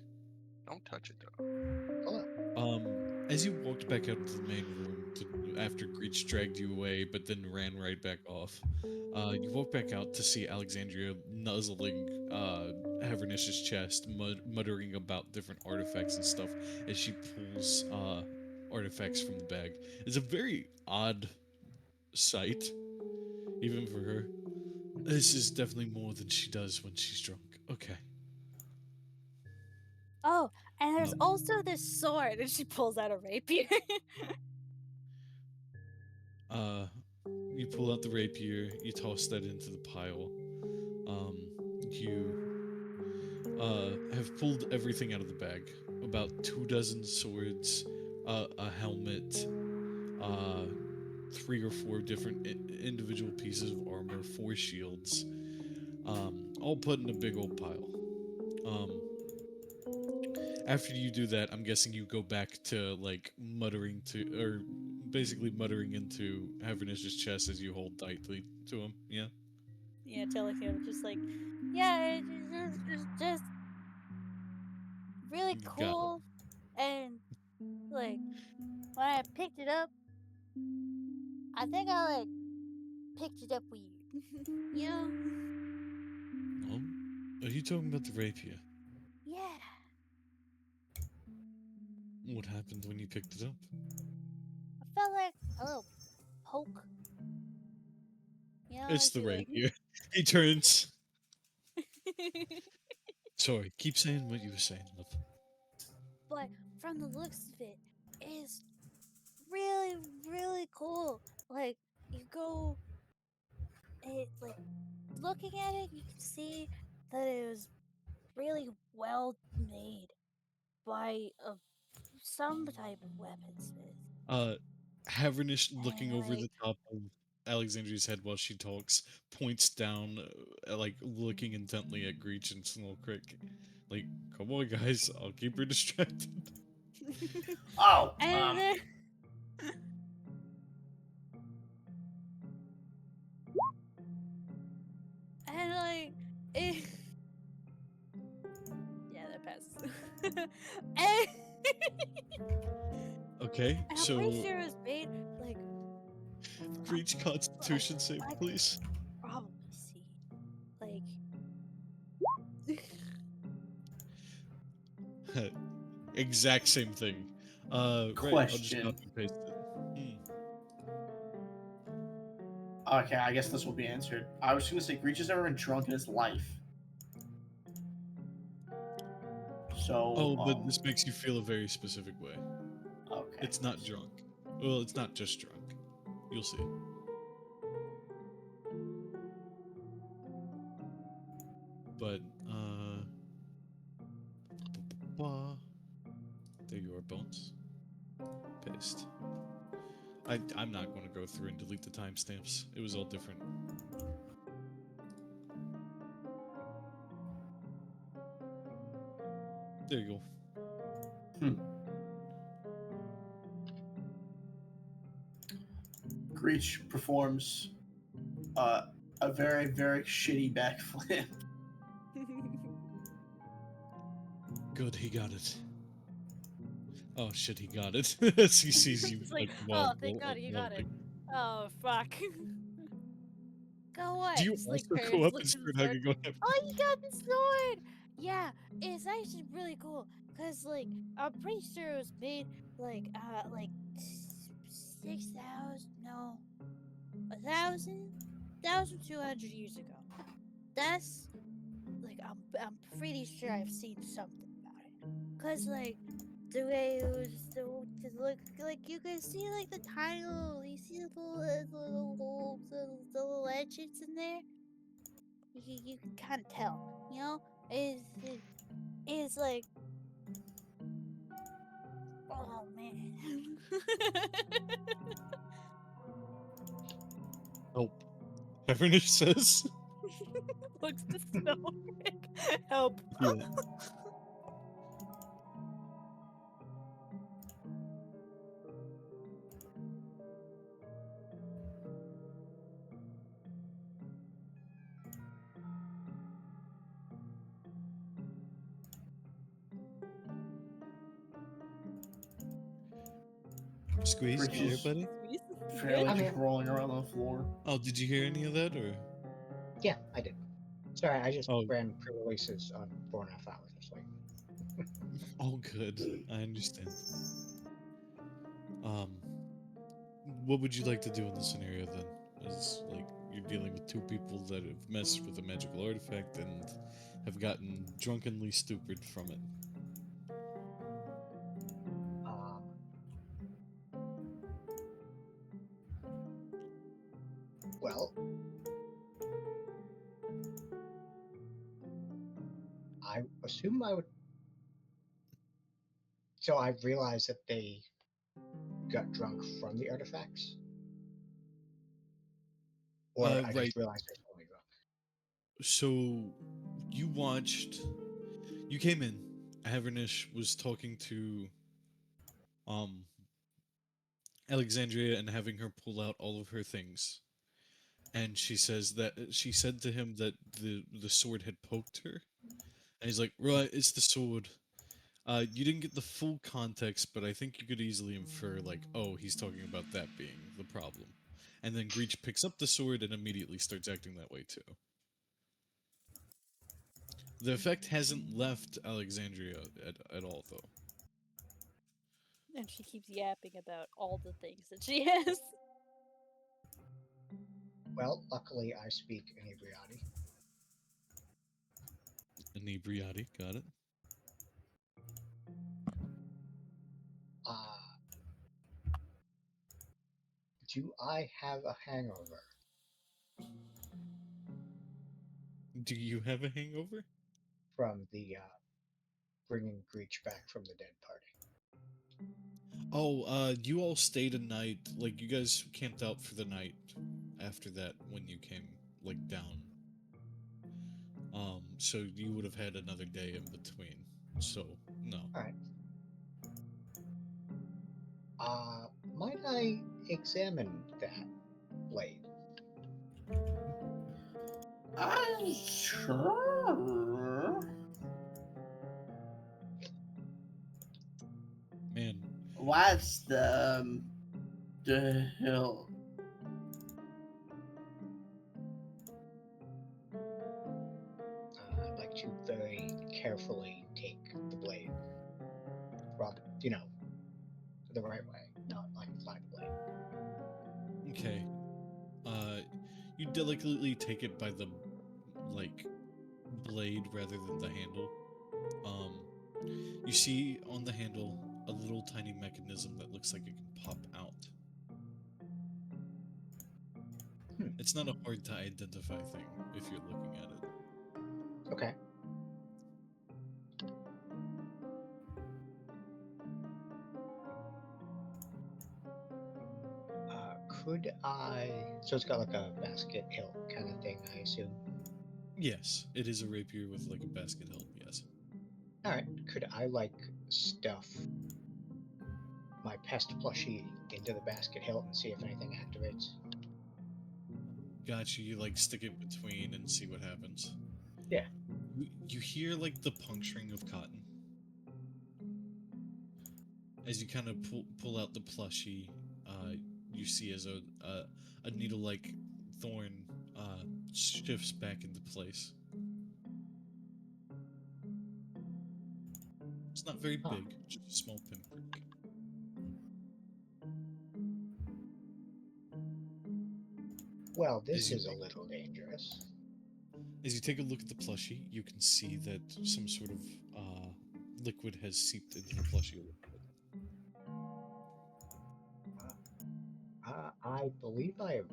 Don't touch it though. As you walked back out into the main room after Greech dragged you away, but then ran right back off, you walk back out to see Alexandria nuzzling Havernish's chest, muttering about different artifacts and stuff as she pulls artifacts from the bag. It's a very odd sight, even for her. This is definitely more than she does when she's drunk. Okay. Oh, and there's also this sword, and she pulls out a rapier. You pull out the rapier, you toss that into the pile. You have pulled everything out of the bag. About 24 swords, a helmet, 3 or 4 different individual pieces of armor, 4 shields, all put in a big old pile. After you do that, I'm guessing you go back to like muttering to, or basically muttering into Havernish's chest as you hold tightly to him. Yeah. Yeah, telling him just like, yeah, it's just really Got it. cool. And like, when I picked it up, I think I like picked it up weird. You know? Are you talking about the rapier? Yeah. What happened when you picked it up? I felt like a little poke. You know, It's the she, like... rapier. He turns. Sorry, keep saying what you were saying, love. But from the looks of it, it's really, really cool. Like, you go, it like looking at it, you can see that it was really well made by some type of weaponsmith. Havernish, looking And over like, the top of Alexandria's head while she talks, points down, like looking intently at Greech and Snow Creek. Like, come on, guys, I'll keep her distracted. Oh, and then and like it, yeah, that passes. and, Okay, and I'm so pretty sure it was made like Greech Constitution save, I could please. probably see like Exact same thing. Right, I'll just Question. copy and paste it. Okay, I guess this will be answered. I was gonna say Greach has never been drunk in his life. So, Oh, but this makes you feel a very specific way. okay. It's not drunk. Well, it's not just drunk. You'll see. But, there you are, Bones. Paste. I'm not going to go through and delete the timestamps. It was all different. There you go. Greach performs a very, very shitty backflip. Good, he got it. Oh shit, he got it. As he sees you It's like, while, oh, thank God you got it. walloping. Oh, fuck. Go Do away. you It's like also go parents up look and at the start sword. hugging on him? Oh, you got the sword! Yeah, it's actually really cool. Cause like, I'm pretty sure it was made like 6,000, no, 1,200 years ago. That's like, I'm pretty sure I've seen something about it. Cause like, the way it was to look like you can see like the tiny little you see the little legends in there. You can kind of tell, you know. It's like, oh man. Help. Evernish says. Looks the snow. Help. Yeah. Squeeze, Greach you there, is buddy? fairly I'm just here. rolling around on the floor. Oh, did you hear any of that, or? Yeah, I did. Sorry, I just Oh, ran pre-releases on 4.5 hours of sleep. oh, good. I understand. What would you like to do in this scenario then? As like you're dealing with two people that have messed with a magical artifact and have gotten drunkenly stupid from it. Well, I assume I would. So I realized that they got drunk from the artifacts, or I Right. just realized they're totally drunk. So you watched. You came in. Havernish was talking to Alexandria and having her pull out all of her things. And she said to him that the sword had poked her. And he's like, "Right, it's the sword." You didn't get the full context, but I think you could easily infer, like, oh, he's talking about that being the problem. And then Greach picks up the sword and immediately starts acting that way too. The effect hasn't left Alexandria at all, though. And she keeps yapping about all the things that she has. Well, luckily I speak inebriati. Inebriati, got it. Do I have a hangover? Do you have a hangover? From the bringing Greach back from the dead party. Oh, you all stayed a night. Like, you guys camped out for the night after that when you came, like, down. So you would have had another day in between. So, no. Alright. Might I examine that blade? Sure. Man. What's the hell? I'd like to very carefully take the blade rub, you know, the right way, not like fly the blade. Okay. You delicately take it by the like blade rather than the handle. You see on the handle a little tiny mechanism that looks like it can pop out. Hmm. It's not a hard to identify thing if you're looking at it. Okay. Could I? So it's got like a basket hilt kind of thing, I assume. Yes, it is a rapier with like a basket hilt. Yes. All right. Could I like stuff my pest plushie into the basket hilt and see if anything activates? Gotcha. You like stick it between and see what happens. Yeah. You hear like the puncturing of cotton as you kind of pull out the plushie. You see as a needle like thorn shifts back into place. It's not very Huh. big, just a small pinprick. Well, this As you is a little dangerous. As you take a look at the plushie, you can see that some sort of liquid has seeped into the plushie a little bit. I believe I have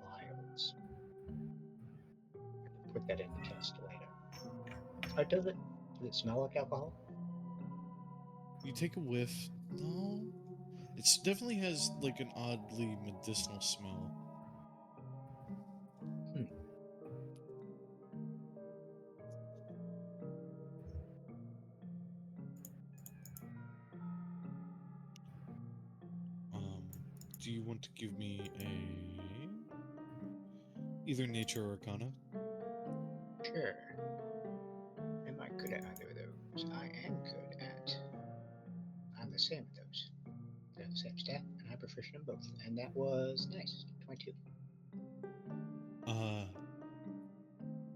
vials. I can put that in the test later. Does it smell like alcohol? You take a whiff. No, it definitely has like an oddly medicinal smell. Hmm. Do you want to give me either nature or arcana? Sure. Am I good at either of those? I am good at. I'm the same at those. They're the same stat, and I'm proficient in both. And that was nice. 22.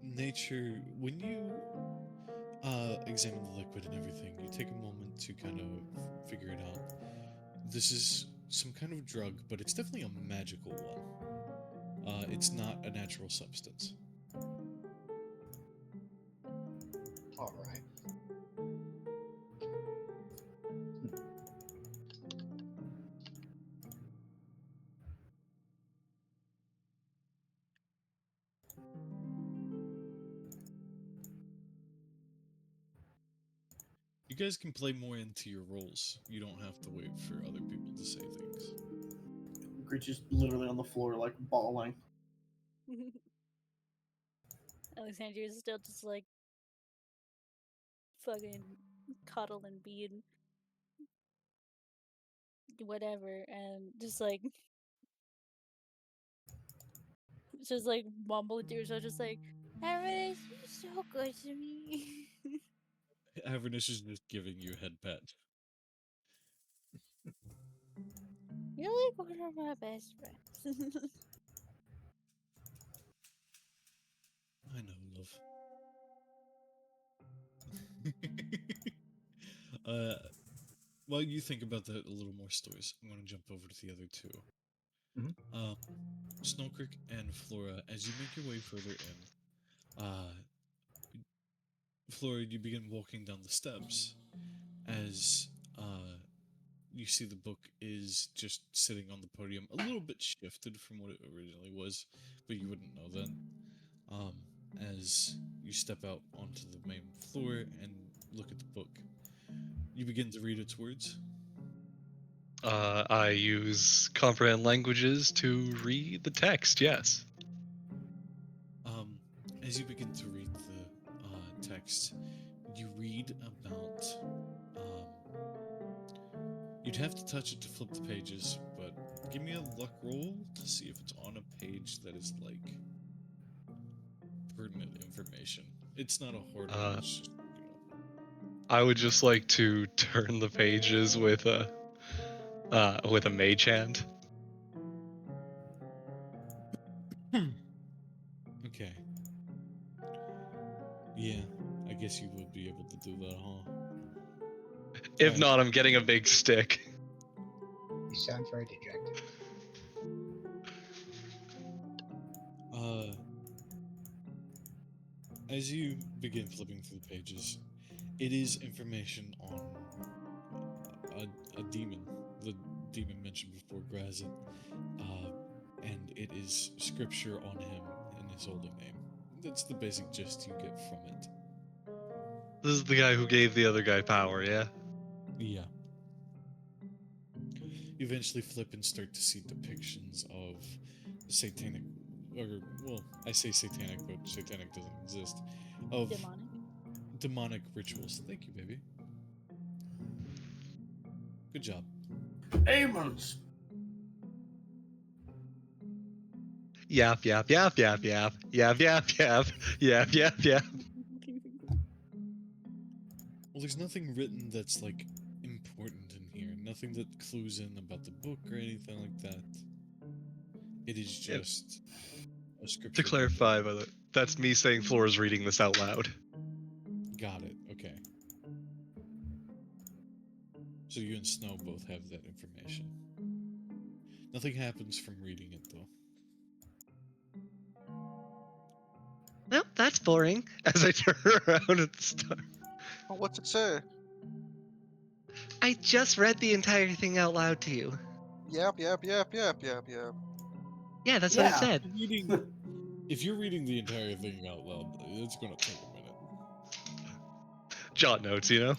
Nature. When you examine the liquid and everything, you take a moment to kind of figure it out. This is some kind of drug, but it's definitely a magical one. It's not a natural substance. All right. You guys can play more into your roles. You don't have to wait for other people to say things. Gritch literally on the floor, like bawling. Alexandria is still just like fucking cuddling, being whatever, and just like mumbling to yourself, just like, Everest, you're so good to me. Avernus is just giving you a head pat. You're like one of my best friends. I know, love. While you think about that a little more, stories, I'm going to jump over to the other two. Mhm. Snowcreek and Flora, as you make your way further in, Flora, you begin walking down the steps as you see the book is just sitting on the podium, a little bit shifted from what it originally was, but you wouldn't know then. As you step out onto the main floor and look at the book, you begin to read its words. I use comprehend languages to read the text. Yes. As you begin to read the text, you read about. You'd have to touch it to flip the pages, but give me a luck roll to see if it's on a page that is like pertinent information. It's not a hard one. It's just I would just like to turn the pages with a mage hand. Okay. Yeah, I guess you would be able to do that, huh? If Alright. not, I'm getting a big stick. You sound very dejected. As you begin flipping through the pages, it is information on a demon, the demon mentioned before, Grazit, and it is scripture on him in his holy name. That's the basic gist you get from it. This is the guy who gave the other guy power, yeah? Yeah. You eventually flip and start to see depictions of satanic, or, well, I say satanic, but satanic doesn't exist, of demonic rituals. Thank you, baby. Good job. Demons. Yap, yap, yap, yap, yap. Yap, yap, yap. Yap, yap, yap. Well, there's nothing written that's, like, important in here. Nothing that clues in about the book or anything like that. It is just a scripture. To clarify, by the way, that's me saying Flora's reading this out loud. Got it. Okay. So you and Snow both have that information. Nothing happens from reading it, though. Well, that's boring. As I turn around at the start. Well, what's it say? I just read the entire thing out loud to you. Yap, yap, yap, yap, yap, yap. Yeah, that's what it said. If you're reading the entire thing out loud, it's gonna take a minute. Jot notes, you know?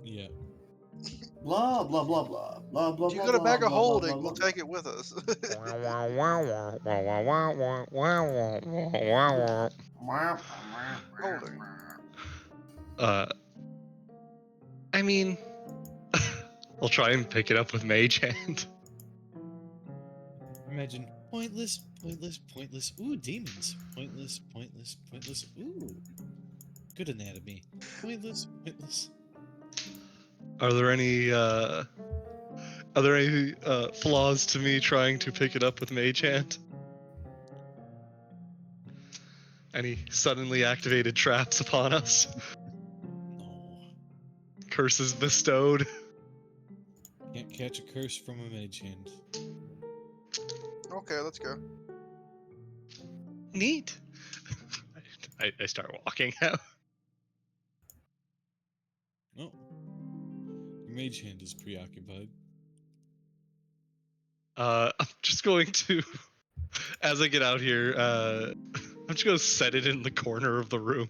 Yeah. Blah blah blah blah blah blah. If you blah, got a blah, bag of blah, blah, holding, blah, we'll blah. take it with us. Holding. I mean, I'll try and pick it up with Mage Hand. Imagine pointless, pointless, pointless. Ooh, demons. Pointless, pointless, pointless. Ooh. Good anatomy. Pointless, pointless. Are there any flaws to me trying to pick it up with Mage Hand? Any suddenly activated traps upon us? No. Curses bestowed? Can't catch a curse from a mage hand. Okay, let's go. Neat. I start walking out. No. Your mage hand is preoccupied. I'm just going to, as I get out here, I'm just going to set it in the corner of the room.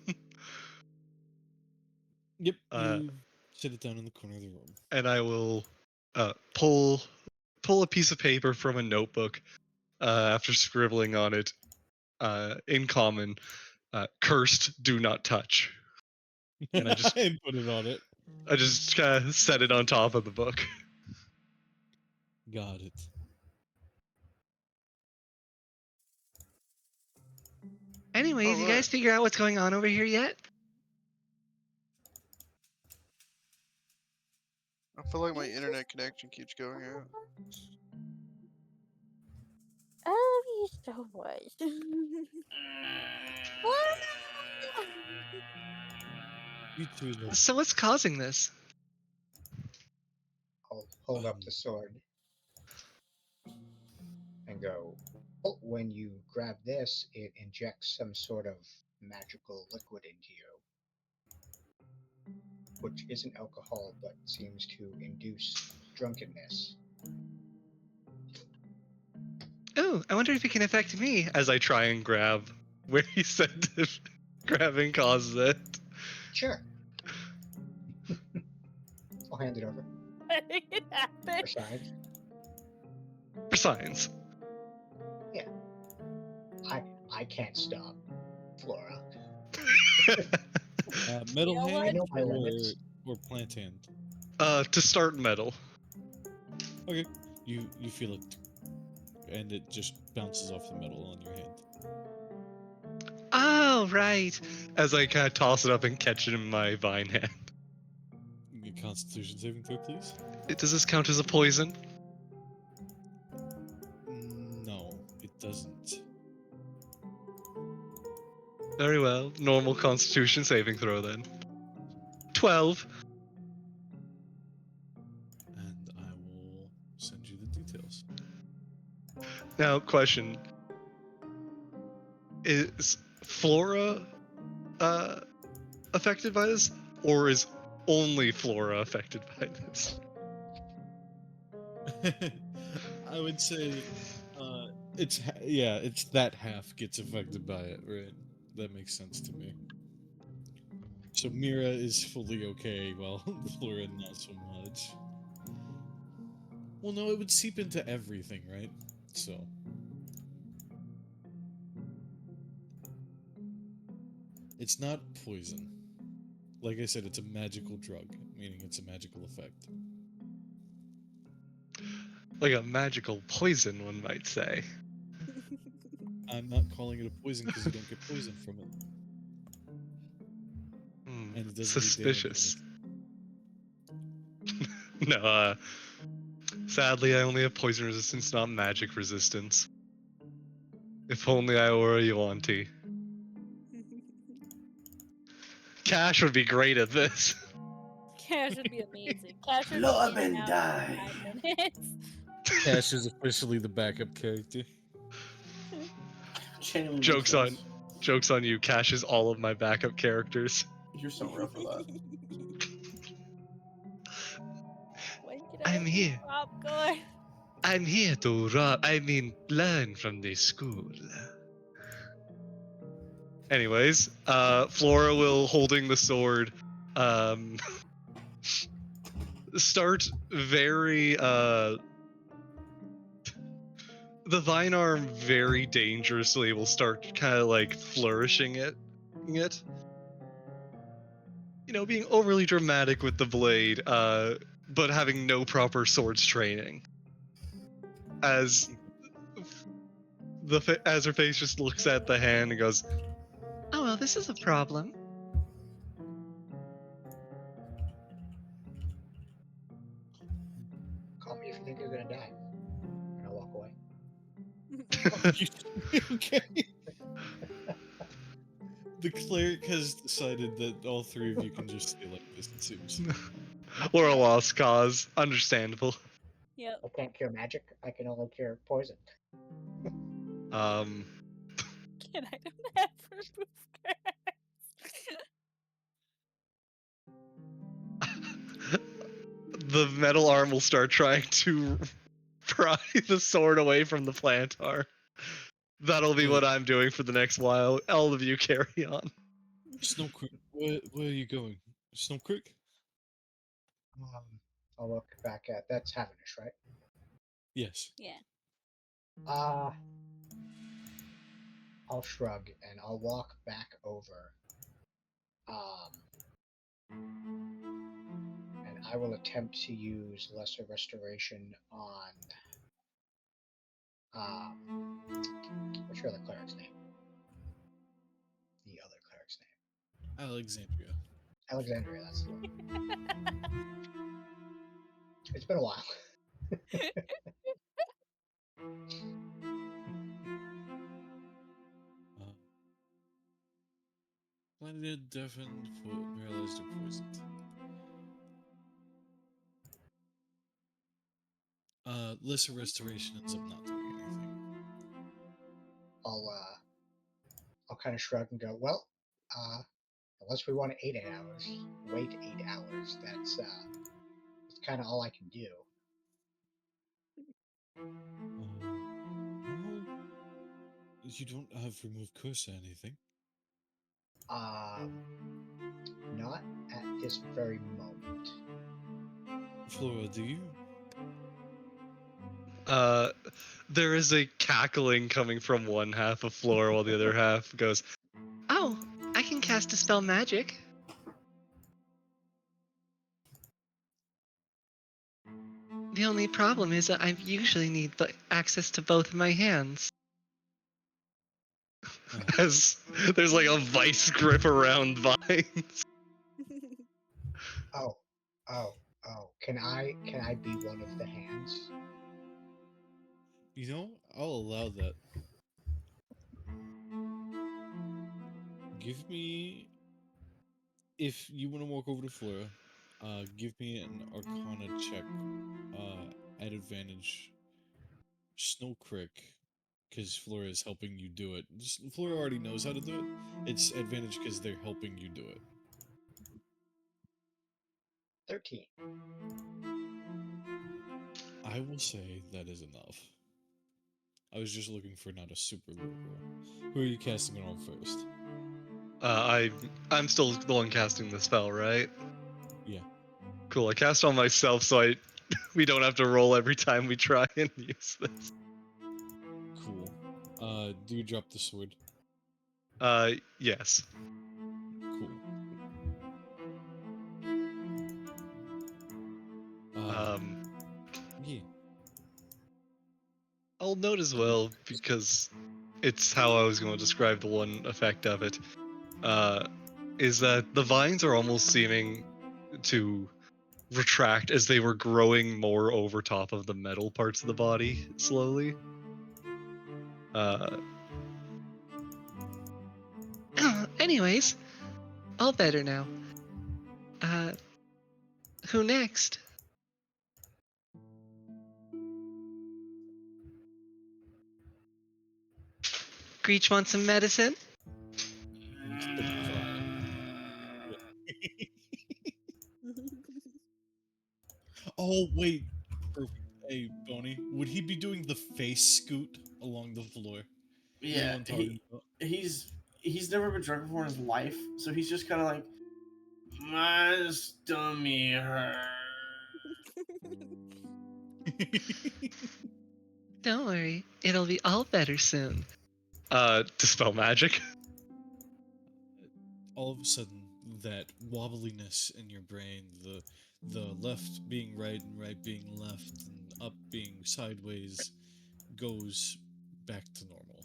Yep, you sit it down in the corner of the room. And I will pull a piece of paper from a notebook after scribbling on it in common, cursed, do not touch. And I just and put it on it. I just kind of set it on top of the book. Got it. Anyways, you guys figure out what's going on over here yet? I feel like my internet connection keeps going out. I love you so much. You too, love. So what's causing this? I'll hold up the sword and go, "Oh, when you grab this, it injects some sort of magical liquid into you, which isn't alcohol but seems to induce drunkenness." Oh, I wonder if it can affect me. As I try and grab where he said that grabbing causes it. Sure. I'll hand it over. Make it happen. For science. For science. Yeah. I can't stop, Flora. Metal You know what? hand I know my limits. or plant hand? To start metal. Okay. You feel it, and it just bounces off the metal on your hand. Oh, right. As I kind of toss it up and catch it in my vine hand. Give me a Constitution saving throw, please. Does this count as a poison? No, it doesn't. Very well. Normal Constitution saving throw then. 12. Now, question: is Flora affected by this, or is only Flora affected by this? I would say, it's that half gets affected by it, right? That makes sense to me. So Mira is fully okay, while Flora not so much. Well, no, it would seep into everything, right? So. It's not poison. Like I said, it's a magical drug, meaning it's a magical effect. Like a magical poison, one might say. I'm not calling it a poison because you don't get poison from it. And it doesn't do damage or Suspicious. anything. No, sadly, I only have poison resistance, not magic resistance. If only I were a Yuanti. Cash would be great at this. Cash would be amazing. Cash would Love be in and and out die. in 5 minutes. Cash is officially the backup character. Genuinely makes Jokes on, sense. jokes on you. Cash is all of my backup characters. You're so real for that. When can I I'm have here. popcorn? I'm here to learn from this school. Anyways, Flora will, holding the sword, start very, the vine arm very dangerously will start kind of like flourishing it. You know, being overly dramatic with the blade, but having no proper swords training. As as her face just looks at the hand and goes, "Oh well, this is a problem." Call me if you think you're gonna die. And I'll walk away. Okay. The cleric has decided that all three of you can just stay like this, it seems. Or a lost cause. Understandable. Yep. I can't cure magic. I can only cure poison. Um, Can I don't have remove the metal arm will start trying to pry the sword away from the plantar. That'll be what I'm doing for the next while. All of you carry on. Snow Creek, where are you going? Snow Creek? I'll look back at that's Havenish, right? Yes. Yeah. I'll shrug and I'll walk back over. And I will attempt to use Lesser Restoration on what's your other cleric's name? The other cleric's name. Alexandria. Alexandria, that's the one. It's been a while. Blinded, deafened, paralyzed, or poisoned. Lesser restoration ends up not doing anything. I'll kind of shrug and go, well, unless we want to wait 8 hours. That's kind of all I can do. Well, you don't have remove curse or anything. Not at this very moment. Flora, do you? There is a cackling coming from one half of Flora while the other half goes, Oh, I can cast Dispel Magic. The only problem is that I usually need access to both of my hands. as there's like a vice grip around vines. Oh. Can I be one of the hands? You know, I'll allow that. Give me, if you want to walk over to Flora, give me an Arcana check at advantage. Snow Creek, because Flora is helping you do it. Flora already knows how to do it. It's advantage because they're helping you do it. 13. I will say that is enough. I was just looking for not a super low roll. Who are you casting it on first? I'm still the one casting the spell, right? Yeah. Cool. I cast on myself, so we don't have to roll every time we try and use this. Cool. Do you drop the sword? Yes. Cool. Yeah. I'll note as well, because it's how I was going to describe the one effect of it, is that the vines are almost seeming to retract as they were growing more over top of the metal parts of the body slowly. Anyways, all better now. Who next? Greech want some medicine? Oh wait. Perfect. Hey, Boney, would he be doing the face scoot along the floor? You know Yeah, what I'm talking about? he's never been drunk before in his life, so he's just kind of like, my stomach hurts. Don't worry, it'll be all better soon. Dispel magic. All of a sudden, that wobbliness in your brain, the left being right and right being left and up being sideways, goes back to normal.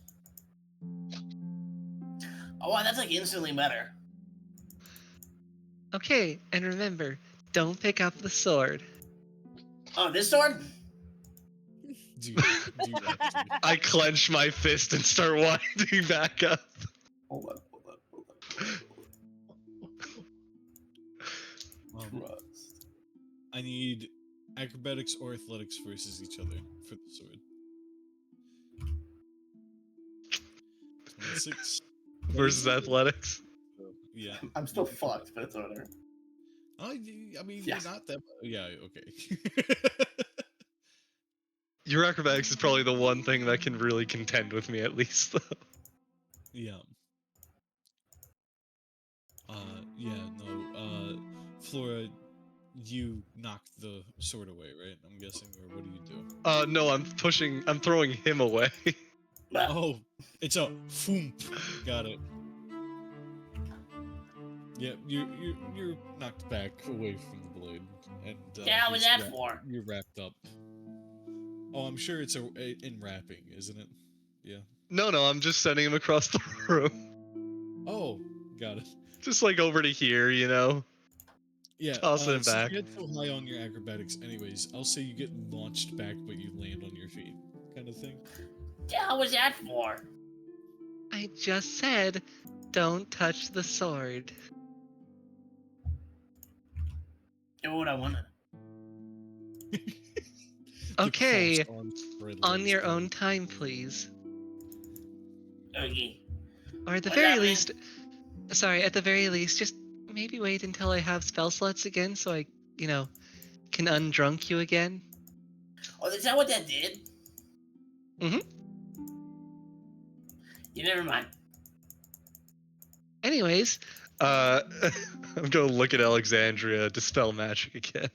Oh, wow, that's like instantly better. Okay, and remember, don't pick up the sword. Oh, this sword? Do you actually? I clench my fist and start winding back up. Hold on. Trust. I need acrobatics or athletics versus each other for the sword. 26. Versus athletics. Yeah. I'm still fucked, but it's whatever. I mean, Yeah. you're not that. Yeah, okay. Your acrobatics is probably the one thing that can really contend with me, at least. Yeah. Yeah, no. Flora, you knocked the sword away, right? I'm guessing, or what do you do? No, I'm throwing him away. Oh, it's a foomp. Got it. Yeah, you're knocked back away from the blade, and Yeah, what was that for? You're wrapped up. Oh, I'm sure it's in wrapping, isn't it? Yeah. No, I'm just sending him across the room. Oh, got it. Just like over to here, you know? Yeah, Tossing him since back. you get so high on your acrobatics anyways, I'll say you get launched back, but you land on your feet, kind of thing. The hell was that for? I just said, don't touch the sword. Do what I wanted. Okay, spread on legs your going. own time, please. Okay. Or at the What's very happening? least, sorry, at the very least, just maybe wait until I have spell slots again so I, can undrunk you again. Oh, is that what that did? Mm-hmm. You never mind. Anyways, I'm gonna look at Alexandria, dispel magic again.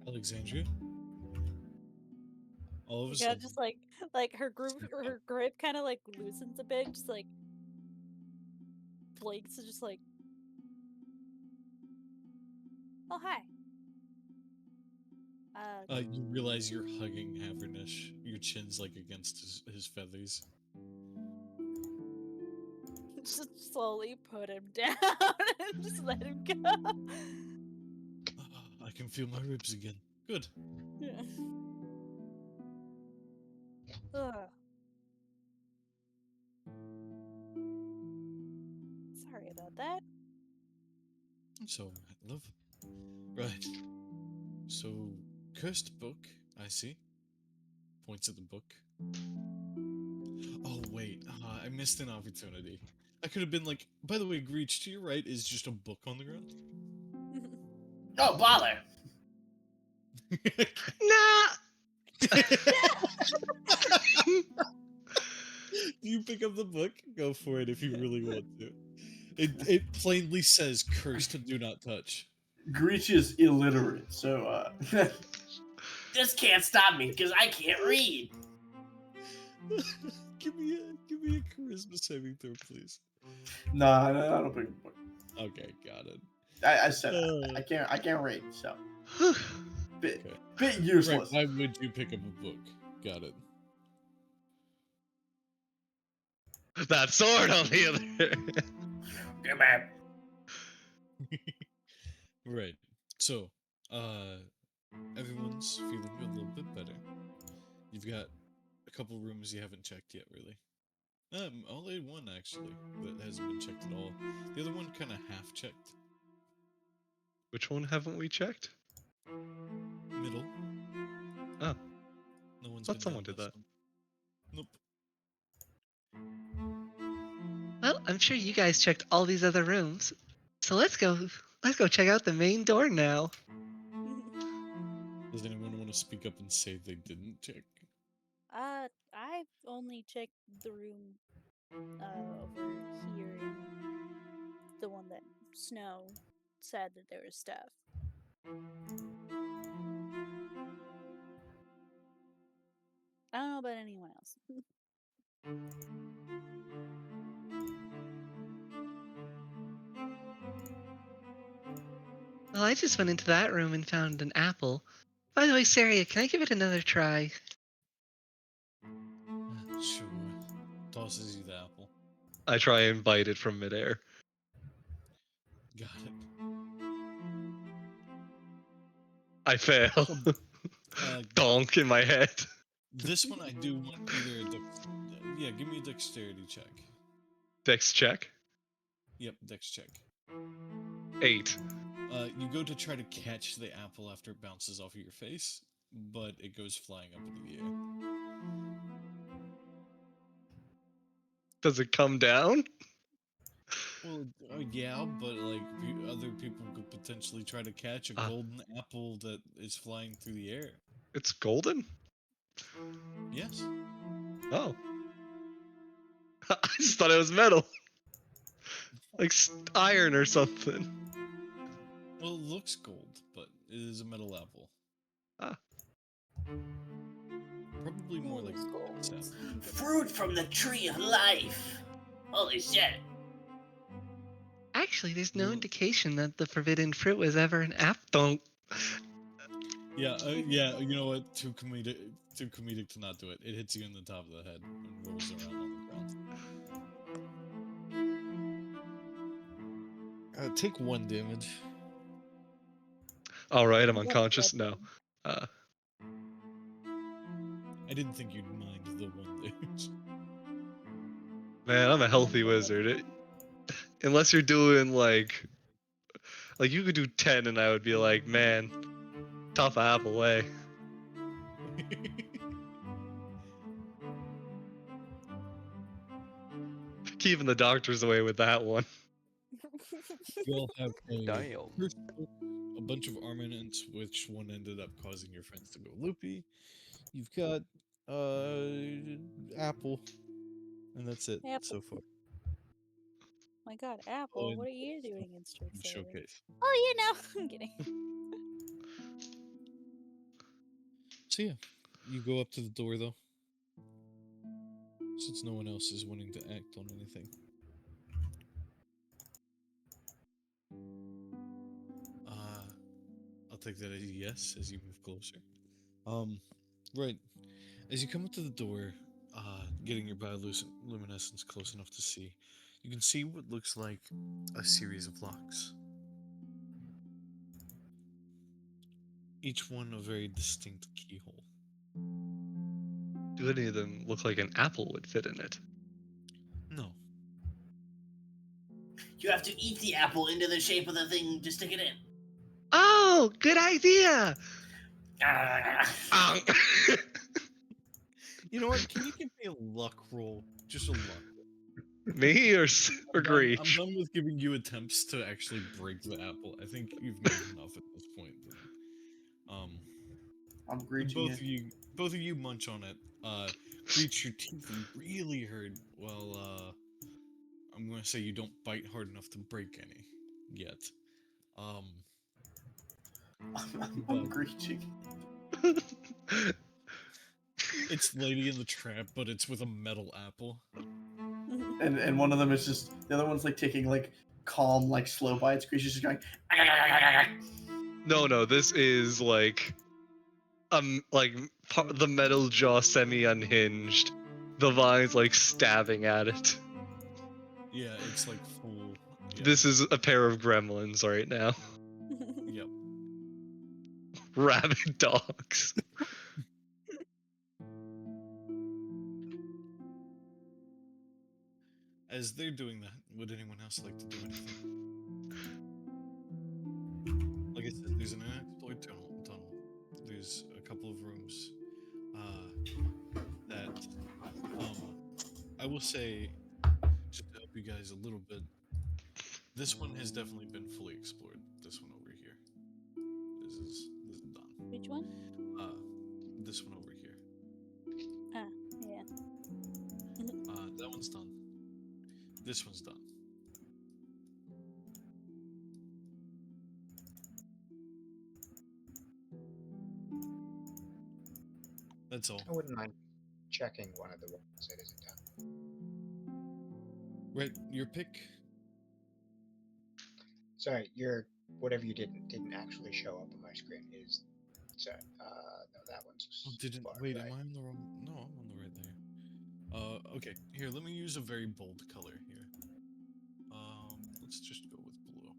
Alexandria? All of a Yeah, sudden. just like her grip kind of like loosens a bit, just like blinks and just like, oh hi. You realize you're hugging Havernish. Your chin's like against his feathers. Just slowly put him down and just let him go. I can feel my ribs again. Good. Yeah. Ugh. Sorry about that. So, love. Right. So, cursed book, I see. Points at the book. Oh wait, I missed an opportunity. I could have been like, by the way, Greech, to your right is just a book on the ground. Oh, bother! Nah. You pick up the book, go for it if you really want to. It plainly says cursed, do not touch. Greech is illiterate, so this can't stop me because I can't read. give me a charisma saving throw, please. Nah, I don't pick a book. Okay, got it. I said I can't read, so bit Right, useless. why would you pick up a book? Got it. That sword on the other. Come back. Right. So, everyone's feeling a little bit better. You've got a couple rooms you haven't checked yet, really. Only one actually that hasn't been checked at all. The other one kind of half checked. Which one haven't we checked? Middle. Oh. No one's Thought been someone down did this that. one. Nope. Well, I'm sure you guys checked all these other rooms. So let's go check out the main door now. Does anyone want to speak up and say they didn't check? I've only checked the room over here and the one that Snow said that there was stuff. I don't know about anyone else. Well, I just went into that room and found an apple. By the way, Saria, can I give it another try? Sure. Tosses you the apple. I try and bite it from midair. Got it. I fail. Donk in my head. This one I do want either a yeah, give me a dexterity check. Dex check. Yep, dex check. 8. You go to try to catch the apple after it bounces off of your face, but it goes flying up into the air. Does it come down? Well, yeah, but like other people could potentially try to catch a golden apple that is flying through the air. It's golden? Yes. Oh. I just thought it was metal. Like iron or something. Well, it looks gold, but it is a metal apple. Probably more like gold. Fruit from the tree of life. Holy shit. Actually, there's no indication that the forbidden fruit was ever an apple. Yeah, yeah. You know what? Too comedic to not do it. It hits you in the top of the head and rolls around on the ground. Take 1 damage. All right, I'm unconscious now. I didn't think you'd mind the 1 damage. Man, I'm a healthy wizard. Unless you're doing like you could do 10 and I would be like, man, tough apple way. Keeping the doctors away with that one. You all have Damn. a bunch of armaments, which one ended up causing your friends to go loopy. You've got apple, and that's it so far. My God, Apple, what are you doing in Strixhaven? Showcase. Oh, you know, I'm kidding. So yeah, you go up to the door though, since no one else is wanting to act on anything. I'll take that as a yes as you move closer. Right. As you come up to the door, getting your bioluminescence close enough to see, you can see what looks like a series of locks. Each one a very distinct keyhole. Do any of them look like an apple would fit in it? No. You have to eat the apple into the shape of the thing to stick it in. Oh, good idea! You know what? Can you give me a luck roll? Just a luck. Me or I'm Greach? done with giving you attempts to actually break the apple. I think you've made enough at this point. I'm greeting you. Both of you munch on it. Greet, your teeth really hurt. Well, I'm gonna say you don't bite hard enough to break any yet. Um, I'm but greeting. it's Lady in the Trap, but it's with a metal apple. And one of them is just the other one's like taking like calm, like slow bites. Gree's just going. No, this is like the metal jaw semi unhinged. The vines like stabbing at it. Yeah, it's like full. Yeah. This is a pair of gremlins right now. Yep. Rabid dogs. As they're doing that, would anyone else like to do anything? Like I said, there's an unexplored tunnel. There's a couple of rooms that I will say, just to help you guys a little bit, this one has definitely been fully explored. This one over here. This is done. Which one? This one over here. Ah, yeah. That one's done. This one's done. That's all. I wouldn't mind checking one of the ones that isn't done. Right, your pick. Sorry, your whatever you didn't actually show up on my screen is. Sorry, no, that one's. Oh, didn't far wait? right. Am I on the wrong? No, I'm on the right layer. Okay. Here, let me use a very bold color here. Let's just go with blue.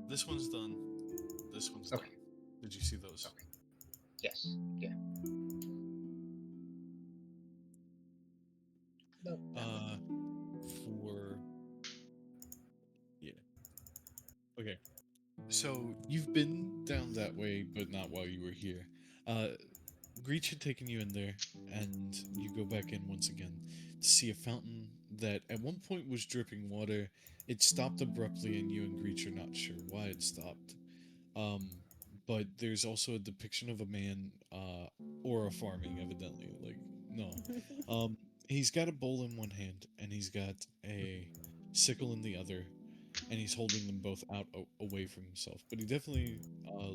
This one's done. This one's Okay. done. Did you see those? Okay. Yes. Yeah. No. Yeah. Okay. So you've been down that way, but not while you were here. Greech had taken you in there, and you go back in once again to see a fountain that at one point was dripping water. It stopped abruptly, and you and Greech are not sure why it stopped. But there's also a depiction of a man, or a farming, evidently. Like, no. He's got a bowl in one hand, and he's got a sickle in the other, and he's holding them both out away from himself. But he definitely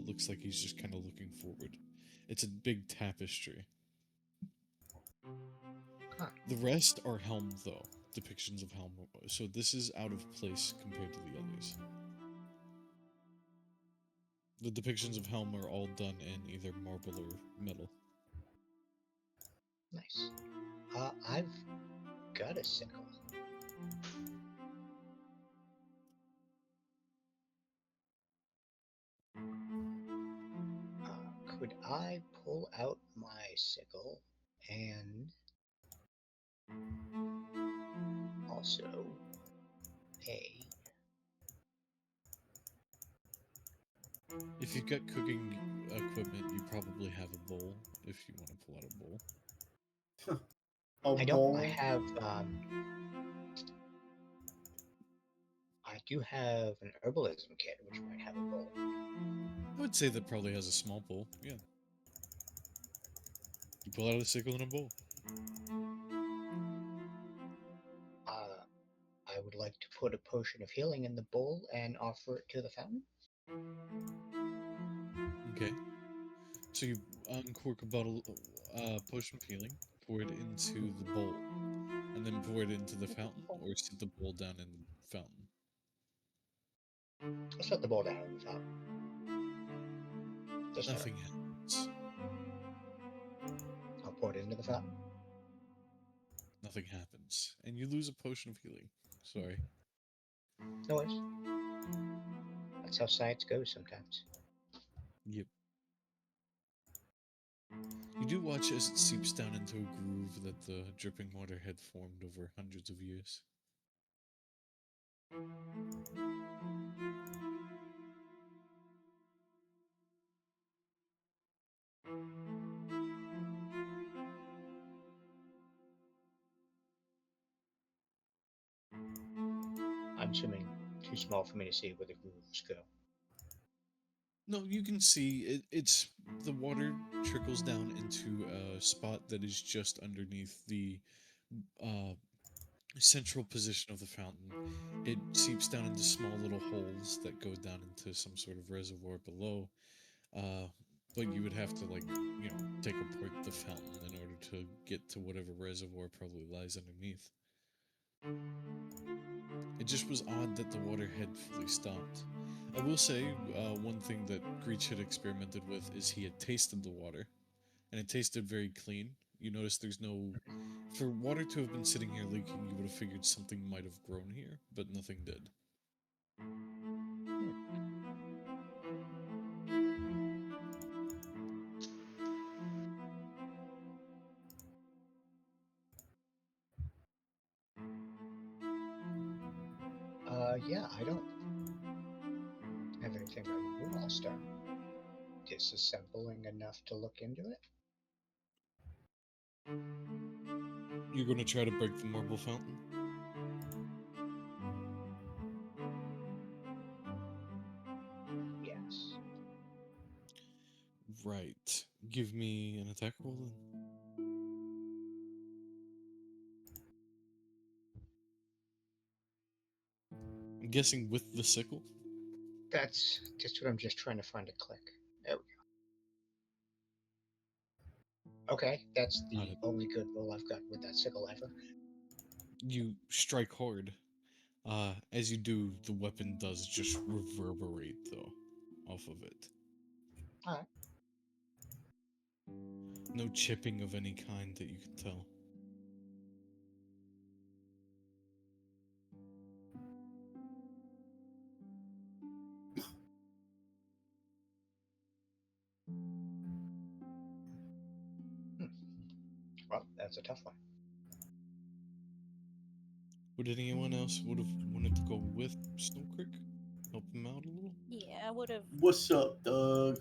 looks like he's just kind of looking forward. It's a big tapestry. Huh. The rest are Helm, though. Depictions of Helm. So this is out of place compared to the others. The depictions of Helm are all done in either marble or metal. Nice. I've got a sickle. Could I pull out my sickle and also If you've got cooking equipment, you probably have a bowl if you want to pull out a bowl. I don't. I have. I do have an herbalism kit, which might have a bowl. I would say that probably has a small bowl, yeah. You pull out a sickle and a bowl. I would like to put a potion of healing in the bowl and offer it to the fountain. Okay. So you uncork a bottle, potion of healing, pour it into the bowl, and then pour it into the fountain, or sit the bowl down in the fountain. I'll set the bowl down in the fountain. Just Nothing happens. I'll pour it into the fountain. Nothing happens. And you lose a potion of healing. Sorry. No worries. That's how science goes sometimes. Yep. You do watch as it seeps down into a groove that the dripping water had formed over hundreds of years. I'm assuming too small for me to see where the grooves go. No, you can see it's the water trickles down into a spot that is just underneath the uh, central position of the fountain. It seeps down into small little holes that go down into some sort of reservoir below. Uh, but you would have to take apart the fountain in order to get to whatever reservoir probably lies underneath. It just was odd that the water had fully stopped. I will say, one thing that Greach had experimented with is he had tasted the water, and it tasted very clean. You notice there's no. For water to have been sitting here leaking, you would have figured something might have grown here, but nothing did. Yeah, I don't have anything to remove. I'll start disassembling enough to look into it. You're going to try to break the marble fountain? Yes. Right. Give me an attack roll then. I'm guessing with the sickle? That's just what I'm just trying to find a click. There we go. Okay, that's the only good roll I've got with that sickle ever. You strike hard. As you do, the weapon does just reverberate, though, off of it. Alright. No chipping of any kind that you can tell. Well, that's a tough one. Would anyone else would have wanted to go with Snow Creek? Help him out a little? Yeah, I would have. What's up, Doug?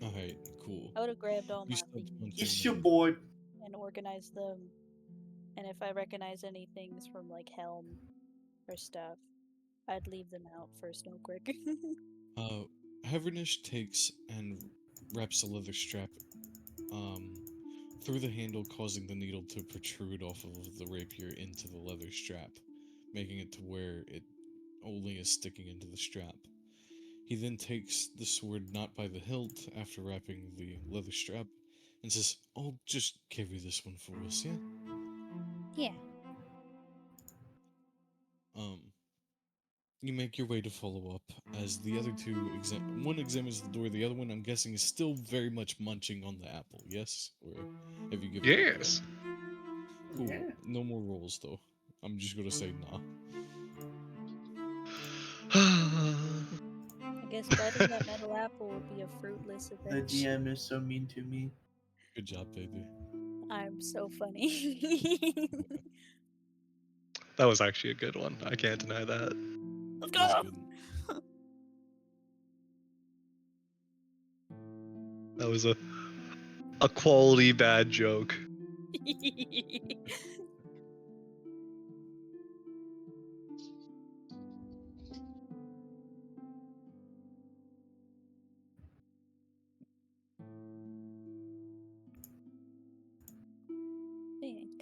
Alright, cool. I would have grabbed all You my start things punching It's him your in. boy. and organize them. And if I recognize any things from like Helm or stuff, I'd leave them out for Snow Creek. Hevernish takes and wraps a leather strap through the handle, causing the needle to protrude off of the rapier into the leather strap, making it to where it only is sticking into the strap. He then takes the sword not by the hilt after wrapping the leather strap and says, I'll just carry this one for us, yeah? Yeah. You make your way to follow up as the other two one examines the door, the other one I'm guessing is still very much munching on the apple, yes? Or have you given up yet? Yes. Cool. Yeah. No more rolls though. I'm just gonna say nah. I guess biting that metal apple would be a fruitless The adventure. DM is so mean to me. Good job, baby. I'm so funny. That was actually a good one. I can't deny that. Let's It was go! good. That was a quality bad joke.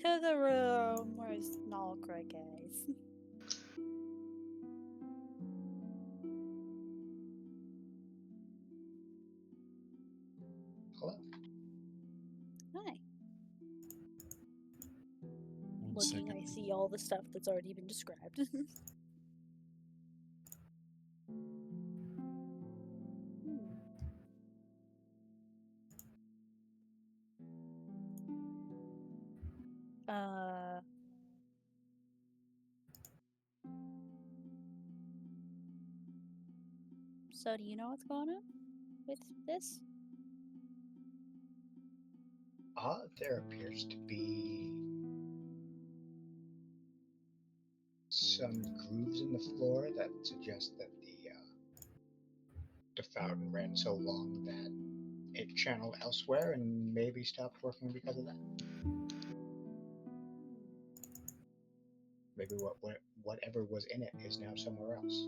To the room where's Nalkra, guys. Hello. Hi. One Looking, second. I see all the stuff that's already been described. uh. So, do you know what's going on with this? There appears to be some grooves in the floor that suggest that the fountain ran so long that it channeled elsewhere and maybe stopped working because of that. Maybe whatever was in it is now somewhere else.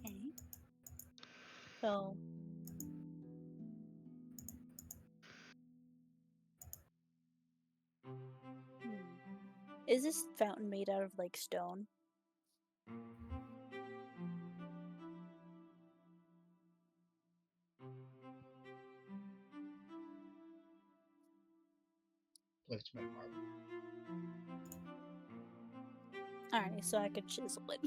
Okay. So, is this fountain made out of like stone? Let's make marble. Alright, so I could chisel it.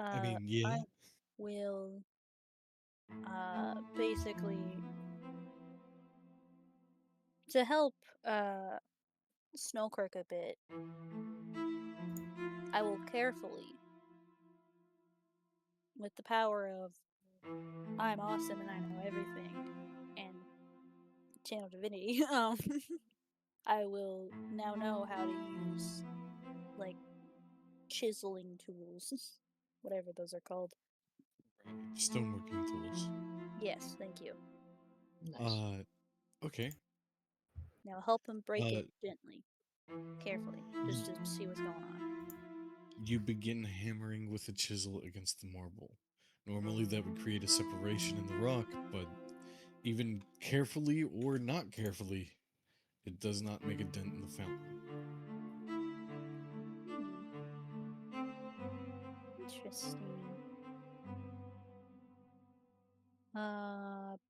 I mean, yeah. I will basically to help Snowcroak a bit, I will carefully, with the power of I'm awesome and I know everything and channel divinity, I will now know how to use like chiseling tools. Whatever those are called. Stoneworking tools. Yes, thank you. Nice. Okay. Now help him break it Uh, gently, carefully, just to see what's going on. You begin hammering with a chisel against the marble. Normally, that would create a separation in the rock, but even carefully or not carefully, it does not make a dent in the fountain. Interesting.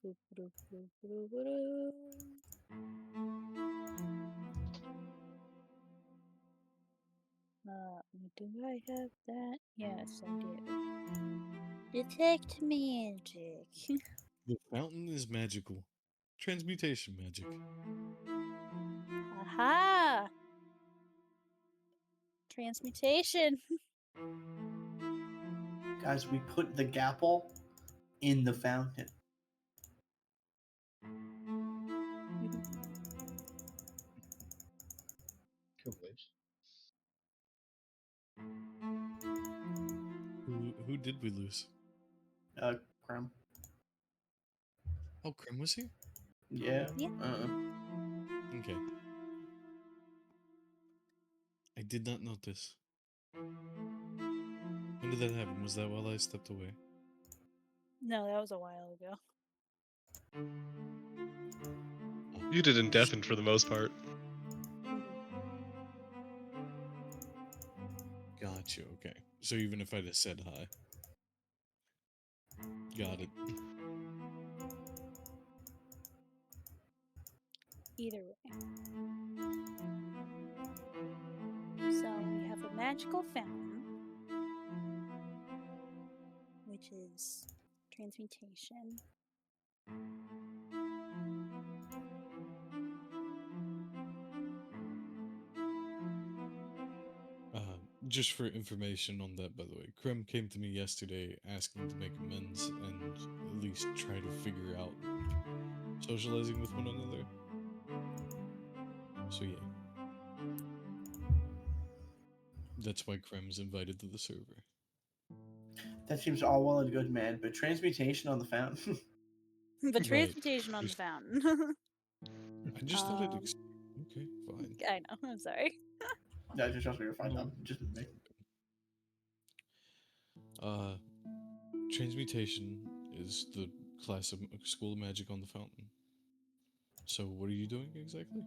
Boop, boop, boop, boop, boop. Do I have that? Yes, I do. Detect magic. The fountain is magical. Transmutation magic. Aha! Transmutation. Guys, we put the gapple in the fountain. Cool lives. Who did we lose? Crumb. Oh, Krim was here? Yeah. Yeah. Okay. I did not notice. When did that happen? Was that while I stepped away? No, that was a while ago. You did indefinite for the most part. Gotcha, okay. So even if I just said hi. Got it. Either way. So we have a magical fountain, which is transmutation. Just for information on that, by the way, Krem came to me yesterday asking to make amends and at least try to figure out socializing with one another. So yeah. That's why Krem's invited to the server. That seems all well and good, man, but transmutation on the fountain. But transmutation on the fountain. I just thought it. Okay, fine. I know. I'm sorry. No, just trust me, you're fine. I'm just me. Transmutation is the class of School of Magic on the fountain. So what are you doing exactly?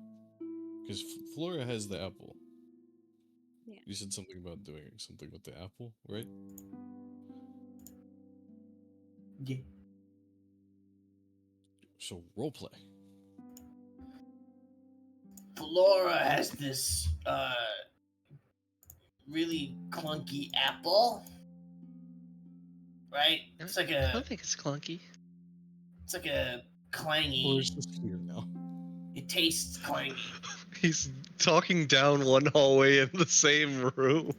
Because Flora has the apple. Yeah. You said something about doing something with the apple, right? Yeah. So roleplay. Flora has this really clunky apple, right? It's like I a don't think it's clunky. clangy. Flora's just here now. It tastes clangy. He's talking down one hallway in the same room.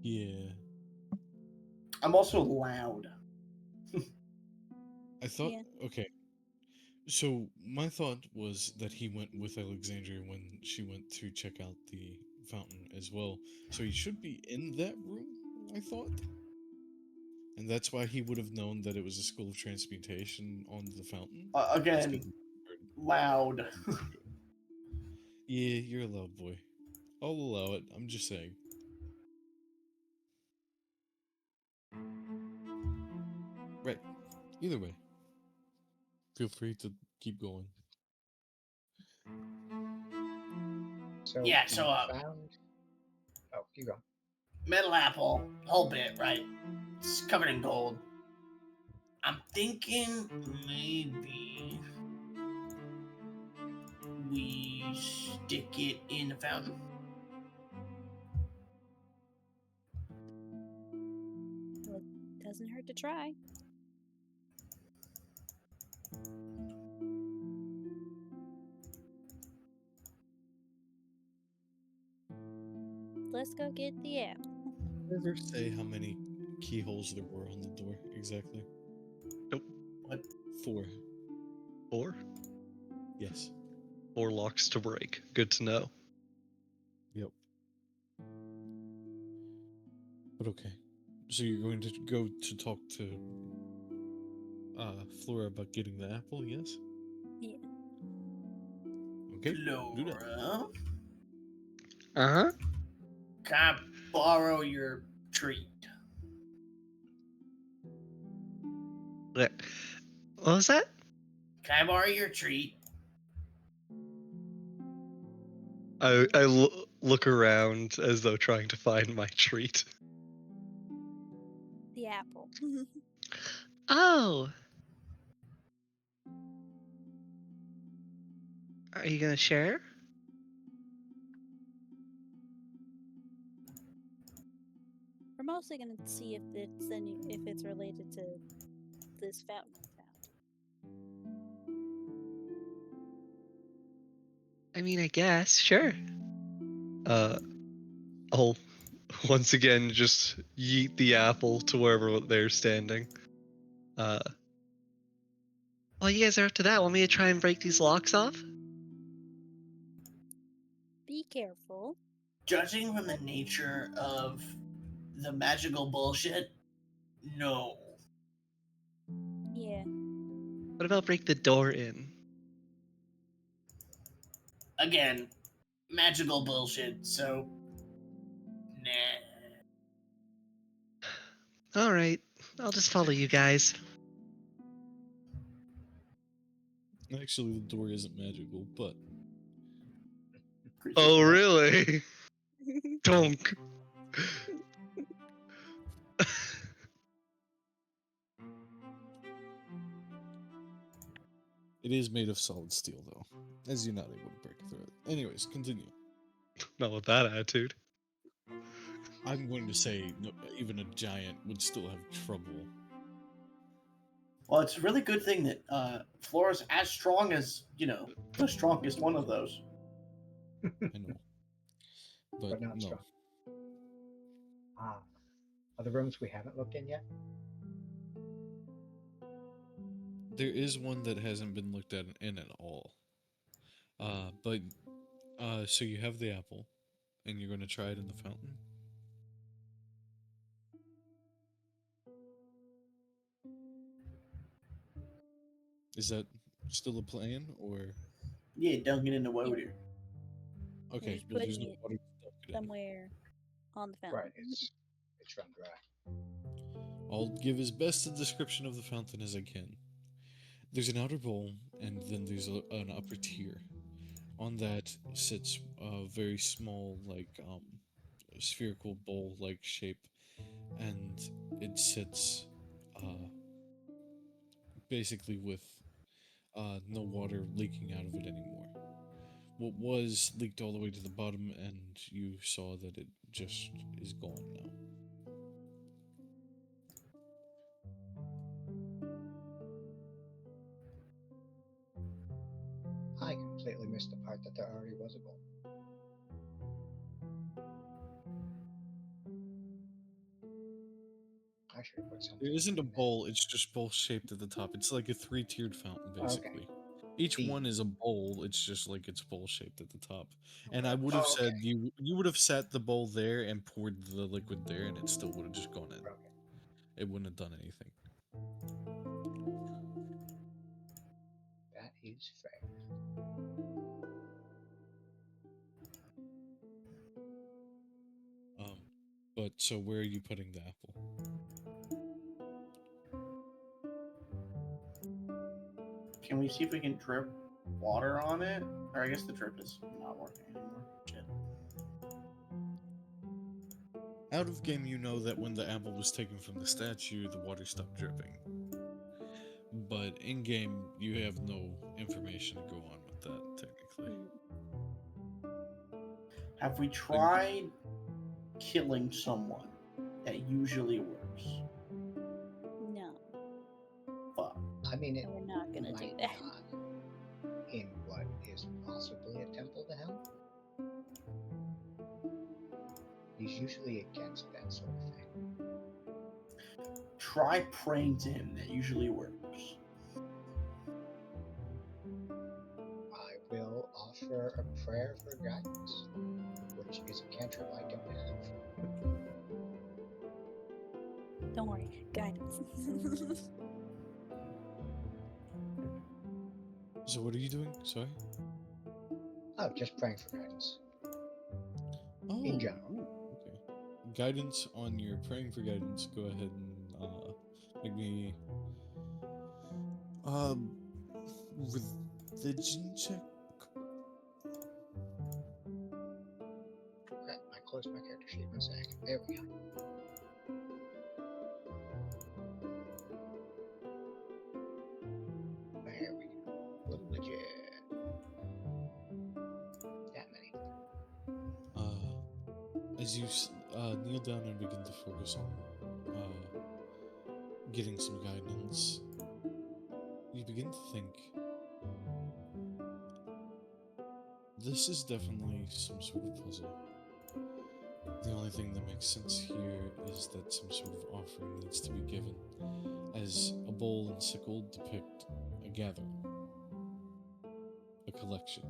Yeah. I'm also loud. I thought, Yeah. okay. So my thought was that he went with Alexandria when she went to check out the fountain as well. So he should be in that room, I thought. And that's why he would have known that it was a school of transmutation on the fountain. Just Again, 'cause- loud. Yeah, you're a loud boy. I'll allow it. I'm just saying. Right. Either way. Feel free to keep going. So Yeah, we so, found. Oh, you go. Metal apple, whole bit, right? It's covered in gold. I'm thinking maybe we stick it in the fountain. Well, it doesn't hurt to try. Let's go get the app. Does it say how many keyholes there were on the door exactly? Nope. What? 4. 4? Yes. 4 locks to break. Good to know. Yep. But okay. So you're going to go to talk to Flora about getting the apple, yes? Yeah. Okay. Do that. Flora, Uh-huh. can I borrow your treat? What was that? Can I borrow your treat? I look around as though trying to find my treat. The apple. Oh. Are you gonna share? We're mostly gonna see if it's related to this fountain we found. I mean, I guess. Sure. I'll once again just yeet the apple to wherever they're standing. Well, you guys are up to that. Want me to try and break these locks off? Be careful. Judging from the nature of the magical bullshit, no. Yeah. What about break the door in? Again, magical bullshit, so nah. All right. I'll just follow you guys. Actually, the door isn't magical, but Oh, really? Donk. it is made of solid steel, though, as you're not able to break through it. Anyways, continue. Not with that attitude. I'm going to say no, even a giant would still have trouble. Well, it's a really good thing that Flora's as strong as, the strongest one of those. I know. But not no. strong. Ah. Are the rooms we haven't looked in yet? There is one that hasn't been looked at in at all. So you have the apple, and you're going to try it in the fountain? Is that still a plan, or? Yeah, dunk it in the water. Okay, Just but there's putting no it water to dunk it in. somewhere on the fountain. Right. It's run dry. I'll give as best a description of the fountain as I can. There's an outer bowl, and then there's an upper tier. On that sits a very small, spherical bowl-like shape, and it sits basically with no water leaking out of it anymore. What was leaked all the way to the bottom, and you saw that it just is gone now. completely missed the part that there already was a bowl. I should have put something. There isn't a in there. bowl, it's just bowl shaped at the top. It's like a 3-tiered fountain, basically. Each The- one is a bowl, it's just like it's bowl shaped at the top. And I would Oh, have okay. said you would have sat the bowl there and poured the liquid there, and it still would have just gone in. Okay. It wouldn't have done anything. That is fair. But so where are you putting the apple? Can we see if we can drip water on it? Or I guess the drip is not working anymore. Shit. Out of game, you know that when the apple was taken from the statue, the water stopped dripping. But in game, you have no information to go on with that, technically. Have we tried killing someone? That usually works. No, Fuck. I mean, it we're not gonna do might that. not in what is possibly a temple to hell. He's usually against that sort of thing. Try praying to him. That usually works. I will offer a prayer for guidance, which is a cantrip I don't have. Don't worry, guidance. So what are you doing? Sorry? Oh, just praying for guidance. Oh, In general. okay. Guidance on your praying for guidance. Go ahead and make me religion check. Okay, I closed my character sheet 1 sec. There we go. There we go. Religion. That many. As you kneel down and begin to focus on getting some guidance, you begin to think, this is definitely some sort of puzzle. The only thing that makes sense here is that some sort of offering needs to be given, as a bowl and sickle depict a gathering, a collection.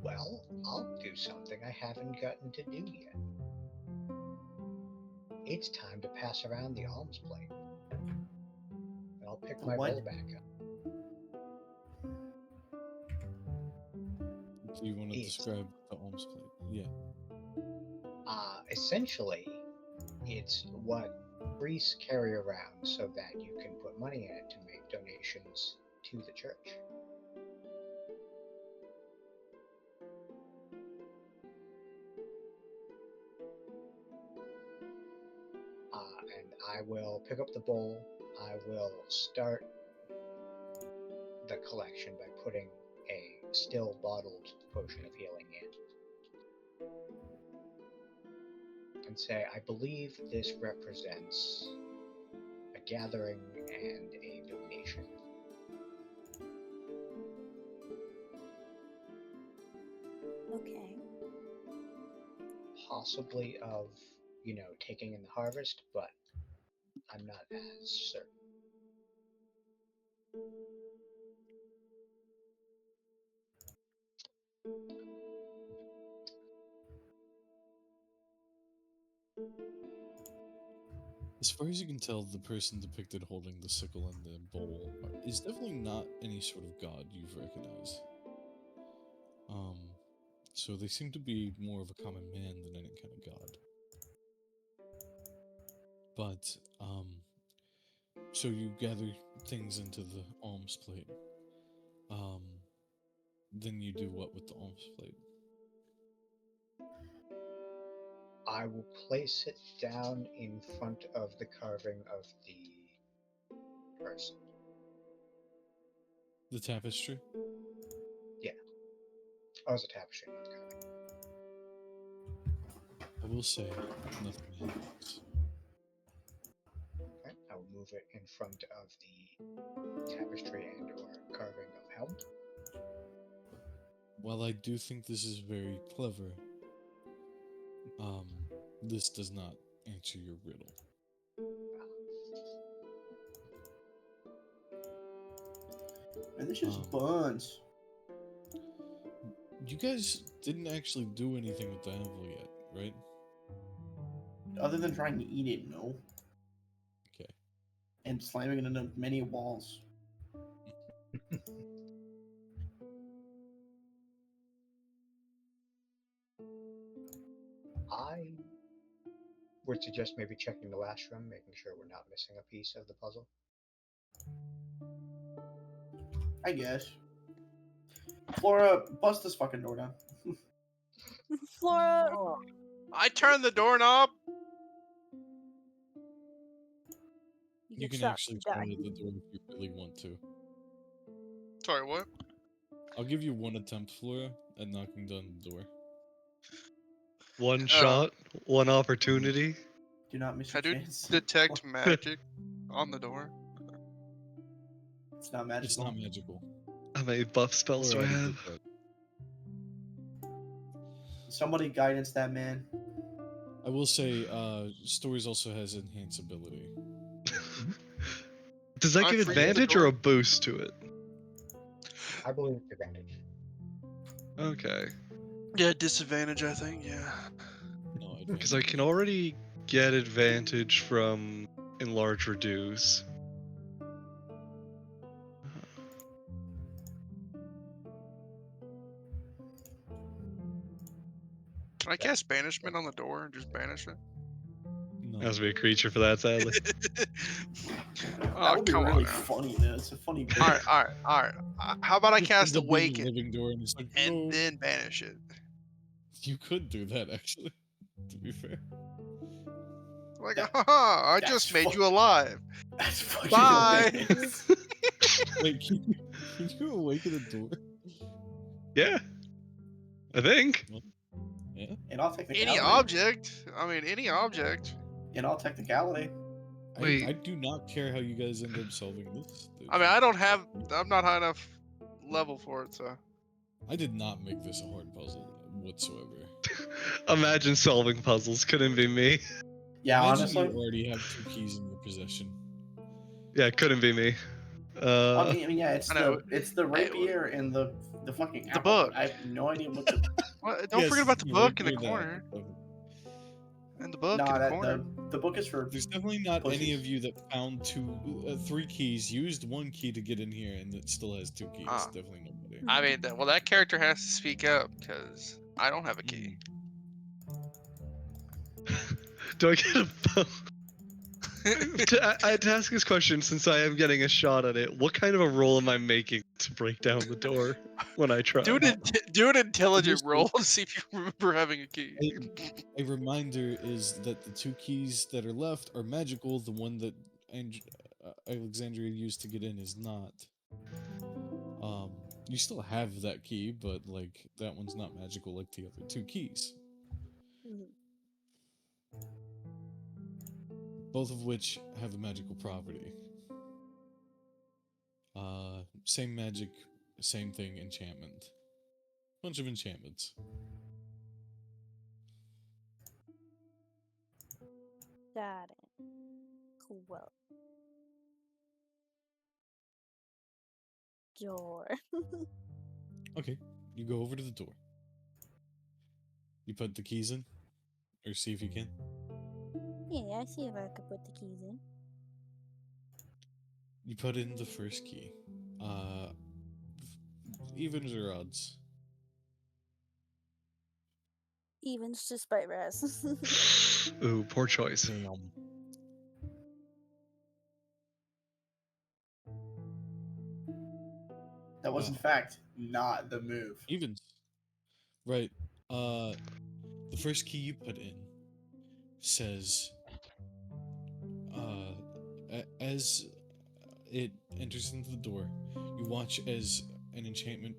Well, I'll do something I haven't gotten to do yet. It's time to pass around the alms plate. And I'll pick my What? bowl back up. Do you want to It's- describe the alms plate? Yeah. Essentially, it's what priests carry around so that you can put money in it to make donations to the church. And I will pick up the bowl. I will start the collection by putting a still bottled potion of healing in. And say, I believe this represents a gathering and a donation. Okay. Possibly of, taking in the harvest, but I'm not as certain. As far as you can tell, the person depicted holding the sickle and the bowl is definitely not any sort of god you've recognized. So they seem to be more of a common man than any kind of god. But, so you gather things into the alms plate. Then you do what with the alms plate? I will place it down in front of the carving of the person. The tapestry? Yeah. Oh, it's a tapestry, not a carving. will say nothing happens. Okay, I will move it in front of the tapestry and/or carving of helm. While I do think this is very clever, um, this does not answer your riddle. And this is Um, buns. You guys didn't actually do anything with the anvil yet, right? Other than trying to eat it, no. Okay. And slamming it into many walls. I would suggest maybe checking the last room, making sure we're not missing a piece of the puzzle. I guess. Flora, bust this fucking door down. Flora. Oh, I turned the doorknob. You get can shot, actually die. try the door if you really want to. Sorry, what? I'll give you one attempt, Flora, at knocking down the door. One Oh. shot, one opportunity. Do not miss How your do chance. detect magic on the door? It's not It's magical. not magical. How many buff spells do Flora I already have? did that. Somebody guidance that man. I will say, Stories also has enhanceability. Does that I give freeze the advantage door. or a boost to it? I believe it's advantage. Okay. Yeah, disadvantage, I think, yeah. No, Because I advantage. can already get advantage from enlarge reduce. Can I cast banishment on the door and just banish it? No. Has to be a creature for that, sadly. That Oh, would be come really on now. funny, though. It's a funny bit. Alright. How about I Just cast ends up being a Awaken living door, and it's like, and no. then banish it? You could do that, actually. To be fair. Like, That- haha, I that's just made fu- you alive. That's fucking Bye. hilarious. Wait, can you awaken a door? Yeah. I think. Yeah. In all technicality. Any object. I mean, any object. In all technicality. Wait. I do not care how you guys end up solving this. I mean, I'm not high enough level for it, so. I did not make this a hard puzzle whatsoever. Imagine solving puzzles. Couldn't be me. Yeah, Imagine honestly. you already have 2 keys in your possession. Yeah, couldn't be me. I mean, yeah, it's I know. the Hey, rapier and the fucking the apple, book. but I have no idea what the Well, don't forget about the book in the corner. And the book Nah, in the that corner. the book is for There's definitely not any pussies. of you that found 3 keys, used 1 key to get in here, and it still has 2 keys. Ah. Definitely nobody. I mean, well, that character has to speak up because I don't have a key. Do I get a to ask this question, since I am getting a shot at it, what kind of a roll am I making to break down the door when I try? Do an intelligent Just- roll to see if you remember having a key. A reminder is that the 2 keys that are left are magical. The one that Alexandria used to get in is not. You still have that key, but like that one's not magical like the other 2 keys. Both of which have a magical property. Same magic, same thing, enchantment. Bunch of enchantments. Got it. Cool. Door. Okay, you go over to the door. You put the keys in, or see if you can. Yeah, I see if I could put the keys in. You put in the first key. Evens or odds? Evens to spite Raz. Ooh, poor choice. Damn. That was in fact not the move. Evens. Right. The first key you put in says, as it enters into the door, you watch as an enchantment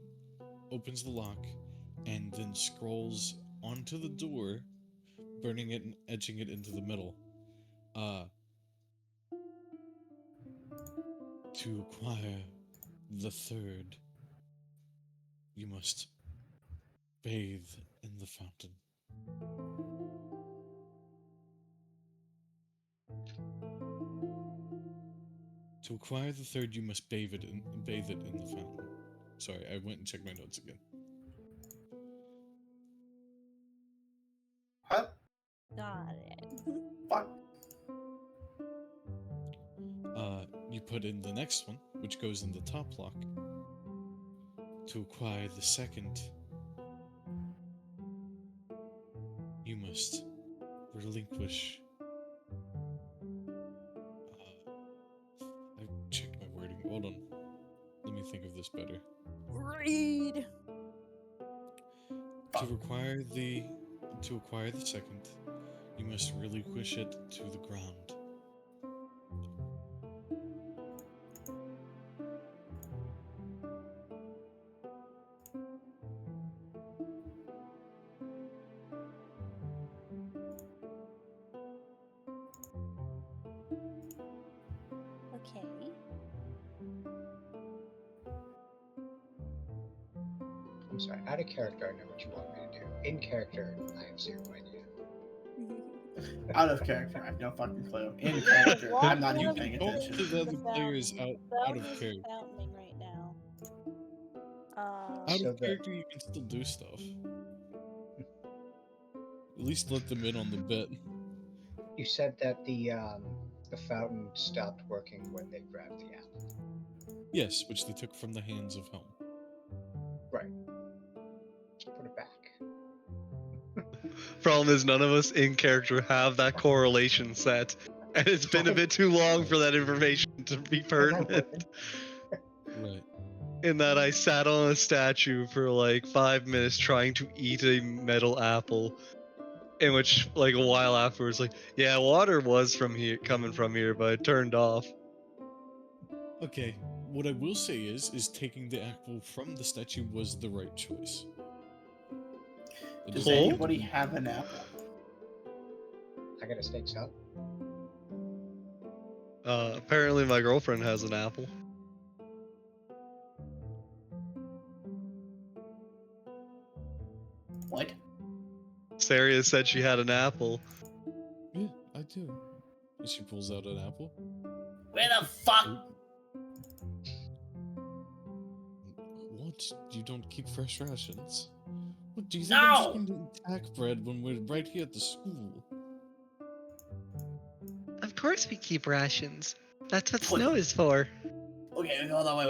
opens the lock and then scrolls onto the door burning it and etching it into the metal. To acquire the third, you must bathe in the fountain. To acquire the third, you must bathe it in the fountain. Sorry, I went and checked my notes again. Huh? Got it. Fuck. You put in the next one, which goes in the top lock. To acquire the second, you must relinquish. I checked my wording. Hold on. Let me think of this better. Read. To acquire the second, you must relinquish it to the ground. Okay. I'm sorry, out of character, I know what you want me to do. In character, I have zero idea. Out of character, I have no fucking clue. In character, I'm not even paying Talk attention. to the other players out Fountain of is character. fountaining right now. Out So of character, you can still do stuff. At least let them in on the bet. You said that the fountain stopped working when they grabbed the apple. Yes, which they took from the hands of Helm. Right. Let's put it back. Problem is, none of us in character have that correlation set, and it's been a bit too long for that information to be pertinent. Right. In that I sat on a statue for like 5 minutes trying to eat a metal apple, in which like a while afterwards, like, yeah, water was coming from here, but it turned off. Okay, what I will say is taking the apple from the statue was the right choice. It Does doesn't need to anybody be- have an apple? I got a steak salad. Apparently my girlfriend has an apple. What? Saria said she had an apple. Yeah, I do. And she pulls out an apple. Where the fuck? What? You don't keep fresh rations? What, do you think I'm just No! going to attack bread when we're right here at the school? Of course we keep rations. That's what Put snow it- is for. Okay, hold on, wait.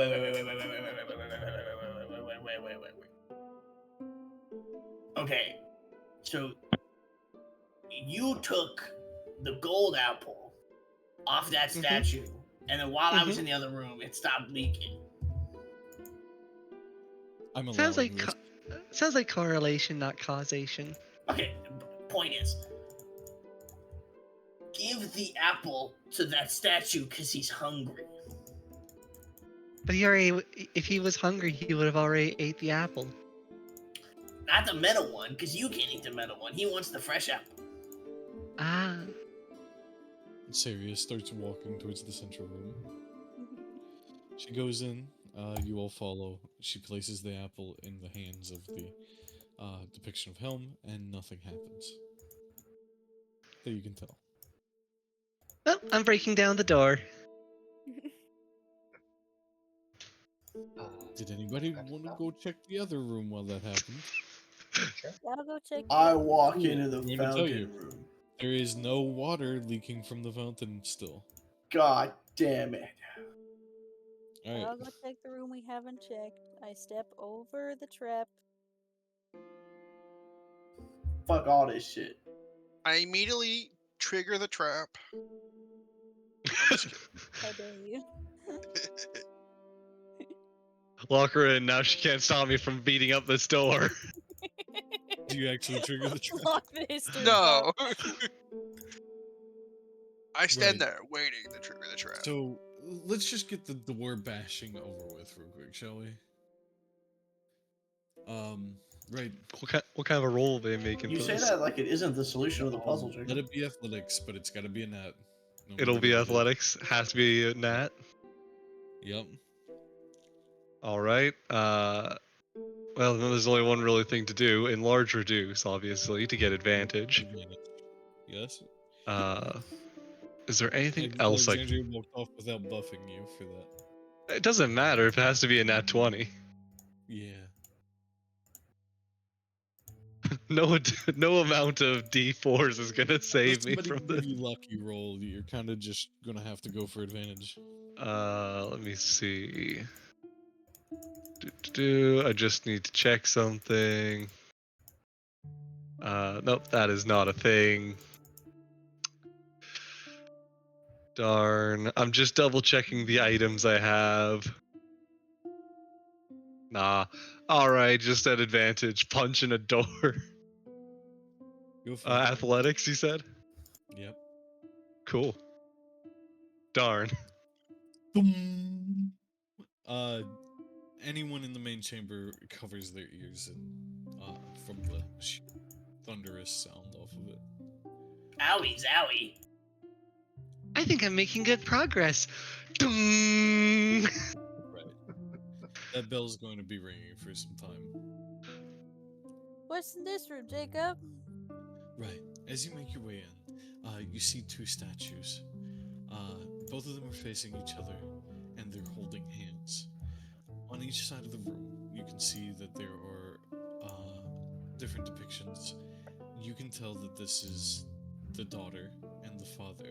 Okay, so you took the gold apple off that statue, and then while I was in the other room, it stopped leaking. I'm Sounds allowing like this. sounds like correlation, not causation. Okay, point is, give the apple to that statue because he's hungry. But he already, if he was hungry, he would have already ate the apple. Not the metal one, because you can't eat the metal one. He wants the fresh apple. Ah. Saria starts walking towards the central room. She goes in. You all follow. She places the apple in the hands of the depiction of Helm, and nothing happens. That you can tell. Well, I'm breaking down the door. Did anybody want to go check the other room while that happened? I'll go check. I walk Ooh, into the I'm gonna tell you, fountain room. there is no water leaking from the fountain still. God damn it. Alright. I'll go check the room we haven't checked. I step over the trap. Fuck all this shit. I immediately trigger the trap. How dare you? Lock her in, now she can't stop me from beating up this door. Do you actually trigger the trap? Lock the history No. book. I stand Right. there waiting to trigger the trap. So, let's just get the door bashing over with real quick, shall we? Right. What kind of a roll are they making You for say this? that like it isn't the solution of the puzzle, Let Jacob. it be athletics, but it's got to be a net. No It'll matter be what it is. athletics. Has to be a nat. Yep. All right. Well, then there's only one really thing to do: enlarge reduce, obviously, to get advantage. Advantage. Yes. Is there anything else I? Alexandria walked off without buffing you for that. It doesn't matter if it has to be a nat 20. Yeah. No amount of D4s is gonna Unless save me somebody from can this. give you lucky roll, you're kind of just gonna have to go for advantage. Let me see. I just need to check something. Nope, that is not a thing. Darn. I'm just double checking the items I have. Nah. Alright, just at advantage. Punch in a door. Go for it. Athletics, you said? Yep. Cool. Darn. Boom. Anyone in the main chamber covers their ears and from the thunderous sound off of it. Owie zowie. I think I'm making good progress. Ding! Right. That bell's going to be ringing for some time. What's in this room, Jacob? Right. As you make your way in, you see two statues. Both of them are facing each other, and they're holding hands. On each side of the room, you can see that there are different depictions. You can tell that this is the daughter and the father.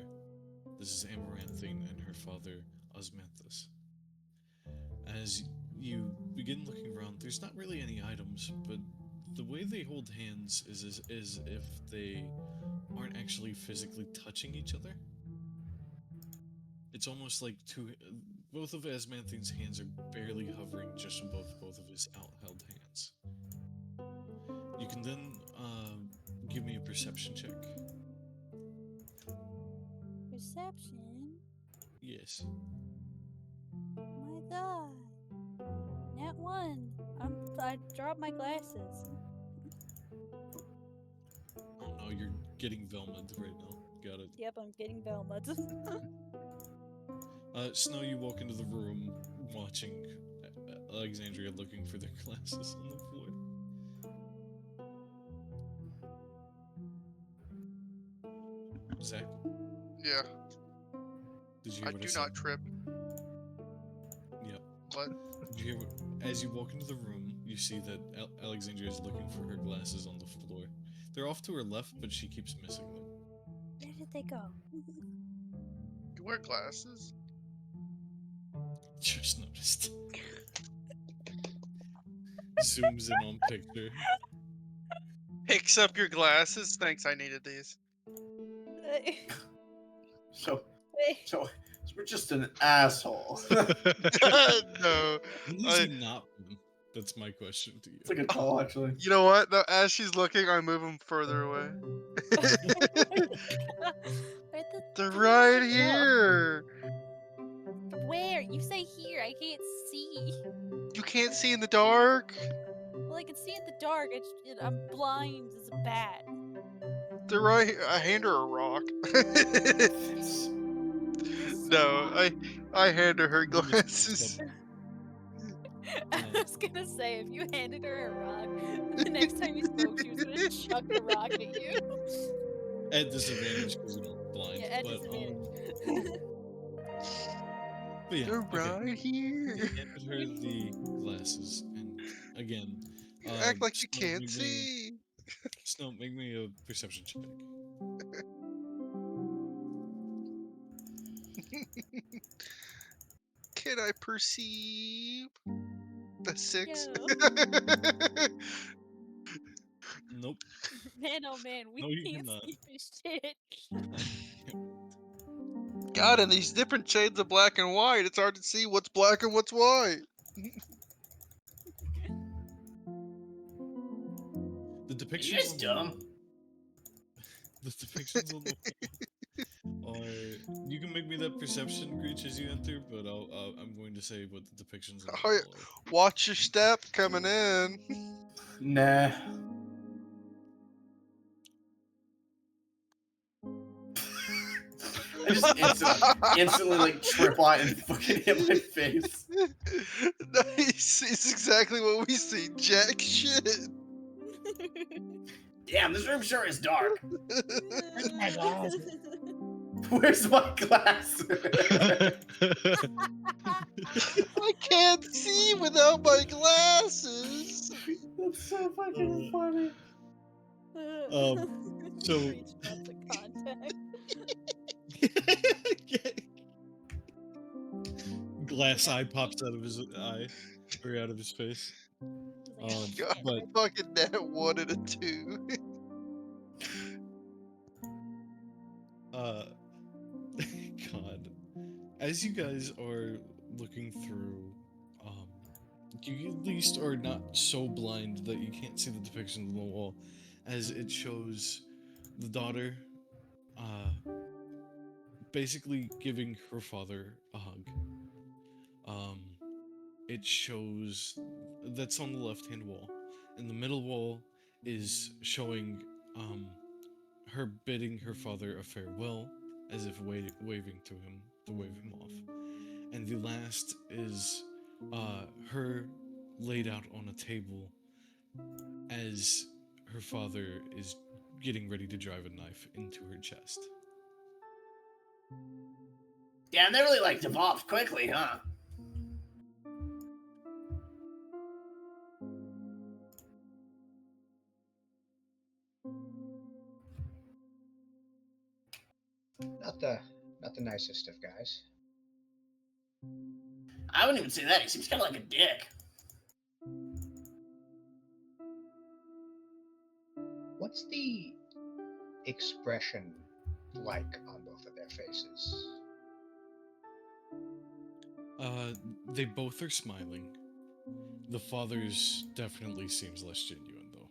This is Amaranthine and her father, Osmanthus. As you begin looking around, there's not really any items, but the way they hold hands is as if they aren't actually physically touching each other. It's almost like both of Asmanthine's hands are barely hovering just above both of his outheld hands. You can then give me a perception check. Perception? Yes. My god. Nat 1. I dropped my glasses. Oh no, you're getting Velmed right now. Got it. Yep, I'm getting Velma. Snow, you walk into the room watching Alexandria looking for their glasses on the floor. Zach, Yeah, did you I hear what I do said? not trip. Yep. What? Did you hear as you walk into the room, you see that Alexandria is looking for her glasses on the floor. They're off to her left, but she keeps missing them. Where did they go? You wear glasses? Just noticed. Zooms in on picture. Picks up your glasses. Thanks, I needed these. So we're just an asshole. No, When has he not been? That's my question to you. It's a good call, actually. you know what? No, as she's looking, I move them further away. They're right here. Where? You say here. I can't see. You can't see in the dark. Well, I can see in the dark. I'm blind as a bat. They're right here. I hand her a rock. No, I hand her her glasses. I was gonna say, if you handed her a rock, the next time you spoke, she was gonna chuck the rock at you. At disadvantage because you're blind. Yeah, at but, disadvantage. But yeah, They're okay. right here. You handed her the glasses, and again, You act like you Snow, can't make see. Snow, make me a perception check. Can I perceive? A 6? Yo. Nope. Man, oh man, we No, you can't cannot. see this shit. God, in these different shades of black and white, it's hard to see what's black and what's white. The depictions You guys on dumb. The depictions on the wall are. You can make me that perception, Greach, as you enter, but I'm going to say what the depictions on the wall are. Watch your step coming in. Nah. I just instantly like trip on and fucking hit my face. Nice. It's exactly what we see. Jack shit. Damn, this room sure is dark. Where's my glasses? Where's my glass? I can't see without my glasses. That's so fucking funny. So Reach out for contact. glass eye pops out of his eye or out of his face. God, But fucking net 1 and a 2. God, as you guys are looking through, you at least are not so blind that you can't see the depiction on the wall, as it shows the daughter, basically giving her father a hug. It shows that's on the left-hand wall, and the middle wall is showing her bidding her father a farewell, as if waving to him to wave him off. And the last is her laid out on a table as her father is getting ready to drive a knife into her chest. Damn, they really like devolved quickly, huh? Not the nicest of guys. I wouldn't even say that. He seems kind of like a dick. What's the expression like on both of their faces? They both are smiling. The father's definitely seems less genuine, though.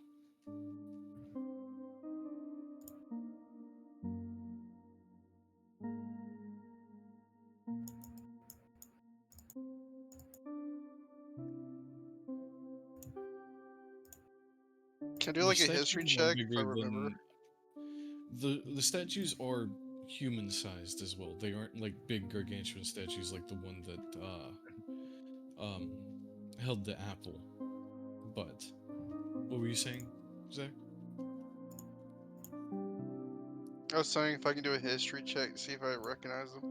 Can I do The like a history statues are check if I bigger remember? the statues are human-sized as well. They aren't like big gargantuan statues like the one that held the apple. But what were you saying, Zach? I was saying if I can do a history check to see if I recognize them.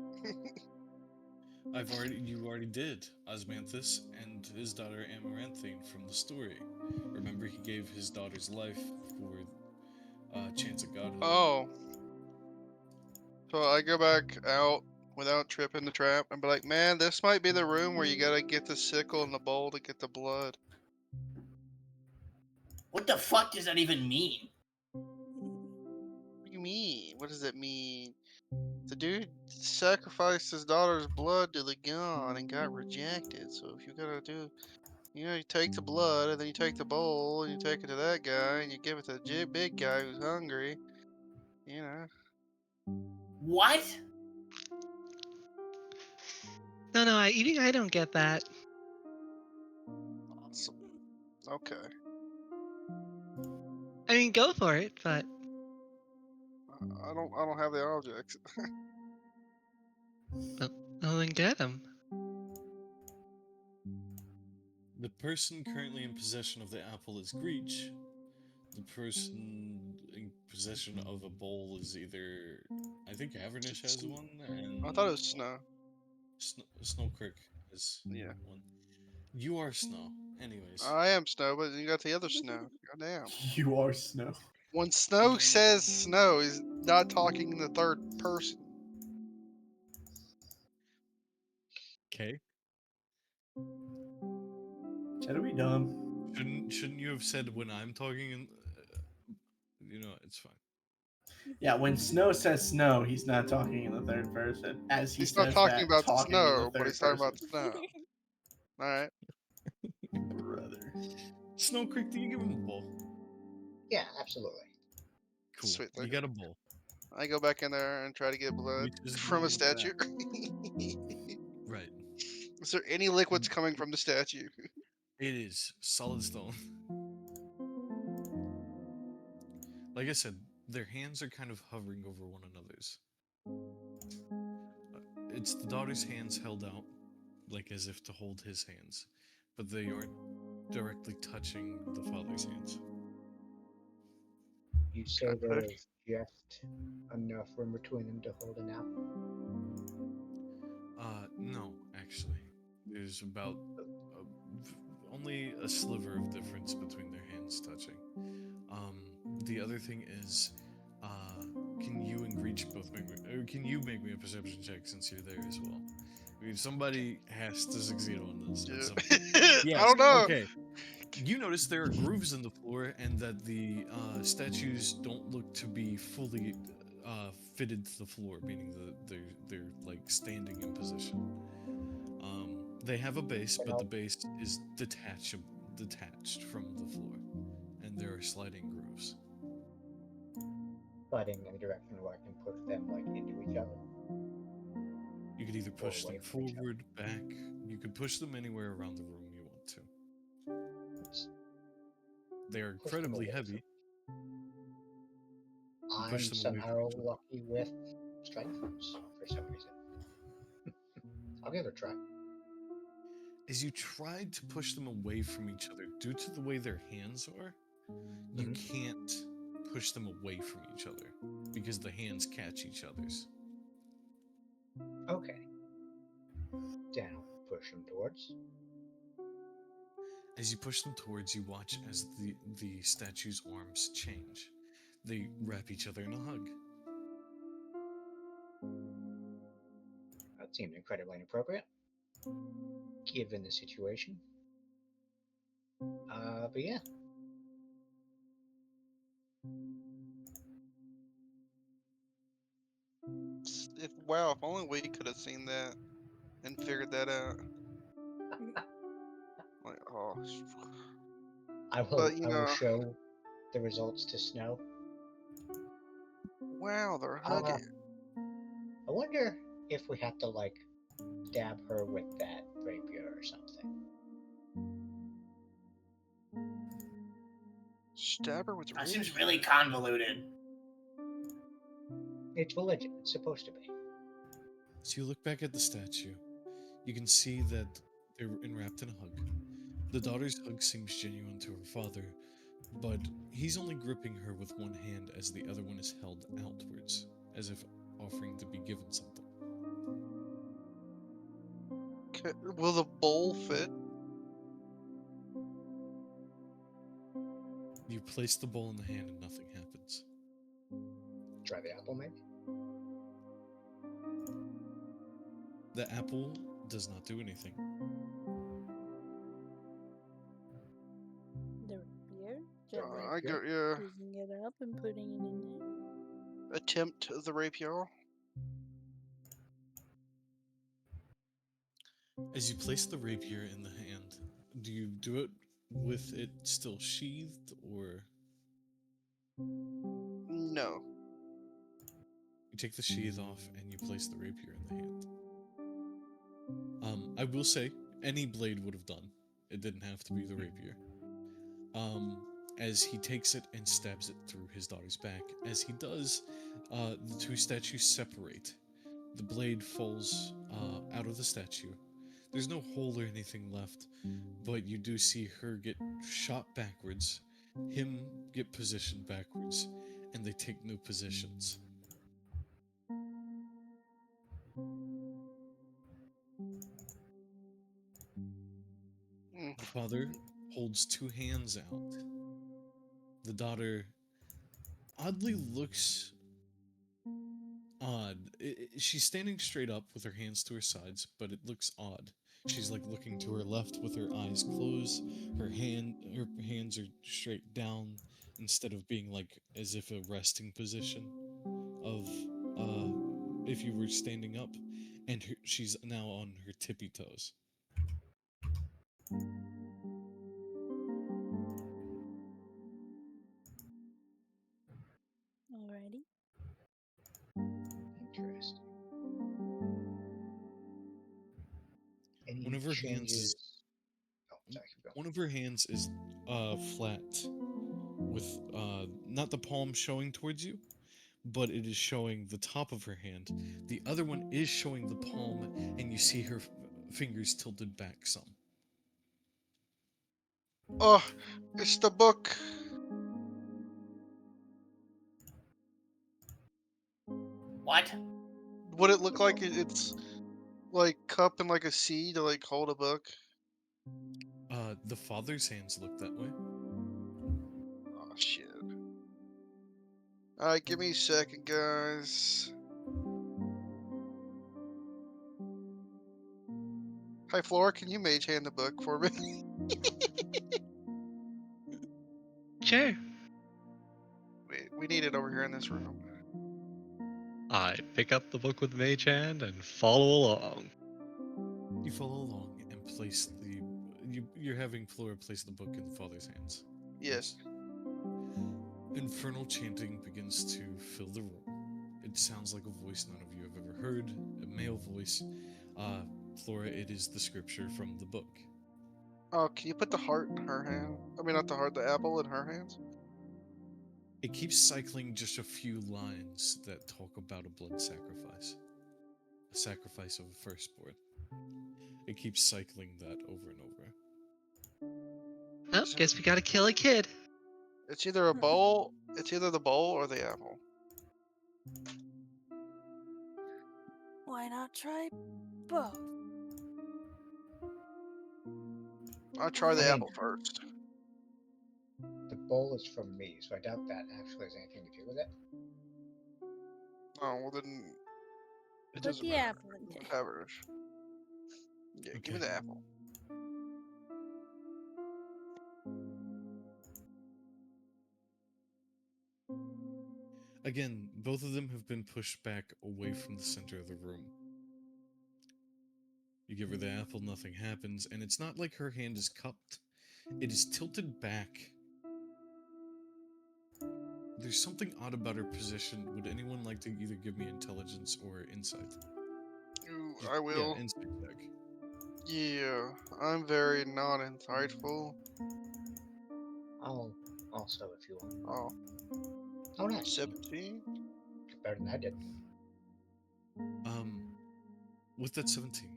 You already did Osmanthus and his daughter Amaranthine from the story. Remember, he gave his daughter's life for chance of godhood. Oh. So I go back out without tripping the trap and be like, man, this might be the room where you gotta get the sickle and the bowl to get the blood. What the fuck does that even mean? What do you mean? What does it mean? The dude sacrificed his daughter's blood to the god and got rejected. So if you gotta do, you take the blood and then you take the bowl and you take it to that guy and you give it to the big guy who's hungry. You know. What? No, I don't get that. Awesome. Okay. I mean, go for it, but I don't have the objects. well, then get them. The person currently in possession of the apple is Greech. The person in possession of a bowl is either, I think Avernish has one, and I thought it was Snow. Snow Creek has Yeah. one. You are Snow, anyways. I am Snow, but you got the other Snow. Goddamn. You are Snow. When Snow says Snow, he's not talking in the third person. Okay. Are we done? Shouldn't you have said when I'm talking? And you know, it's fine. Yeah, when Snow says Snow, he's not talking in the third person. As he He's says not talking that, about talking in Snow, the but third he's talking person. about Snow. Alright. Brother. Snow Creek, do you give him a bowl? Yeah, absolutely. Cool. Sweet, You thank got a bowl. I go back in there and try to get blood Which is from a the statue. Right. Is there any liquids coming from the statue? It is solid stone. like I said, their hands are kind of hovering over one another's. It's the daughter's hands held out, like as if to hold his hands, but they aren't directly touching the father's hands. You say Okay. there is just enough room between them to hold an apple? No, actually. There's about only a sliver of difference between their hands touching. The other thing is, uh, can you and Greech both make me, or can you make me a perception check since you're there as well? I mean, somebody has to succeed on this at some point. I Yes, don't know. okay. You notice there are grooves in the floor, and that the statues don't look to be fully fitted to the floor, meaning that they're like standing in position. They have a base, but the base is detached from the floor, and there are sliding grooves. But in a direction where I can push them like into each other. You could either push away them from each other. forward, back. You could push them anywhere around the room you want to. They are Push them incredibly away heavy. You I'm push them away from somehow each other. lucky with strength for some reason. I'll give it a try. As you tried to push them away from each other, due to the way their hands are, you can't push them away from each other because the hands catch each other's. Okay. Down. Push them towards. As you push them towards, you watch as the statue's arms change. They wrap each other in a hug. That seemed incredibly inappropriate, given the situation. But yeah. Wow, if only we could have seen that and figured that out. Like, oh. I will show the results to Snow. Wow, they're hugging. I wonder if we have to like stab her with that rapier or something. Stab her with a That rapier. seems really convoluted. It's religion. It's supposed to be. So you look back at the statue. You can see that they're enwrapped in a hug. The daughter's hug seems genuine to her father, but he's only gripping her with one hand as the other one is held outwards, as if offering to be given something. Okay, will the bowl fit? You place the bowl in the hand and nothing happens. Try the apple, maybe? The apple does not do anything. The rapier? Just I go, yeah. picking it up and putting it in there. Attempt the rapier. As you place the rapier in the hand, do you do it with it still sheathed, or No. you take the sheath off and you place the rapier in the hand? I will say, any blade would have done. It didn't have to be the rapier. As he takes it and stabs it through his daughter's back. As he does, the two statues separate. The blade falls out of the statue. There's no hole or anything left, but you do see her get shot backwards, him get positioned backwards, and they take new positions. The father holds two hands out. The daughter oddly looks odd. She's standing straight up with her hands to her sides, but it looks odd. She's like looking to her left with her eyes closed. Her hands are straight down instead of being like as if a resting position of if you were standing up, and she's now on her tippy toes. Alrighty. Interesting. Any One of her hands changes? is Oh, sorry. Go. One of her hands is flat with not the palm showing towards you, but it is showing the top of her hand. The other one is showing the palm, and you see her fingers tilted back some. Oh, it's the book. What? Would it look like it's like cup and like a C to like hold a book? The father's hands look that way. Oh shit. Alright, give me a second, guys. Hi, Flora, can you mage hand the book for me? Sure. Wait, we need it over here in this room. I pick up the book with mage hand and follow along. You follow along and place the. You're having Flora place the book in the father's hands. Yes. Infernal chanting begins to fill the room. It sounds like a voice none of you have ever heard, a male voice. Flora, it is the scripture from the book. Oh, can you put the heart in her hand? I mean, not the heart, the apple in her hands? It keeps cycling just a few lines that talk about a blood sacrifice. A sacrifice of a firstborn. It keeps cycling that over and over. Oh, guess we gotta kill a kid. It's either a bowl, it's either the bowl or the apple. Why not try both? I'll try the I mean- apple first. The bowl is from me, so I doubt that actually has anything to do with it. Oh, well then. It Put doesn't the matter. apple in there. Whatever. Yeah, give me Okay. the apple. Again, both of them have been pushed back away from the center of the room. You give her the apple, nothing happens, and it's not like her hand is cupped. It is tilted back. There's something odd about her position. Would anyone like to either give me intelligence or insight? Ooh, I will. Yeah, insight check. Yeah, I'm very not insightful. I'll also, if you want. Oh, Oh, nice. 17? Better than I did. With that 17,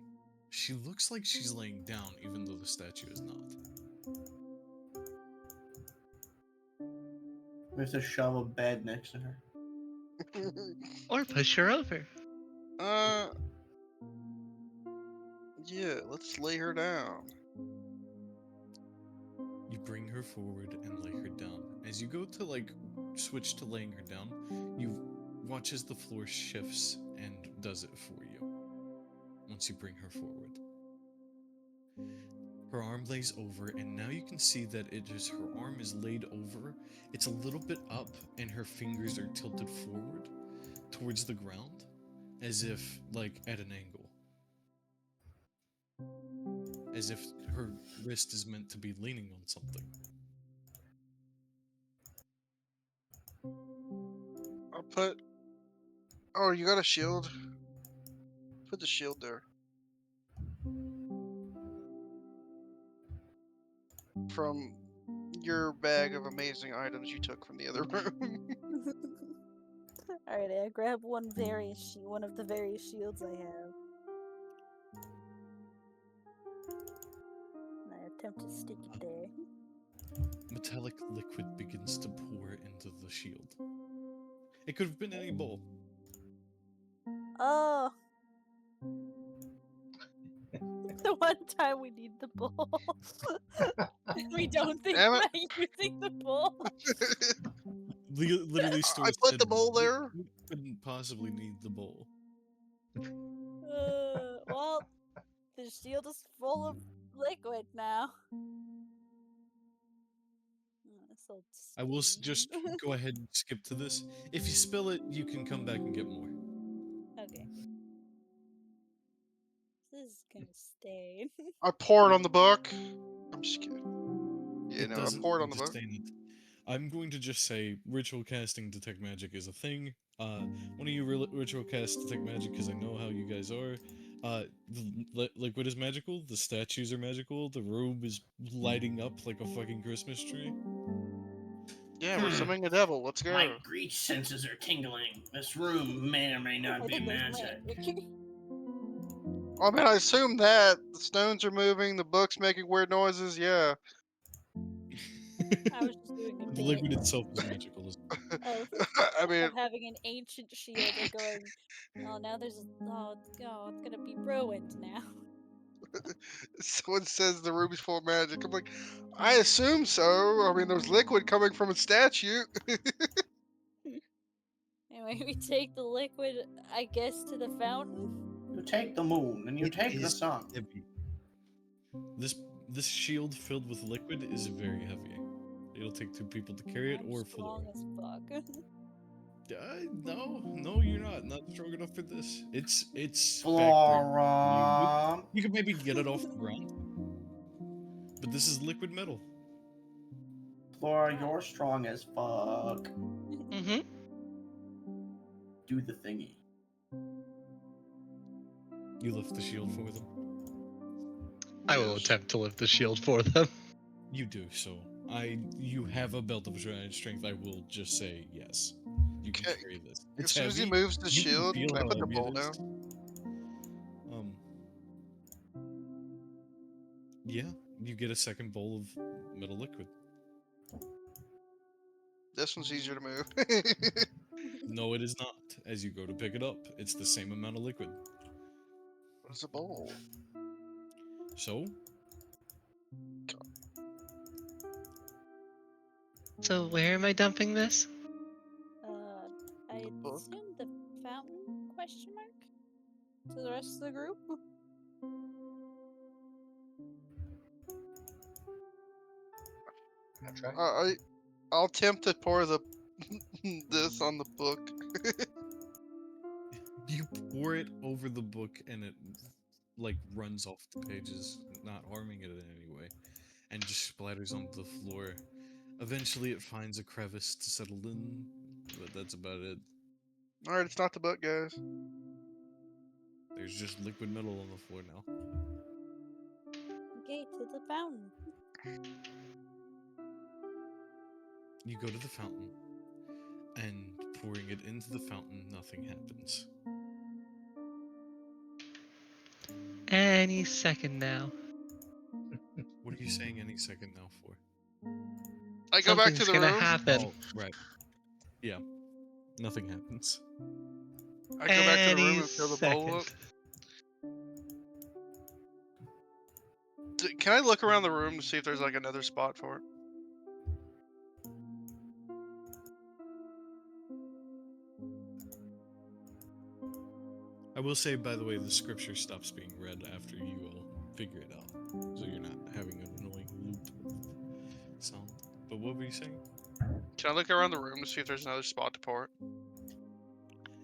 she looks like she's laying down, even though the statue is not. We have to shove a bed next to her. Or push her over. Yeah, let's lay her down. You bring her forward and lay her down. As you go to, like, switch to laying her down, you watch as the floor shifts and does it for you. Once you bring her forward. Her arm lays over, and now you can see that her arm is laid over. It's a little bit up, and her fingers are tilted forward towards the ground, as if, like, at an angle. As if her wrist is meant to be leaning on something. I'll put. Oh, you got a shield? Put the shield there. From your bag of amazing items you took from the other room. Alright, I grab one of the various shields I have. And I attempt to stick it there. Metallic liquid begins to pour into the shield. It could have been any bowl. Oh! The one time we need the bowl. We don't think Damn it. about using the bowl. Literally, Stuart I put said the bowl there. You couldn't possibly need the bowl. Well, the shield is full of liquid now. So I will just go ahead and skip to this. If you spill it, you can come back and get more. Okay. This is gonna stay. I pour it on the book. I'm just kidding. Yeah, It no, I doesn't pour it on the book. sustain it. I'm going to just say ritual casting detect magic is a thing. One of you ritual cast detect magic because I know how you guys are. The liquid is magical. The statues are magical. The robe is lighting up like a fucking Christmas tree. Yeah, we're summoning a devil. Let's My go. breach senses are tingling. This room may or may not I be think there's magic. I mean, I assume that the stones are moving, the book's making weird noises. Yeah. I was just doing a The bit liquid itself is magical. of I mean, of having an ancient shield and going, oh, now there's it's gonna be ruined now. someone says the room's full of magic. I'm like, I assume so. I mean, there's liquid coming from a statue. Anyway, we take the liquid, I guess, to the fountain. You take the moon and you It take the is sun. heavy. This shield filled with liquid is very heavy. It'll take 2 people to carry it I'm or strong floor. as fuck. No, you're not. Not strong enough for this. It's backbreaking. Flora. You could maybe get it off the ground, but this is liquid metal. Flora, you're strong as fuck. Mm-hmm. Do the thingy. You lift the shield for them. I will attempt to lift the shield for them. You do so. You have a belt of strength. I will just say yes. You can Okay, carry this. as It's soon as he heavy. moves the You can shield, feel can I how put the heavy it bowl is. down? Yeah, you get a second bowl of metal liquid. This one's easier to move. No, it is not. As you go to pick it up, it's the same amount of liquid. What's a bowl? So, So where am I dumping this? I Book? assume the fountain? Question mark. To the rest of the group. I'll try. I'll attempt to pour the this on the book. you pour it over the book and it like runs off the pages, not harming it in any way, and just splatters onto the floor. Eventually it finds a crevice to settle in, but that's about it. All right, it's not the book, guys. There's just liquid metal on the floor now. Okay, to the fountain. You go to the fountain, and pouring it into the fountain, nothing happens. Any second now. What are you saying any second now for? I go back to Something's the gonna room. happen. Oh, right. Yeah. Nothing happens. I go back to the room Any and fill the bowl up. second. Can I look around the room to see if there's like another spot for it? I will say, by the way, the scripture stops being read after you all figure it out. So you're not having an annoying loop of sound. But what were you saying? Can I look around the room to see if there's another spot to pour it?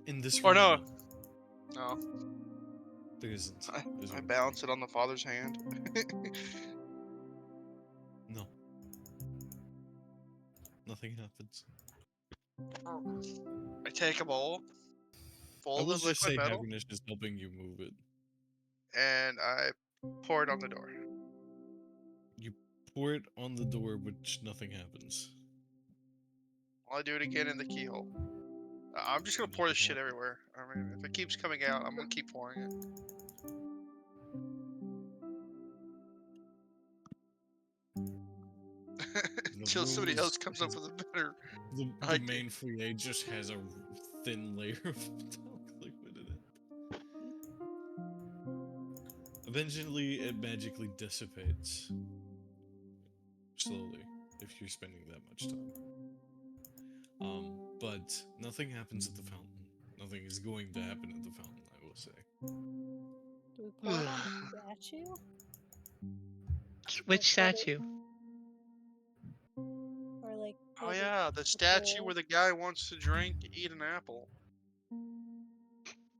In this Or room, no. No. there isn't. There's I one balance it on the father's hand. No. Nothing happens. I take a bowl I full will of just say liquid metal Happiness is helping you move it. and I pour it on the door. You pour it on the door, which nothing happens. I'll do it again in the keyhole. I'm just gonna pour this shit everywhere. I mean, if it keeps coming out, I'm gonna keep pouring it. Until room somebody is- else comes up with a better. The idea. main foyer just has a thin layer of metallic liquid in it. Eventually, it magically dissipates. Slowly, if you're spending that much time. But nothing happens at the fountain. Nothing is going to happen at the fountain, I will say. Do we pour it on the statue? Which statue? Or like? Oh maybe yeah, the the statue bowl? where the guy wants to drink, eat an apple.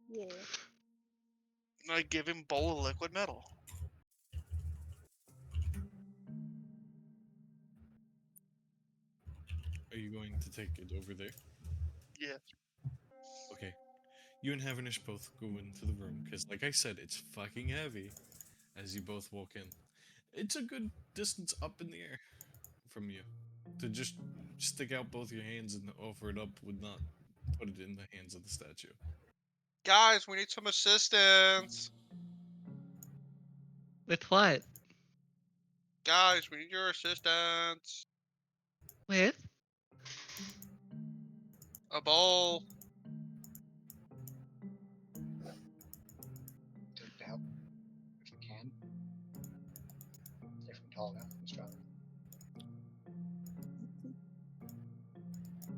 Yeah. And I give him a bowl of liquid metal. Are you going to take it over there? Yeah. Okay. You and Havenish both go into the room, because like I said, it's fucking heavy as you both walk in. It's a good distance up in the air from you to just stick out both your hands and offer it up would not put it in the hands of the statue. Guys, we need some assistance. With what? Guys, we need your assistance. With? A bowl. To help if we can. If I'm tall enough and strong enough.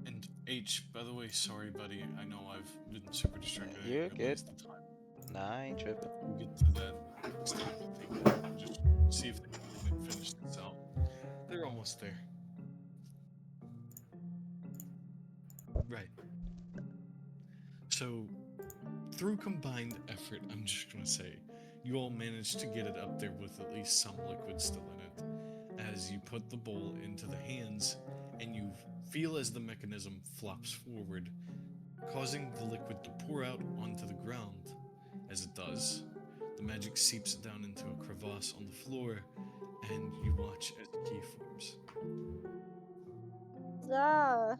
And H, by the way, sorry, buddy. I know I've been super distracted. I You're didn't good. realize the time. Nah, I ain't tripping. We'll get to that next time. I think. We'll just see if they can finish this out. They're almost there. Right. So, through combined effort, I'm just gonna say, you all managed to get it up there with at least some liquid still in it. As you put the bowl into the hands, and you feel as the mechanism flops forward, causing the liquid to pour out onto the ground. As it does, the magic seeps down into a crevasse on the floor, and you watch as the key forms. Ah,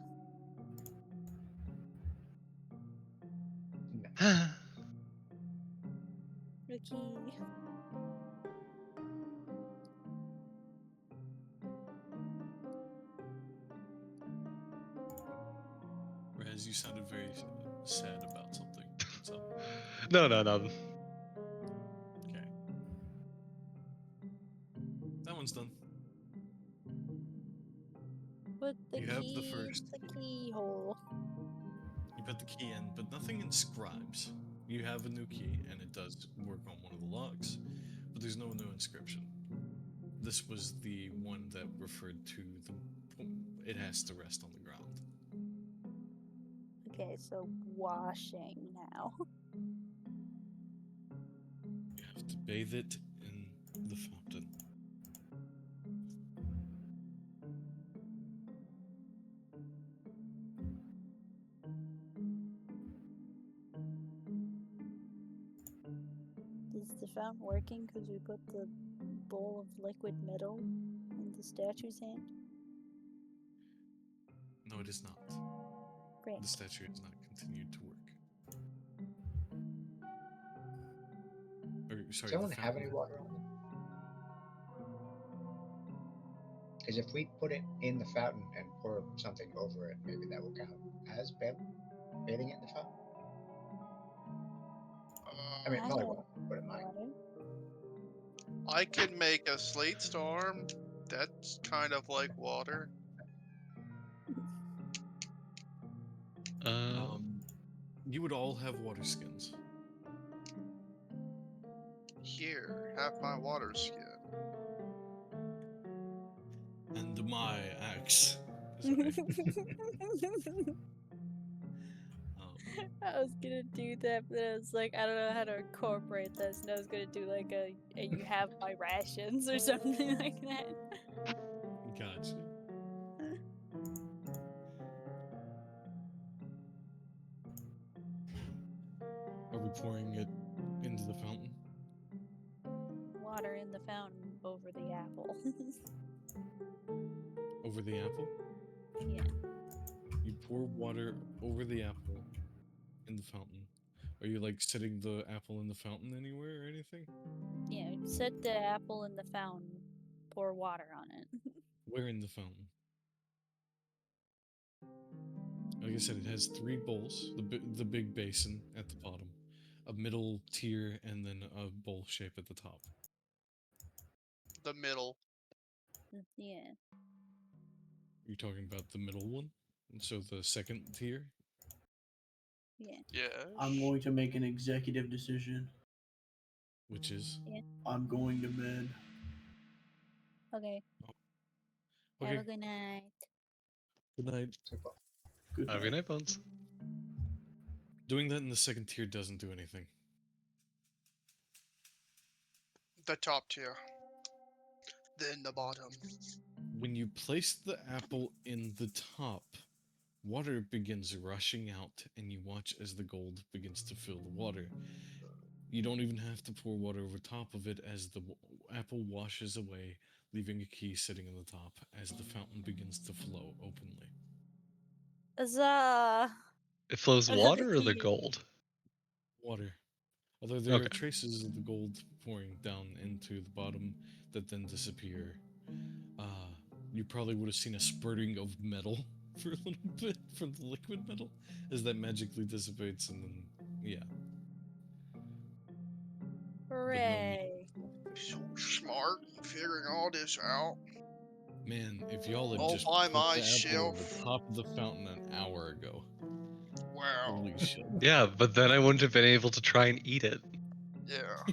the key. Whereas you sounded very sad about something. What's up? No. Okay. That one's done. Put the You have the key first. in the keyhole. You put the key in, but nothing inscribes. You have a new key, and it does work on one of the locks, but there's no new inscription. This was the one that referred to the. It has to rest on the ground. Okay, so washing now. You have to bathe it in the fountain. Is the fountain working because we put the bowl of liquid metal in the statue's hand? No, it is not. Great. The statue has not continued to work. Or, sorry, Does anyone the have fountain any water on them? Because if we put it in the fountain and pour something over it, maybe that will count as bathing it in the fountain. I mean, I probably have won't, but it might. water. I can make a slate storm. That's kind of like water. You would all have water skins. Here, have my water skin. And my axe. Sorry. I was gonna do that, but I was like, I don't know how to incorporate this, and I was gonna do like a you have my rations or something like that. Gotcha. Are we pouring it into the fountain? Water in the fountain over the apple. Over the apple? Yeah. You pour water over the apple in the fountain. Are you like setting the apple in the fountain anywhere or anything? Yeah, set the apple in the fountain, pour water on it. Where in the fountain? Like I said, it has 3 bowls, the big basin at the bottom, a middle tier, and then a bowl shape at the top. The middle. Yeah. You're talking about the middle one? And so the second tier? Yeah. Yeah. I'm going to make an executive decision. Which is? Yeah. I'm going to bed. Okay. Have Okay. a good night. Good night. Good Have a good night, Bones. Doing that in the second tier doesn't do anything. The top tier. Then the bottom. When you place the apple in the top, water begins rushing out, and you watch as the gold begins to fill the water. You don't even have to pour water over top of it as the apple washes away leaving a key sitting on the top as the fountain begins to flow openly. Huzzah! It flows Another water or the key. gold? Water. Although there are Okay. traces of the gold pouring down into the bottom that then disappear. You probably would have seen a spurting of metal for a little bit from the liquid metal as that magically dissipates, and then, yeah. Hooray! So smart and figuring all this out Man, if y'all had all just by put the apple at the myself. top of the fountain an hour ago. Wow. Holy shit. Yeah, but then I wouldn't have been able to try and eat it. Yeah.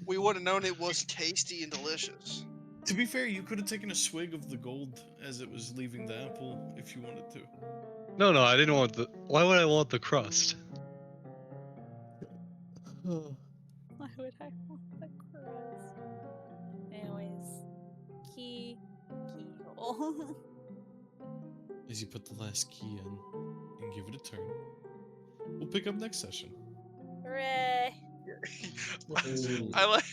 We would have known it was tasty and delicious. To be fair, you could have taken a swig of the gold as it was leaving the apple if you wanted to. No, I didn't want the. Why would I want the crust? Why would I want the crust? Anyways, keyhole. As you put the last key in and give it a turn. We'll pick up next session. Hooray! I like